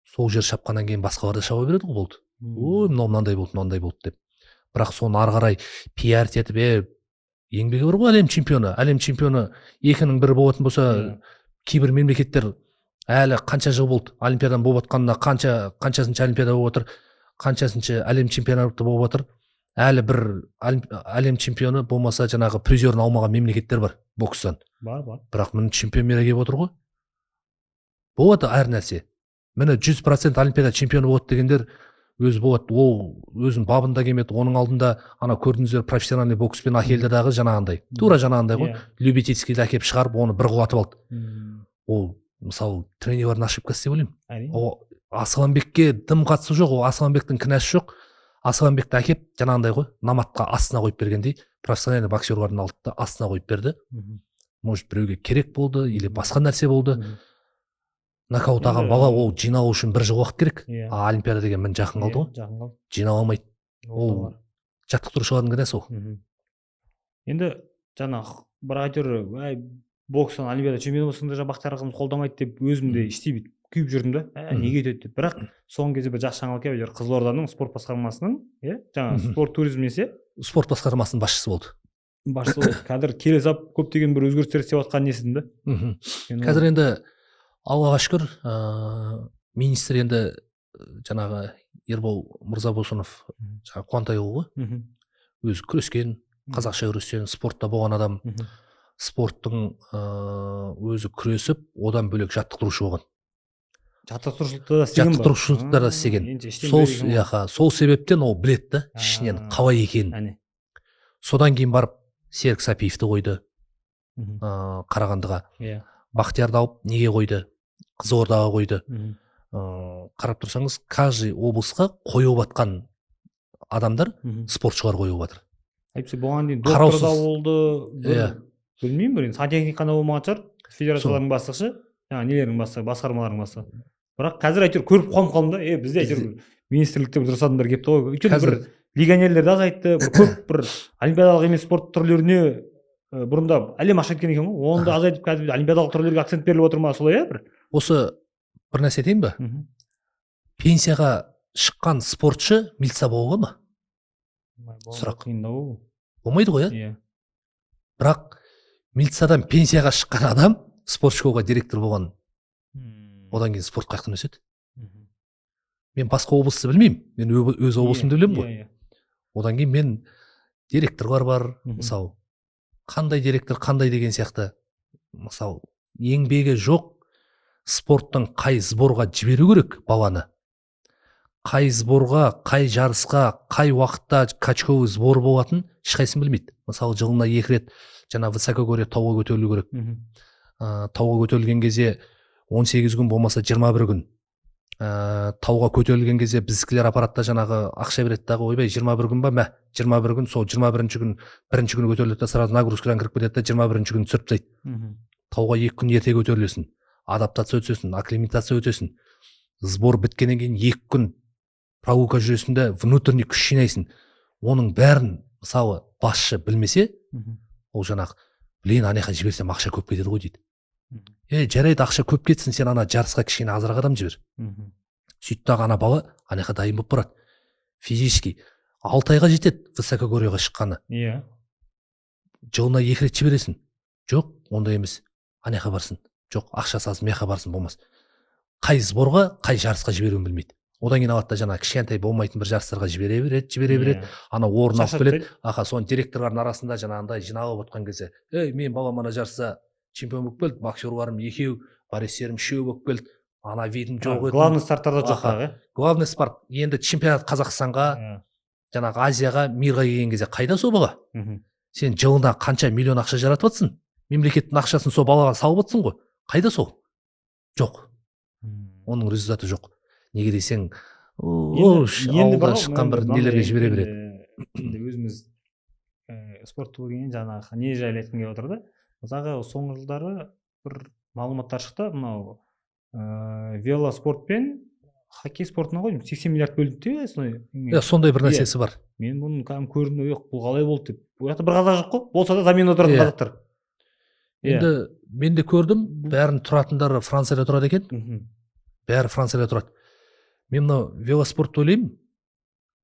Сол жер шапқаннан кейін басқалар да шаба береді ғой, болды. Ой, мынандай болды, мынандай болды деп. Бірақ соны ары қарай пиарить етіп, еңбегі бар ғой әлем чемпионы. Әлем чемпионы 2-ның 1 болатын болса, кейбір мемлекеттер әлі қанша жыл болды олимпиададан болып жатқанына, қаншасыншы олимпиада болып отыр, қаншасыншы әлем чемпионаты болып отыр. Әлі бір әлем чемпионы болмаса жаңағы призерін алмаған мемлекеттер бар бокстан. Бар. Бірақ міне чемпион келіп отыр ғой. Болады әр нәрсе. Міне 100% олимпиада чемпионы болады дегендер өзі болады. Ол өзінің бабында келмеді. Оның алдында ана көрдіңіздер профессиональный бокспен әкелді жаңағындай. Тура жаңағындай ғой. Любительскийді әкеліп шығарып, оны бір құлатып алды. Ол мысалы тренерлердің ошибкасы деп ойлаймын. Ол Асланбекке дым қатысы жоқ, ол Асланбектің кінәсі жоқ. Асланбекті әкеп жаңағындай ғой, наматқа астына қойып бергендей, профессиональный боксерлардың алды да астына қойып берді. Может біреуге керек болды или басқа нәрсе болды. Нокаут алған бала ол жинау үшін 1 жыл уақыт керек. Олимпиада деген мін жақын қалды ғой. Жинау алмайды. Ол жаттықтырушылардың кінәсі ол. Енді жаңағы бір айтыр, бокстан олимпиада чемпионы болсаң да бақтарығымыз қолдамайды деп өзімде іштей бүйтіп күйіп жүрдім да. Неге өтеді деп. Бірақ соңғы кезде бір жақсы жаңалық келіп, Қызылорданың спорт басқармасының, жаңағы спорт туризм несі? Спорт басқармасының басшысы болды. Басшысы болды. Қазір келе сап көптеген бір өзгерістер істеп жатқанын естідім да. Қазір енді Аллаға шүкір, министр енді жаңағы Ербол Мырзабосынов Қуантайұлы ғой. Өзі күрескен, қазақша күрескен, спортта болған адам. Спорттың өзі күресіп, одан бөлек жаттықтырушы болған. Жаттықтырушылықта да істеген. Сол себептен ол біледі да, ішінен қалай екенін. Содан кейін барып Серік Сапиевті қойды Қарағандыға. Бақтиярды алып неге қойды? Қызылордаға қойды. Қарап тұрсаңыз, каждый облысқа қойып жатқан адамдар спортшылар қойып жатыр. Әйтпесе бұған дейін докторда болды. Білмеймін, бір сантехникада болмаған шығар, федерациялардың бастықшы, нелердің бастығы, басқармалардың бастығы. Бірақ қазір әйтеуір көріп қалдым да, бізде әйтеуір министрлікте дұрыс адамдар келіпті ғой. Өйткені бір легионерлерді азайтты, көп бір олимпиадалық емес спорт түрлеріне бұрында әлем ашып кеткен екен ғой. Оны да азайтып қазір олимпиадалық түрлерге акцент беріліп отыр ма, солай бір? Осы бір нәрсе дейін ба? Пенсияға шыққан спортшы милиция болуға ма? Сұрақ. Болмайды ғой, Бірақ милициядан пенсияға шыққан адам спорт школға директор болған. Одан кейін спорт қайдан өседі? Мен басқа облысты білмеймін. Мен өз облысымды білемін ғой. Одан кейін мен директорлар бар, мысалы, қандай директор, қандай деген сияқты. Мысалы, еңбегі жоқ спорттың қай сборға жіберу керек баланы. Қай сборға, қай жарысқа, қай уақытта качковый сбор болатын ешқайсысын білмейді. Мысалы, жылына 2 рет жаңа высокогорье тауға көтерілу керек. Тауға көтерілген кезде 18 күн болмаса 21 күн тауға көтерілген кезде біздікілер аппаратта жаңағы ақша береді дағы, ойбай 21 күн ба, мә 21 күн, сол 21-ші күн бірінші күні көтеріледі да сразу нагрузкадан кіріп кетеді да 21-ші күн түсіріп тастайды. Тауға 2 күн ерте көтерілесің, адаптация өтесің, акклиматация өтесің. Сбор біткеннен кейін 2 күн прогулка жүресің де внутренний күш жинайсың. Оның бәрін мысалы басшы білмесе, ол жаңағы блин, анаяқа жіберсем ақша көп кетеді ғой дейді. Жарайды, ақша көп кетсін, сен ана жарысқа кішкене азырақ адам жібер. Сөйтті ана бала анаяқа дайын болып барады. Физически 6 айға жетеді высокогорьеға шыққаны. Жылына 2 рет жібересің. Жоқ, ондай емес. Анаяқа барсын. Жоқ, ақша салсын, мияқа барсын, болмас. Қай сборға, қай жарысқа жіберуін білмейді. Одан кейін алады да жаңағы кішкентай болмайтын бір жарыстарға жібере береді. Ана орын алып келеді. Соның директорлардың арасында жаңағындай жиналып отқан кезде, мен балам ана жарыста чемпион болып келді, боксерларым 2, борецтерім 3 болып келді. Ана видім жоқ еді. Главный старттарда жоқ. Главный старт енді чемпионат Қазақстанға, жаңағы Азияға, мирға келген кезде қайда сол бала? Сен жылына қанша миллион ақша жаратып жатсың? Мемлекеттің ақшасын сол балаға салып жатсың ғой. Қайда сол? Жоқ. Оның результаты жоқ. Неге десең, ауылдан шыққан бір нелерге жібере береді. Өзіміз спорт турымен жаңағы не жайлы айтқым келіп отыр да. Мысалы соңғы жылдары бір мағлұматтар шықты, мынау велоспорт пен хоккей спортына ғой 80 миллиард бөлінді де. Сондай бір нәрсесі бар. Мен бұны көрдім, бұл қалай болды деп. Бұл жақта бір қазақ жоқ қой, болса да замин отыратын қазақтар. Енді мен де көрдім, бәрін тұратындары Францияда тұрады екен. Бәрі Францияда тұрады. Мен мынау велоспорт ойлаймын,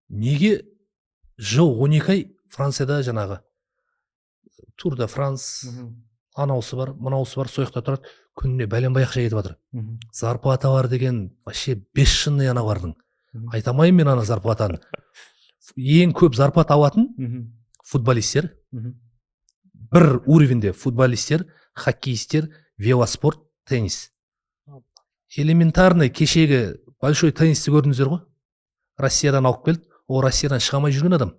неге жыл 12 ай Францияда жаңағы Тур де Франс, анаусы бар, мынаусы бар, сояқта тұрады, күніне бәленбай ақша кетіп жатыр. Зарплата бар деген вообще бесшынный аналардың. Айтамайын мен ана зарплатаны. Ең көп зарплата алатын футболисттер, бір уровеньде футболисттер, хоккеистер, велоспорт, теннис. Элементарный кешегі большой теннисті көрдіңіздер ғой? Россиядан алып келді, ол Россиядан шығамай жүрген адам.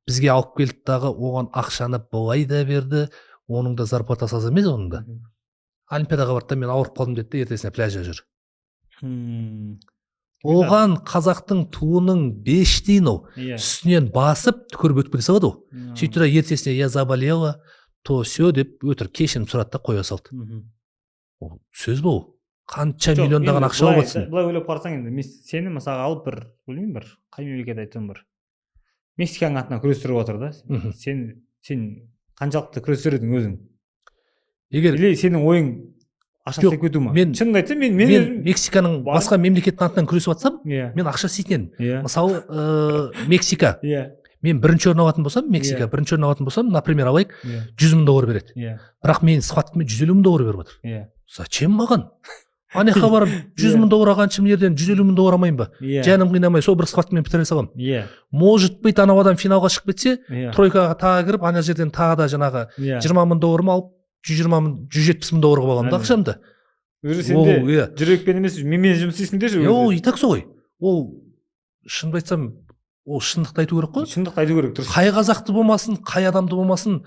Бізге алып келді дағы, оған ақшаны былай да берді, оның да зарплатасы аз емес оның да. Олимпиадаға барды, мен ауырып қалдым деді, ертесіне пляжда жүр. Оған қазақтың туының 5 тиын үстінен басып түкіріп өтіп кете салады ол. Сөйтті да ертесіне я заболела, то все деп өтір кешірім сұрады да қоя салды. Сөз бұл. Қанша миллиондаған ақша алып жатсың? Былай ойлап қарасаң енді, сені мысалға алып білмеймін, қай мемлекет айтсам Мексиканың атынан күрестіріп отыр да. Сен қаншалықты күрестер едің өзің? Или сенің ойың ақша кету ма? Шынымды айтсам, мен Мексиканың басқа мемлекеттің атынан күресіп жатсам, мен ақша істейтін едім. Мысалы, Мексика. Мен бірінші орын алатын болсам, Мексика бірінші орын алатын болсам, например, алайық, $100,000 береді. Бірақ мен схваткамен $150,000 беріп отыр. Зачем маған? Анаяқа барып $100,000 алғаншым жерден $150,000 алмайын ба? Жаным қинамай сол бір схваткамен бітіре салам. Может быть, анау адам финалға шығып кетсе, тройкаға тағы кіріп, ана жерден тағы да жаңағы $20,000 алып, $170,000 қалам да ақшамды. Өзі сенде жүрекпен емес, менмен жұмыс істейсің де. Ол и так солай. Ол шынымды айтсам, ол шындықты айту керек қой. Шындықты айту керек. Қай қазақты болмасын, қай адамды болмасын,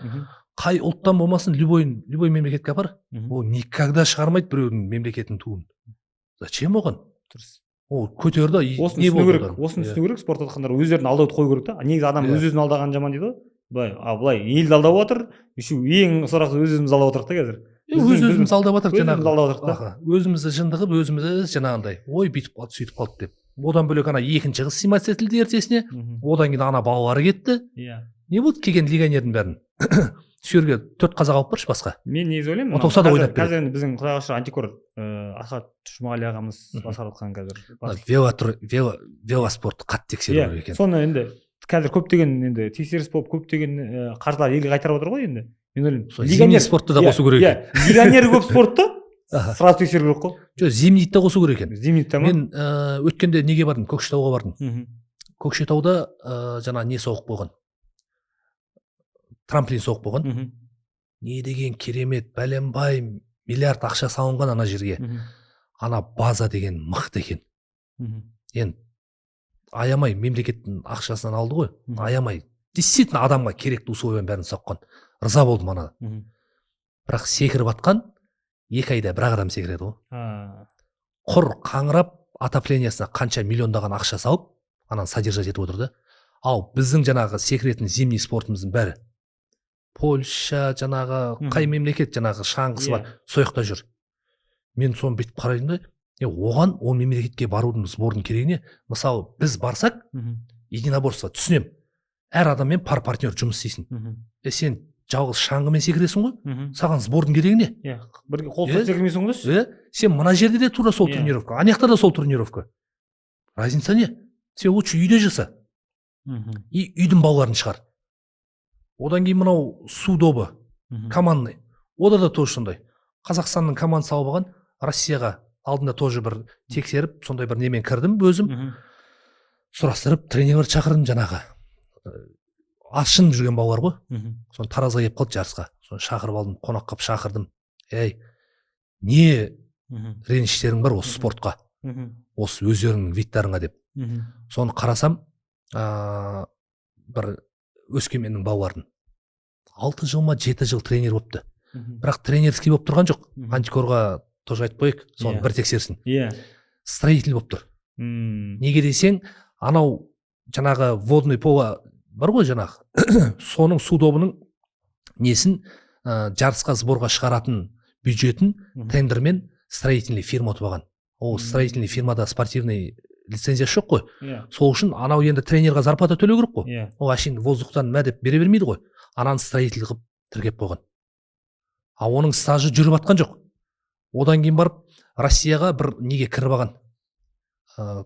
қай ұлттан болмасын, любой мемлекетке апар. Ол никогда шығармайды біреудің мемлекеттің туын. Зачем оған? Ол көтерді, не болды? Осын түсіну керек, спорт атқандар өздерін алдауды қою керек та. Негізі адам өз-өзін алдаған жаман дейді ғой. Былай елді алдап отыр, ең сұрақты өз-өзіміз алдап отырық та қазір. Өз-өзіміз алдап отырық жаңағы. Өзімізді жындығып, өзімізді жаңағындай, ой бүйтіп қалды, сөйтіп қалды деп. Одан бөлек ана екінші қыз снимать етілді ертесіне, одан кейін ана балалары кетті. Не болды келген легионердің бәрін? Сүйерге 4 қазақ алып баршы басқа. Мен негізі ойлаймын, қазір енді біздің құдайға шүкір антикор Асхат Жұмағали ағамыз басқарып жатқан қазір. Велоспортты қатты тексеру керек екен. Соны енді қазір көптеген енді тексеріс болып көптеген қаржылар елге қайтарып отыр ғой енді. Мен ойлаймын, зимний спортты да қосу керек екен. Легионері көп спортты сразу тексеру керек қой. Жоқ, зимнийді қосу керек екен. Зимнийді ма? Мен өткенде неге бардым? Көкшетауға бардым. Көкшетауда жаңа не соғып болған. Трамплин соғып болған. Не деген керемет, бәленбай миллиард ақша салынған ана жерге. Ана база деген мықты екен. Енді аямай мемлекеттің ақшасынан алды ғой. Аямай. Действительно адамға керекті условияның бәрін соққан. Рыза болдым ана. Бірақ секіріп атқан 2 айда бір адам секіреді ғой. Құр қаңырап, отоплениясына қанша миллиондаған ақша салып ананы содержать етіп отыр да. Ал біздің жаңағы секіретін зимний спортымыздың бәрі Польша жаңағы қай мемлекет жаңағы шаңғысы бар, сол жақта жүр. Мен соны бүйтіп қараймын да, оған ол мемлекетке барудың сбордың керегі не? Мысалы біз барсақ единоборство түсінем, әр адаммен партнер жұмыс істейсің. Сен жалғыз шаңғымен секіресің ғой, саған сбордың керегі не? Бірге қолсыз секірмейсің ғой. Сен мына жерде де тура сол тренировка, ана жақта да сол тренировка. Разница не? Сен лучше үйде жаса. И үйдің балаларын шығар. Одан кейін мынау су добы, командный. Ода да тоже сондай. Қазақстанның командасы алып алған, Россияға алдында тоже бір тексеріп, сондай бір немен кірдім өзім. Сұрастырып, тренерлер шақырдым жаңағы. Ашын жүрген балалар ғой. Соны Таразға келіп қалды жарысқа. Соны шақырып алдым, қонақ қылып шақырдым. Не реніштерің бар осы спортқа? Осы өздеріңнің видтарыңа деп. Соны қарасам, бір Өскеменнің балаларын 6 жыл ма 7 жыл тренер болыпты. Бірақ тренерский болып тұрған жоқ. Антикорға тоже айтып қойық, соны бір тексерсін. Строитель болып тұр. Неге десең, анау жаңағы водный поло бар ғой жаңағы, соның су добының несін жарысқа сборға шығаратын бюджетін тендермен строительный фирма ұтып алған. Ол строительный фирмада спортивный лицензия жоқ қой. Сол үшін анау енді тренерға зарплата төлеу керек қой. Ол әшейін воздухтан мә деп бере бермейді ғой. Ананы строитель қылып тіркеп қойған. А оның стажы жүріп атқан жоқ. Одан кейін барып Россияға бір неге кіріп алған.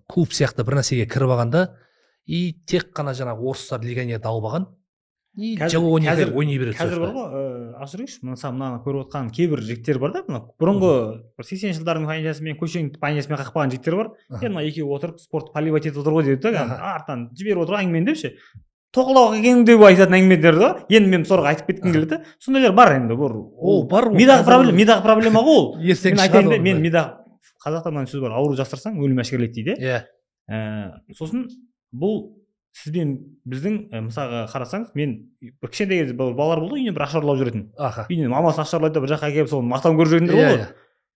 Клуб сияқты бір нәрсеге кіріп алғанда, и тек қана жаңағы орыстар легионерді алып алған. И жылы ойнай береді. Қазір бар ғой, ашырайықшы, мынаны көріп отқан кейбір жігіттер бар да, бұрынғы 80 жылдардың фанатиясымен, көшенің фанатиясымен қақпаған жігіттер бар. Мына екеуі отырып спорт поливать етіп отыр ғой деді да, артынан жіберіп отыр әңгімені депші. Тоқылауға келген деп айтатын әңгімелер да, енді мен сорға айтып кеткім келеді. Сондайлар бар енді, бар. Мидағы проблема ғой ол. Мен айтайын да, мен мидағы қазақтардан сөз бар, ауру жастырсаң өлім әшкерелейді дейді. Сосын бұл сізбен біздің мысалға қарасаңыз, мен бір кішкентай кезде балалар болды, үйінен бір ақша ұрлап жүретін. Үйінен мамасы ақша ұрлайды да бір жаққа келіп соны мақтан көріп жүретіндер болды.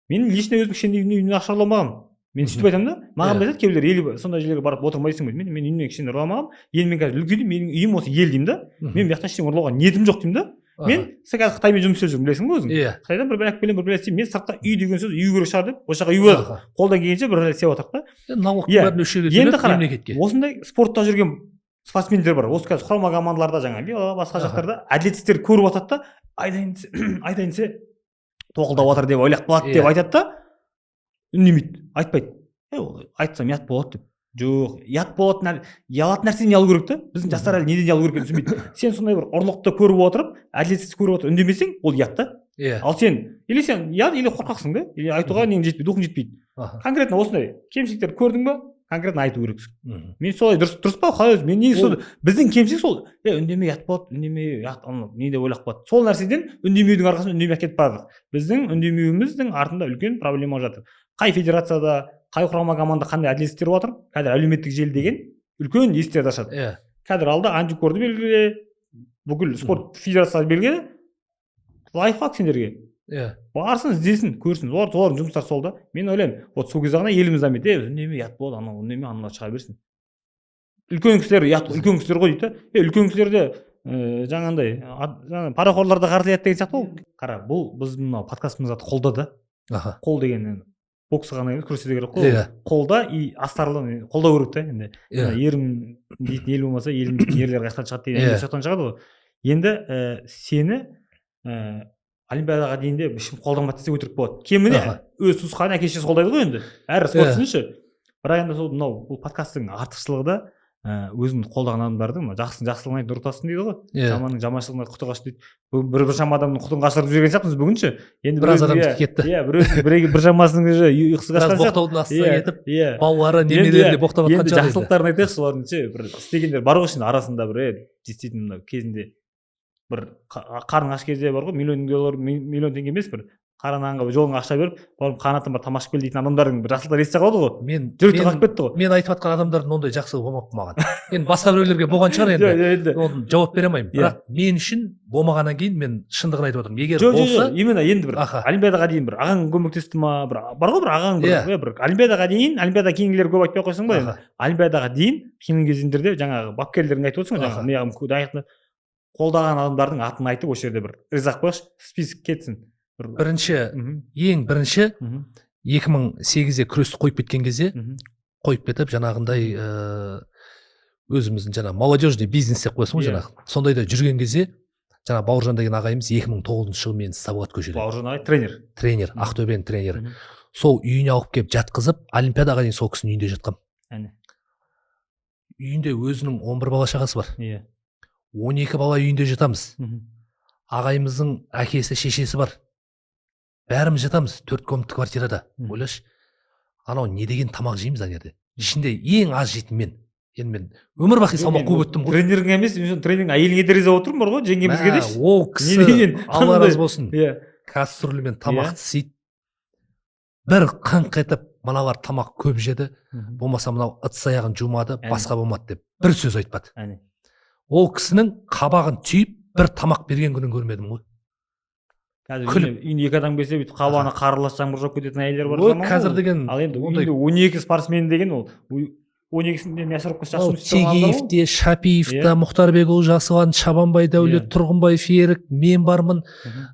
Мен лично өзім кішкентай үйімнен ақша ұрламағанмын. Мен сөйтіп айтамын да, маған да айтады кейбіреулер ел сондай жерлерге барып отырмайсың дейді. Мен үйімнен кішкене ұрламағанмын. Енді мен қазір үлкейдім, менің үйім осы ел деймін да. Мен бұл жақтан ештеңе ұрлауға ниетім жоқ деймін да. Мен қазір Қытаймен жұмыс істеп жүрмін, білесің ғой өзің. Қытайдан бір әпкелен бір істеймін. Мен сыртқа үй деген сөз үй керек шығар деп, осы жаққа үй болады. Қолдан келгенше бір істеп отырдық та. Налогтың бәрін өшіре төлеп мемлекетке. Осындай спортта жүрген спортсмендер бар. Осы қазір құрама командаларда жаңағы басқа жақтарда әділетсіздер көріп жатады да, айдайын десе тоқылдап жатыр деп ойлап қалады деп айтады да, үндемейді, айтпайды. Айтсам ұят болады деп. Жоқ, ұят болатын, ұялатын нәрсені алу керек та. Біздің жастар әлі неден алу керек түсінбейді. Сен сондай бір ұрлықты көріп отырып, әділетсіз көріп отырып үндемесең, ол ұят та. Ал сен ұят или қорқақсың да, или айтуға нең жетпейді, духың жетпейді. Конкретно осындай кемшіліктер көрдің ба? Конкретно айту керексің. Мен солай дұрыс па? Қалай өзі? Мен неге сол біздің кемшілік сол. Үндемей ұят болады, үндемей ұят, не деп ойлап қалады. Сол нәрседен үндемеудің арқасында үндемей кетіп бардық. Біздің үндемеуіміздің артында үлкен проблема жатыр. Қай федерацияда, қай құрама команда қандай әділетсіздер жатыр? Қазір әлеуметтік желі деген үлкен есіктерді ашады. Қазір алда антикорды белгіле, бүкіл спорт федерациясы белгіле. Лайфхак сендерге. Барсын, іздесін, көрсін. Олардың жұмыстары сол да. Мен ойлаймын, вот сол кезде ғана еліміз дамиды. Үндемей ұят болады, анау үндемей аналар шыға берсін. Үлкен кісілер ғой дейді. Үлкен кісілерде жаңағындай парақорларда қарсы ұят деген сияқты ғой. Қара, бұл біздің мынау подкастымызға қолда да. Қол деген боксы ғана емес, күресте керек қой. Қолда и астарлы қолдау керек та енді. Ерім дейтін ел болмаса, елім дейтін ерлер қаяқтан шығады деген сөзден шығады ғой. Енді сені Олимпиадаға дейінде ешкім қолданбады десе өтірік болады. Кеміне өз туысқаны әке-шешесі қолдайды ғой енді. Әр спортшышы. Бірақ енді сол мынау бұл подкасттың артықшылығы да өзін қолдаған адамдардың жақсының жақсылығын айтып ұртасын дейді ғой. Жаманның жаманшылығын айтып құты қашты дейді. Бір шама адамның құтын қашырып жүрген сияқтымыз бүгінше. Енді біраз адам кетті. Бір шамасының ұйқысы қашқан сияқты. Боқтаудың астына кетіп, балалары немелеріне боқтап жатқан енді жақсылықтарын айтайықшы, солардың ше бір істегендер бар ғой ішінде арасында бір действительно кезінде бір қарның аш кезде бар ғой, миллион теңге емес, бір қара нанға жолыңа ақша беріп барып қанатым бар тамақ ішіп кел дейтін адамдардың бір жақсылықтар есте қалады ғой. мен жүректі қағып кетті ғой. мен айтып жатқан адамдардың ондай жақсылығы болмапты маған. Енді басқа біреулерге болған шығар, енді оны жауап бере алмаймын. Бірақ мен үшін болмағаннан кейін мен шындығын айтып отырмын. Егер болса, именно енді бір олимпиадаға дейін бір ағаң көмектесті ма, бір бар ғой бір ағаң бір олимпиадаға дейін, олимпиада кейінгілер көп айтпай қойсаң ба енді. Олимпиадаға дейін қиын кезеңдерде жаңағы бапкерлерің айтып отырсың ғой, жаңағы неғым дайықты қолдаған адамдардың атын айтып осы жерде бір ризақ қойшы, список кетсін. Ең бірінші 2008-де күресті қойып кеткен кезде қойып кетіп жаңағындай өзіміздің жаңағы молодежный бизнес деп қоясың ғой жаңағы. Сондайда жүрген кезде жаңағы Бауыржан деген ағайымыз 2009 жылы мені Сабағат көшеде. Бауыржан ағай тренер, Ақтөбенің тренері. Сол үйіне алып келіп жатқызып, олимпиадаға дейін сол кісінің үйінде жатқам. Үйінде өзінің 11 бала шағасы бар. 12 бала үйінде жатамыз. Ағайымыздың әкесі, шешесі бар. Бәріміз жатамыз 4 комнатты квартирада. Ойлашы, анау не деген тамақ жейміз ана жерде. Ішінде ең аз жейтін мен. Енді мен өмір бақи салмақ қуып өттім ғой. Тренерің емес, тренерің әйеліңе де риза отырмын бар ғой, жеңгемізге деші. Ол кісі Алла разы болсын. Кастрюльмен тамақты істейді. Бір қаңқ етіп, мыналар тамақ көп жеді, болмаса мынау ыдыс аяғын жумады, басқа болмады деп бір сөз айтпады. Ол кісінің қабағын түйіп бір тамақ берген күнін көрмедім ғой. Қазір үйінде 2 адам келсе бүйтіп қабағына қарылас жаңбыр жауып кететін әйелдер бар заман ғой. Қазір деген ал енді үйінде 12 спортсмен деген ол 12-сінде мясорубка жасап Тегиев те, Шапиев те, Мұхтарбекұлы Жасұлан, Шабанбай Дәулет, Тұрғынбаев Ерік, мен бармын.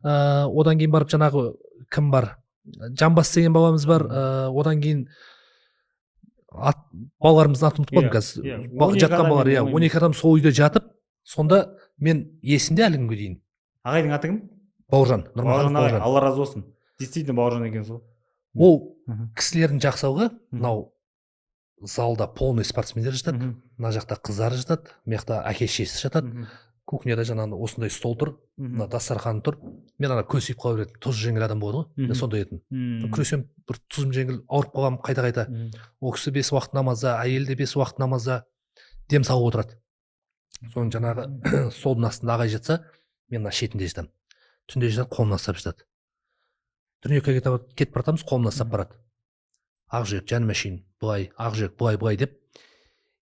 Одан кейін барып жаңағы кім бар? Жамбас деген бабамыз бар. Одан кейін балаларымыздың атын ұмытып қалдым қазір. Жатқан балалар, 12 адам сол үйде жатып, сонда мен есімде әлі күнге дейін. Ағайдың аты кім? Бауыржан. Бауыржан ағай, Алла разы болсын. Действительно Бауыржан екен сол. Ол кісілердің жақсылығы, мынау залда полный спортсмендер жатады, мына жақта қыздары жатады, мына жақта әке-шешесі жатады. Кухняда жаңағы осындай стол тұр, мына дастархан тұр. Мен ана көсейіп қала беретін, тұз жеңіл адам болады ғой. Мен сондай едім. Күресем бір тұзым жеңіл, ауырып қалғам қайта-қайта. Ол кісі 5 уақыт намазда, әйелі де 5 уақыт намазда дем салып отырады. Соның жаңағы столдың астында ағай жатса, мен мына шетінде жатамын. Түнде жатады, қолымнан ұстап жатады. Турникке кетіп баратамыз, қолымнан ұстап барады. Ақжүрек, жаным әшейін, былай, Ақжүрек, былай деп.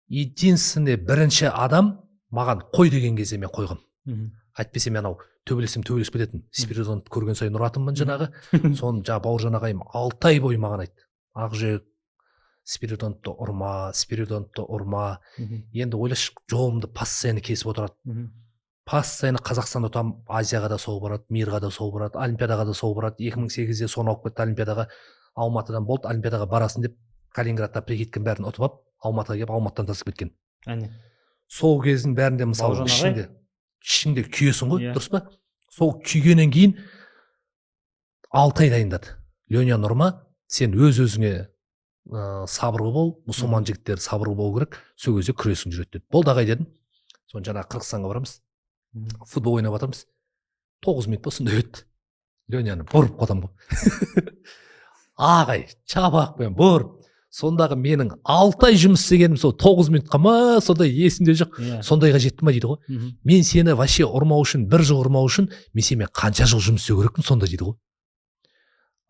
Единственный бірінші адам маған қой деген кезде мен қойғым. Әйтпесе мен анау төбелесіп кететін. Спиридонды көрген сайын ұратынмын жаңағы. Соны жаңа Бауыржан ағайым 6 ай бойы маған айтты. Ақжүрек, Спиридонды ұрма. Енді ойлашы, жолымды постоянно кесіп отырады. Постоянно Қазақстанда ұтам, Азияға да сол барады, Мирға да сол барады, Олимпиадаға да сол барады. 2008-де соны алып кетті Олимпиадаға. Алматыдан болды, Олимпиадаға барасын деп Калининградта прикидкін бәрін ұтып алып, Алматыға келіп, Алматыдан тасып кеткен. Сол кездің бәрінде мысалы ішінде күйесің ғой, дұрыс па? Сол күйгеннен кейін 6 ай дайындады. Леня Нұрма, сен өз-өзіңе сабырлы бол, мұсылман жігіттер сабырлы болу керек, сол кезде күресің жүреді деді. Болды ағай дедім. Соны жаңағы Қырғызстанға барамыз. Футбол ойнап жатырмыз. 9 минут сондай өтті. Леняны бұрып қотам ғой. Ағай, чабақпен бұрып. Сондағы менің 6 ай жұмыс істегенім сол 9 минутқа ма, сондай есімде жоқ. Сондайға жетті ма дейді ғой. Мен сені вообще ұрмау үшін, 1 жыл ұрмау үшін, мен сенімен қанша жыл жұмыс істеу керекпін, сонда дейді ғой.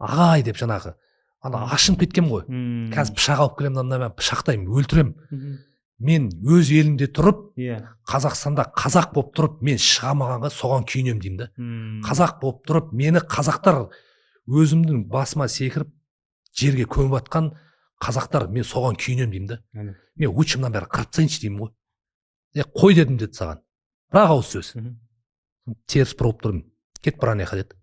Ағай деп жаңағы, ана ашынып кеткем ғой. Қазір пышақ алып келемін, анда мен пышақтаймын, өлтіремін. Мен өз елімде тұрып, Қазақстанда қазақ болып тұрып, мен шығамағанға соған күйінем деймін да. Қазақ болып тұрып, мені қазақтар өзімдің басыма секіріп, жерге көміп атқан қазақтар, мен соған күйінем деймін да. Мен учымнан бәрі қырып тастайыншы деймін ғой. Қой дедім деді саған. Бірақ ауыз сөз. Теріс бұрып тұрдым. Кет бір анеқа деді.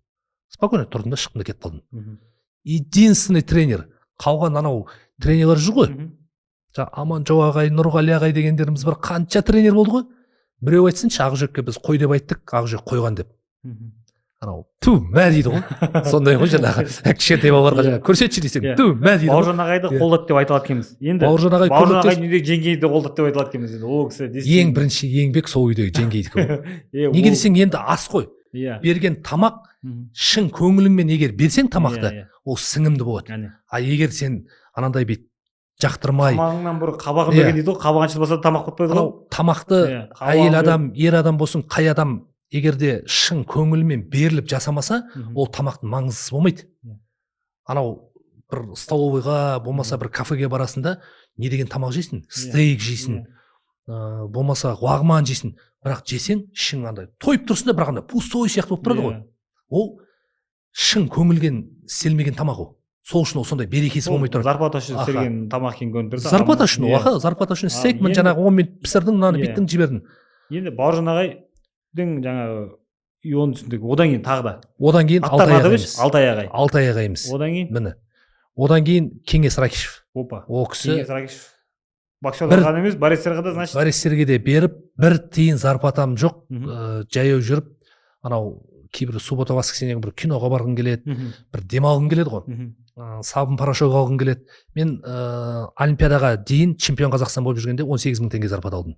Спокойно тұрдым да шықтым да кетіп қалдым. Единственный тренер, қалған анау тренерлер жүр ғой. Аманжол ағай, Нұрғали ағай дегендеріміз бір қанша тренер болды ғой. Біреу айтсыншы, Ақжүрекке біз қой деп айттық, Ақжүрек қойған деп. Анау ту мә дейді ғой. Сондай ғой жаңағы кішкентай балаларға жаңағы көрсетші десең, ту мә дейді. Бауыржан ағайды қолдады деп айта алады екенбіз. Енді Бауыржан ағай үйдегі жеңгейді қолдады деп айта алады екенбіз. Ол кісі ең бірінші еңбек сол үйдегі жеңгейдікі. Неге десең, енді ас қой. Берген тамақ шын көңіліңмен егер берсең тамақты, ол сіңімді болады. А егер сен анандай бет жақтырмай, тамағыңнан бұрын қабағын берген дейді ғой, қабағынсыз болса тамақ қойып қойды ғой. Тамақты әйел адам, ер адам болсын, қай адам егерде шын көңілмен беріліп жасамаса, ол тамақтың маңыздысы болмайды. Анау бір столовыйға болмаса бір кафеге барасың, не деген тамақ жейсің? Стейк жейсің, болмаса лағман жейсің. Бірақ жесең, ішің андай тойып тұрсың да, бірақ андай пустой сияқты болып тұрады ғой. Ол шын көңілген істелмеген тамақ ол. Сол үшін ол сондай берекесі болмай тұрады. Зарплата үшін істелген тамақ екенін көрініп тұрды. Зарплата үшін, зарплата үшін істейді. Мен жаңағы 10 минут пісірдің, мынаны биттің, жібердің. Енді Бауыржан ағайдың жаңағы оны түсіндік. Одан кейін тағы да. Одан кейін Алтай ағай. Алтай ағайымыз. Одан кейін. Міне. Одан кейін Кеңес Ракишев. Опа. О кісі. Кеңес Ракишев. Боксерларға ғана емес, борецтерге да, значит. Борецтерге де беріп, бір тиын зарплатам жоқ, жаяу жүріп, анау кейбір суббота воскресенье бір киноға барғым келеді, бір демалғым келеді ғой. Сабын порошок алғым келеді. Мен Олимпиадаға дейін чемпион Қазақстан болып жүргенде 18 мың теңге зарплата алдым.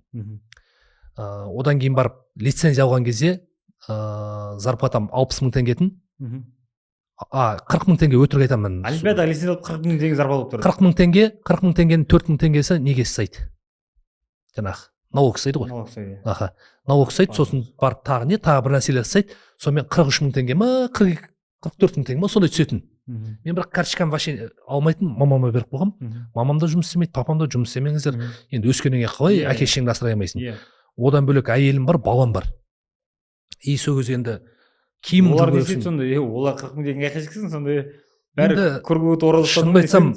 Одан кейін барып лицензия алған кезде зарплатам 60 мың теңгетін. 40 мың теңге өтірік айтамын. Олимпиадаға лицензия алып 40 мың теңге зарплата алып тұрды. 40 мың теңгенің 4 мың теңгесі неге ұстайды? Жаңағы налог ұстайды ғой. Налог ұстайды, сосын барып тағы бір нәрселер ұстайды. Сонымен 43 мың теңге ма, 44 мың теңге ма, сондай түсетін. Мен бірақ карточкам вообще алмайтын, мамама беріп қойғам. Мамам да жұмыс істемейді, папам да жұмыс істемеңіздер. Енді өскеннен кейін қалай әке-шешеңді асырай алмайсың. Одан бөлек әйелім бар, балам бар. И сол кезде енді киімім олар не істейді сонда? Олар 40 мың теңге қажетсің сонда бәрі көргөт оралып шынымды айтсам,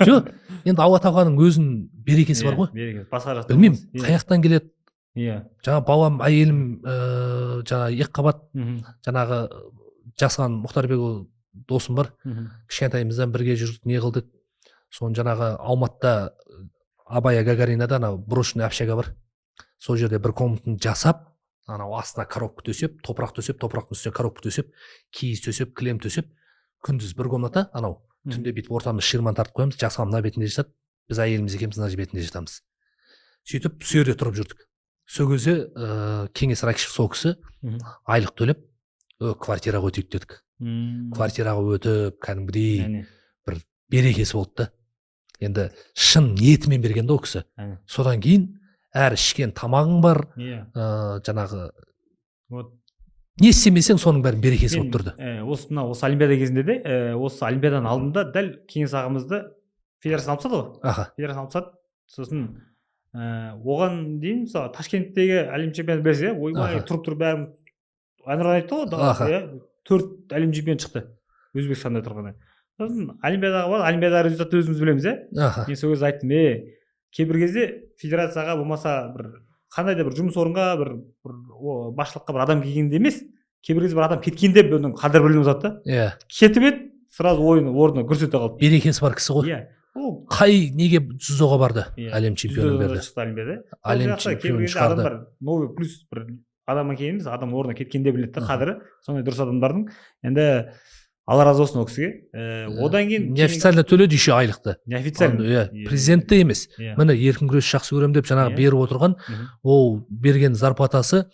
жоқ, енді Алла тағаланың өзінің берекесі бар ғой. Басқа жақтан білмеймін, қай жақтан келеді. Жаңа балам, әйелім, жаңа екіқабат, жаңағы Жасхан Мұхтарбекұлы досым бар. Кішкентайымыздан бірге жүрдік, не қылдық. Соны жаңағы Алматыда Абая Гагаринада ана брошенный общага бар. Сол жерде бір комнатаны жасап, анау астына коробка төсеп, топырақ төсеп, топырақтың үстіне коробка төсеп, киіз төсеп, кілем төсеп, күндіз бір комната, анау түнде бүйтіп ортамыз ширман тартып қоямыз, Жасхан мына бетінде жатады, біз әйеліміз екеуміз мына бетінде жатамыз. Сөйтіп сол жерде тұрып жүрдік. Сол кезде Кеңес Ракишев сол кісі айлық төлеп, квартираға өтейік дедік. Квартираға өтіп, кәдімгідей бір берекесі болды да. Енді шын ниетімен берген де ол кісі. Содан кейін әр ішкен тамағың бар, жаңағы не істемесең соның бәрін берекесі болып тұрды. Осы Олимпиада кезінде де, осы Олимпиаданың алдында дәл Кеңес ағамызды федерациядан алып тастады ғой. Федерациядан алып тастады. Сосын оған дейін мысалы Ташкенттегі әлем чемпионаты білесіз, ойбай тұрып бәрін әнұран айтты ғой, 4 әлем чемпионы шықты Өзбекстанда тұрғанда. Сосын Олимпиадаға бар, Олимпиада результатты өзіміз білеміз, мен сол кезде айттым, кейбір кезде федерацияға болмаса бір қандай да бір жұмыс орынға бір басшылыққа бір адам келгенде емес, кейбір кезде бір адам кеткенде бұның қадір білуіміз жатты. Кетіп еді, сразу орнына гүрс ете қалды. Берекесі бар кісі ғой. Қай неге дзюдоға барды? Әлем чемпионы берді. Әлем чемпионы шығарды. Новый плюс бір адамнан кейін емес, адам орнына кеткенде біледі қадірі. Сондай дұрыс адамдардың. Енді Алла разы болсын ол кісіге. Одан кейін неофициально төледі еще айлықты. Неофициально. Президентті емес. Міне еркін күрес жақсы көремін деп жаңағы беріп отырған, ол берген зарплатасы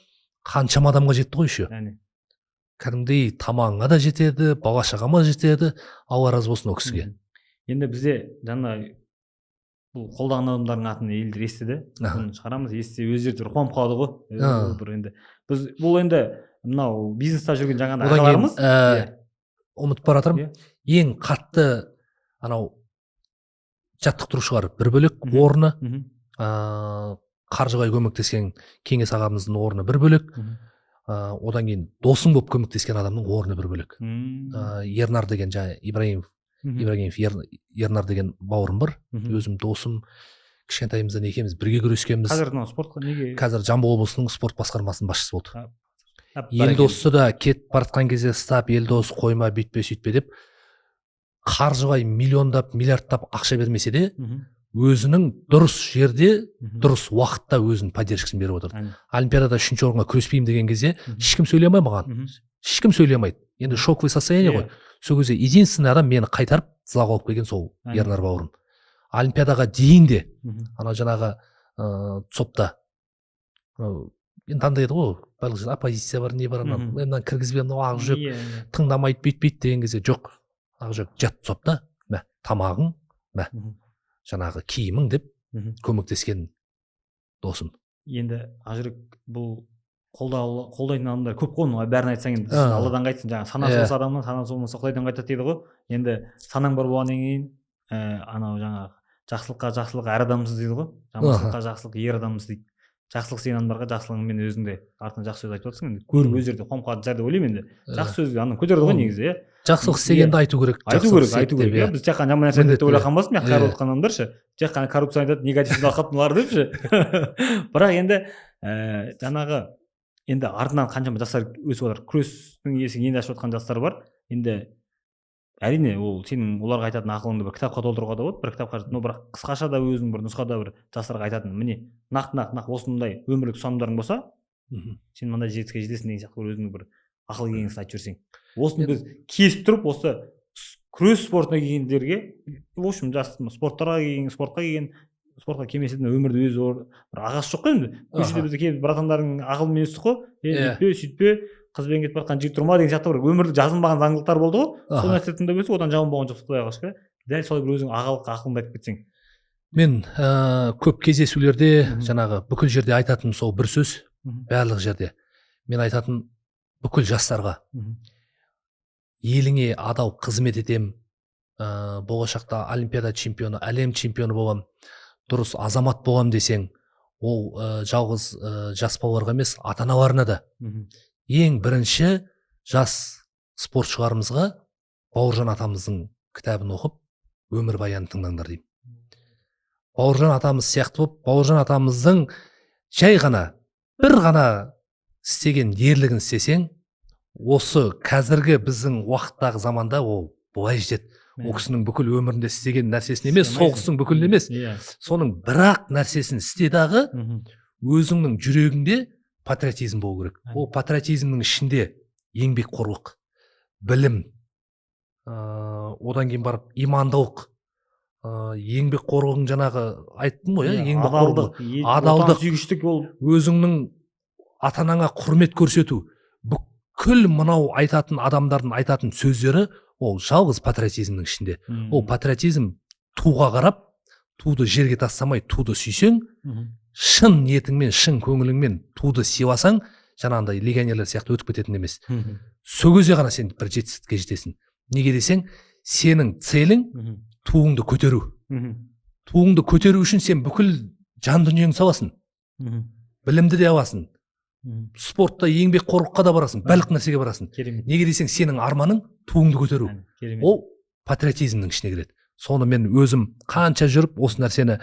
қаншама адамға жетті ғой еще. Кәдімгідей тамағыңа да жетеді, бала шағама жетеді. Алла разы болсын ол кісіге. Енді бізде жаңа бұл қолдаған адамдардың атын елдер естіді. Соны шығарамыз, естісе өздері қуанып қалады ғой. Бұл енді мынау бизнеста жүрген жаңағындай ағаларымыз. Ұмытып бара жатырмын. Ең қатты анау жаттықтырушылар бір бөлек орны, қаржыға көмектескен Кеңес ағамыздың орны бір бөлек, одан кейін досың болып көмектескен адамның орны бір бөлек. Ернар деген жаңа Ибрагимов Ернар деген бауырым бар, өзім досым, кішкентайымыздан екеуміз бірге күрескенбіз. Қазір Жамбыл облысының спорт басқармасының басшысы болды. Елдосты да кетіп баратқан кезде стап, Елдос қойма, бүйтпе сөйтпе деп қаржылай миллиондап, миллиардтап ақша бермесе де, өзінің дұрыс жерде, дұрыс уақытта өзінің поддержкасын беріп отырды. Олимпиадада 3-ші орынға күреспеймін деген кезде ешкім сөйлемей маған. Ешкім сөйлемейді. Енді шоковый состояние ғой. Сол кезде единственный адам мені қайтарып залға алып келген сол Ернар бауырым. Олимпиадаға дейін де ана жаңағы ЦОПта енді андай еді ғой, барлық жерде оппозиция бар, не бар, мынаны кіргізбей, ақ жүрек тыңдамайды, бүйтпейді деген кезде жоқ. Ақ жүрек жат ЦОПта, тамағың, жаңағы киімің деп көмектескен досым. Енді ақ жүрек бұл қолдайтын адамдар көп қой, оның бәрін айтсаң енді алладан қайтсын, жаңағы санасы болса адамның, санасы болмаса құдайдан қайтады дейді ғой. Енді санаң бар болғаннан кейін анау жаңағы жақсылыққа жақсылық әр адамсыз дейді ғой, жаманшылыққа жақсылық ер адамсыз дейді. Жақсылық істеген адамдарға жақсылығыңмен өзің де артынан жақсы сөз айтып жатрсың, енді көріп өз жерде қуанып қалатын шығар деп ойлаймын. Енді жақсы сөзді ана көтерді ғой негізі, иә. Жақсылық істегенді айту керек. Айту керек. Біз тек қана жаман нәрсе айтады деп ойлап қалмаспын, мен қайыр отқан адамдар ше. Тек қана коррупция айтады, негативті алып қалыптылар деп ше. Бірақ енді жаңағы енді артынан қаншама жастар өсіп жатыр. Күрестің есігін енді ашып жатқан жастар бар. Енді әрине ол сенің оларға айтатын ақылыңды бір кітапқа толтыруға да болады, бір кітапқа, но бірақ қысқаша да өзің бір нұсқада бір жастарға айтатын, міне нақ осындай өмірлік ұстанымдарың болса, сен мынандай жетістікке жетесің деген сияқты өзіңнің бір ақыл кеңесін айтып жіберсең. Осыны біз кесіп тұрып, осы күрес спортына келгендерге, в общем, спортқа келмесе де өмірде өзі бір ағасы жоқ қой енді. Көшеде бізде келіп братандарың ақылымен өстік қой, өйтпе, сөйтпе, қызбен кетіп жатқан жігіт тұрма деген сияқты бір өмірлік жазылмаған заңдылықтар болды ғой. Сол нәрсе тыңдап өстік, одан жаман болған жоқ, құдайға шүкір. Дәл солай бір өзің ақылыңды айтып кетсең. Мен көп кездесулерде жаңағы бүкіл жерде айтатын сол бір сөз, барлық жерде. Мен айтатын бүкіл жастарға еліңе адал қызмет етем, болашақта олимпиада чемпионы, әлем чемпионы болам, дұрыс азамат болам десең, ол жалғыз жас балаларға емес, ата-аналарына да. Ең бірінші жас спортшыларымызға Бауыржан атамыздың кітабын оқып, өмірбаянын тыңдаңдар деймін. Бауыржан атамыз сияқты болып, Бауыржан атамыздың жай ғана, бір ғана істеген ерлігін істесең, осы қазіргі біздің уақыттағы заманда ол былай жетеді. Ол кісінің бүкіл өмірінде істеген нәрсесін емес, сол кісінің бүкіл емес, соның бірақ нәрсесін істе дағы өзіңнің жүрегіңде патриотизм болу керек. Ол патриотизмнің ішінде еңбекқорлық, білім, одан кейін барып имандылық, еңбекқорлығың жаңағы айттым ғой, еңбекқорлық, адалдық, сүйгіштік, ол өзіңнің ата-анаңа құрмет көрсету. Бүкіл мынау айтатын адамдардың айтатын сөздері ол жалғыз патриотизмнің ішінде. Ол патриотизм туға қарап, туды жерге тастамай, туды сүйсең, шын ниетіңмен, шын көңіліңмен туды сыйласаң, жаңағындай легионерлер сияқты өтіп кететін емес. Сол кезде ғана сен бір жетістікке жетесің. Неге десең, сенің целің туыңды көтеру. Туыңды көтеру үшін сен бүкіл жан дүниеңді саласың. Білімді де аласың. Спортта еңбекқорлыққа да барасың, барлық нәрсеге барасың. Неге десең, сенің арманың туыңды көтеру. Ол патриотизмнің ішіне кіреді. Соны мен өзім қанша жүріп осы нәрсені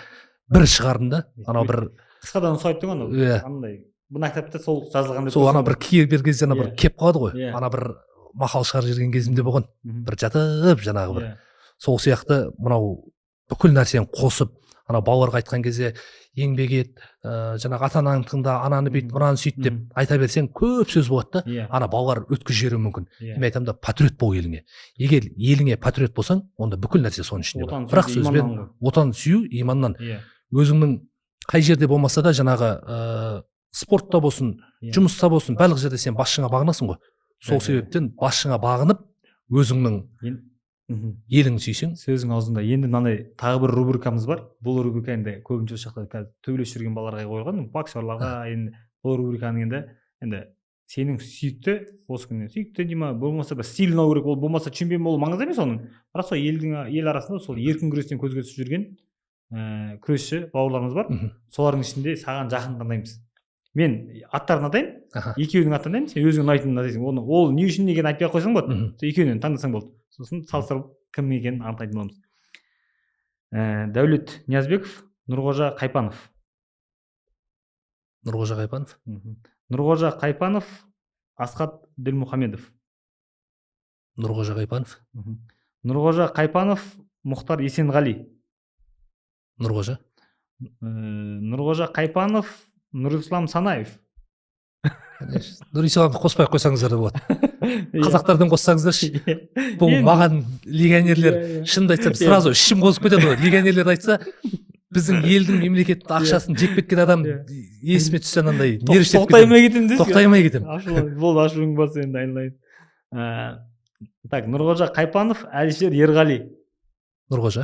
бір шығардым да, анау бір қысқадан ұсайттың ана, андай мына кітапта сол жазылған деп. Сол ана бір бір кезде ана бір кеп қалады ғой. Ана бір мақал шығарып жүрген кезімде болған. Бір жатып жаңағы бір. Сол сияқты мынау бүкіл нәрсені қосып, ана балаларға айтқан кезде еңбек ет, жаңағы ата-анаңды тыңда, ананы бүйт, мынаны сөйт деп айта берсең көп сөз болады да. Ана балалар өткізіп жіберуі мүмкін. Мен айтамын да, патриот бол еліңе. Егер еліңе патриот болсаң, онда бүкіл нәрсе соның ішінде бар. Бірақ сөзбен отан сүю иманнан. Өзіңнің қай жерде болмаса да жаңағы спортта болсын, жұмыста болсын, барлық жерде сен басшыңа бағынасың ғой. Сол себептен басшыңа бағынып, өзіңнің елің сүйсең. Сөзің аузында. Енді мынандай тағы бір рубрикамыз бар. Бұл рубрика енді көбінше осы жақта төбелесіп жүрген балаларға қойылған, боксерларға. Енді бұл рубриканың енді сенің сүйікті, осы күннен сүйікті дейма, болмаса бір стилін алу керек, ол болмаса чемпион болу маңызды емес оның. Бірақ сол ел арасында сол еркін күрестен көзге түсіп жүрген күресші бауырларымыз бар. Солардың ішінде саған жақын таңдаймыз. Мен аттарын атайын, екеуінің атын атайын, сен өзің ұнайтынын атайсың. Ол не үшін екенін айтпай ақ қойсаң болады. Екеуінен таңдасаң болды. Сосын салыстырып кім екенін анықтайтын боламыз. Дәулет Ниязбеков, Нұрғожа Қайпанов. Нұрғожа Қайпанов. Нұрғожа Қайпанов, Асхат Ділмұхамедов. Нұрғожа Қайпанов. Нұрғожа Қайпанов, Мұхтар Есенғали. Нұрғожа. Нұрғожа Қайпанов, Нұрислам Санаев. Нұрисламды қоспай қойсаңыздар да болады. Қазақтардан қоссаңыздаршы. Бұл маған легионерлер, шынымды айтсам, сразу ішім қозып кетеді ғой. Легионерлер айтса, біздің елдің мемлекеттің ақшасын жеп кеткен адам есіме түссе анандай нервістеп кетемін. Тоқтай алмай кетемін. Бұл ашуың басы енді айналайын. Так, Нұрғожа Қайпанов, Әлішер Ерғали. Нұрғожа.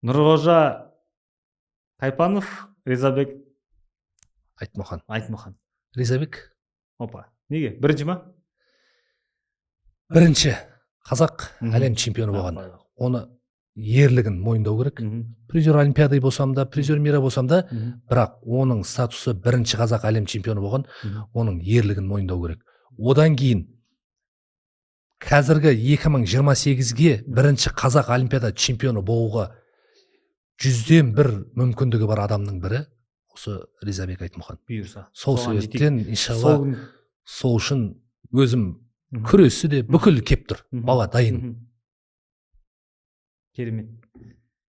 Нұрғожа Қайпанов, Ризабек Айтмұхан. Ризабек Опа. Неге? Бірінші ма? бірінші қазақ Мгм. әлем чемпионы болған. Апа. Оны ерлігін мойындау керек. Призер Олимпиада болсам да, призер мира болсам да, бірақ оның статусы бірінші қазақ әлем чемпионы болған, оның ерлігін мойындау керек. Одан кейін қазіргі 2028-ге бірінші қазақ олимпиада чемпионы болуға 100-1 мүмкіндігі бар адамның бірі осы Ризабек Айтмұхан. Бұйырса. Сол Соған себептен жетейік. иншалла сол үшін өзім күресі де бүкіл кеп тұр. Бала дайын. Керемет.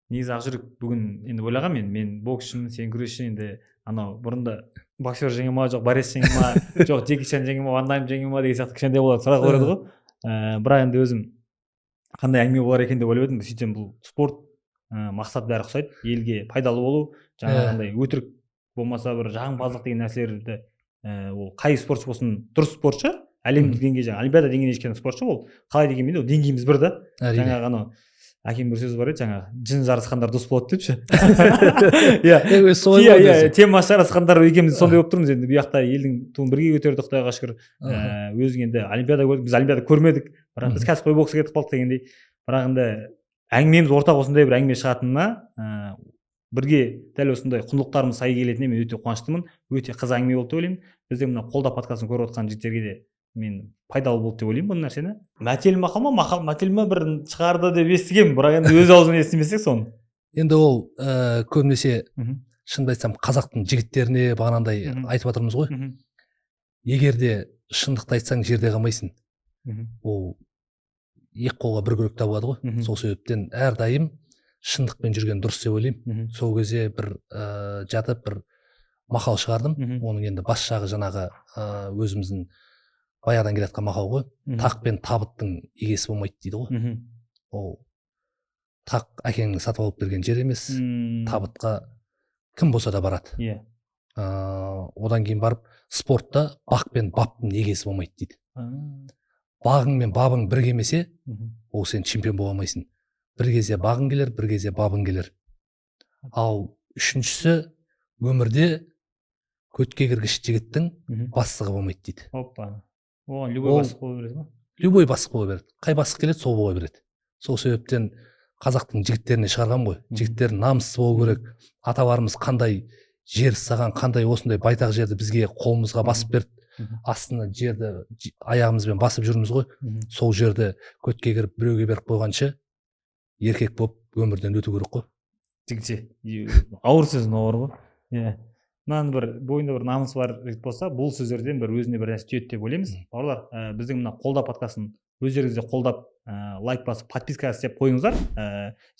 Негізі Ақжүрек бүгін енді ойлағам мен боксшымын, сен күресші, енді анау бұрында боксер жеңе ма, жоқ борец жеңе ма, жоқ Джеки Чан жеңе ма, Ван Дайм жеңе ма деген сияқты кішкентай болады сұрақ қояды ғой. Бірақ енді өзім қандай әңгіме болар екен деп ойлап едім. Сөйтсем бұл спорт мақсат бәрі ұқсайды. Елге пайдалы болу, жаңағындай өтірік болмаса бір жағымпаздық деген нәрселерді ол қай спортшы болсын, дұрыс спортшы, әлемдік деңгейде жаңағы олимпиада деңгейіне жеткен спортшы ол қалай дегенмен ол деңгейіміз бір да. Жаңағы анау әкем бір сөз бар еді, жаңағы жын жарысқандар дос болады депші. Иә, темасы жарасқандар екеуміз сондай болып тұрмыз енді. Bu жақта елдің туын бірге көтерді, Құдайға шүкір. Өзің енді олимпиада көрдік, біз олимпиада көрмедік, бірақ біз кәсіпқой боксқа кетіп қалдық дегендей. Бірақ енді әңгімеміз ортақ осындай бір әңгіме шығатынына бірге дәл осындай құндылықтарымыз сай келетініне мен өте қуаныштымын. Өте қызық әңгіме болды деп ойлаймын. Біздің мына қолда подкастын көріп отқан жігіттерге де мен пайдалы болды деп ойлаймын бұл нәрсені. Мәтел мақал ма, мәтел ма бір шығарды деп естігемін, бірақ енді өз аузынан естімесек соны. Енді ол көбінесе шынымды айтсам қазақтың жігіттеріне бағанандай айтып жатырмыз ғой. Егер де шындықты айтсаң жерде қалмайсың. Ол екі қолға бір күрек табылады ғой. Сол себептен әрдайым шындықпен жүрген дұрыс деп ойлаймын. Сол кезде бір жатып бір мақал шығардым. Оның енді бас жағы жаңағы өзіміздің баяғыдан келе жатқан мақал ғой. Тақ пен табыттың егесі болмайды дейді ғой. Ол тақ әкеңнің сатып алып берген жер емес, табытқа кім болса да барады. Одан кейін барып спортта бақ пен баптың егесі болмайды дейді. Бағың мен бабың бір келмесе, ол сен чемпион бола алмайсың. Бір кезде бағың келер, бір кезде бабың келер. Ал үшіншісі өмірде көтке кіргіш жігіттің бастығы болмайды дейді. Оған любой бастық бола береді ма? Любой бастық бола береді. Қай бастық келеді, сол бола береді. Сол себептен қазақтың жігіттеріне шығарған ғой. Жігіттер намысты болу керек. Аталарымыз қандай жер саған, қандай осындай байтақ жерді бізге қолымызға басып берді. Астына жерді аяғымызбен басып жүрміз ғой. Сол жерді көтке кіріп біреуге беріп қойғанша еркек болып өмірден өту керек қой. Жігітше, ауыр сөз ауыр ғой. Мынаның бір бойында бір намыс бар жігіт болса, бұл сөздерден бір өзіне бір нәрсе түйеді деп ойлаймыз. Бауырлар, біздің мына қолда подкастын өздеріңіз де қолдап, лайк басып, подписка істеп қойыңыздар.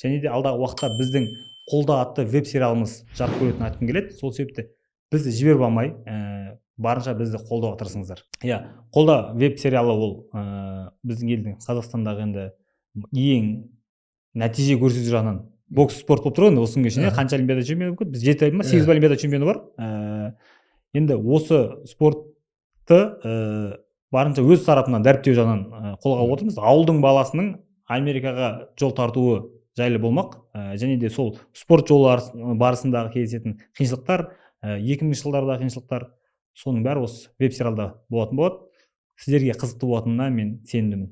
Және де алдағы уақытта біздің қолда атты веб-сериалымыз жарық көретінін айтқым келеді. Сол себепті бізді жіберіп алмай, барынша бізді қолдауға тырысыңыздар. Қолда веб-сериалы ол біздің елдің Қазақстандағы енді ең нәтиже көрсету жағынан бокс спорт болып тұр ғой. Осы күнге шейін қанша олимпиада чемпионы көп? Біз 7 ма 8 олимпиада чемпионы бар. Енді осы спортты барынша өз тарапынан дәріптеу жағынан қолға алып отырмыз. Ауылдың баласының Америкаға жол тартуы жайлы болмақ. Және де сол спорт жолы барысындағы кездесетін қиыншылықтар, 2000 жылдардағы қиыншылықтар, соның бәрі осы веб-сериалда болатын болады. Сіздерге қызықты болатынына мен сенімдімін.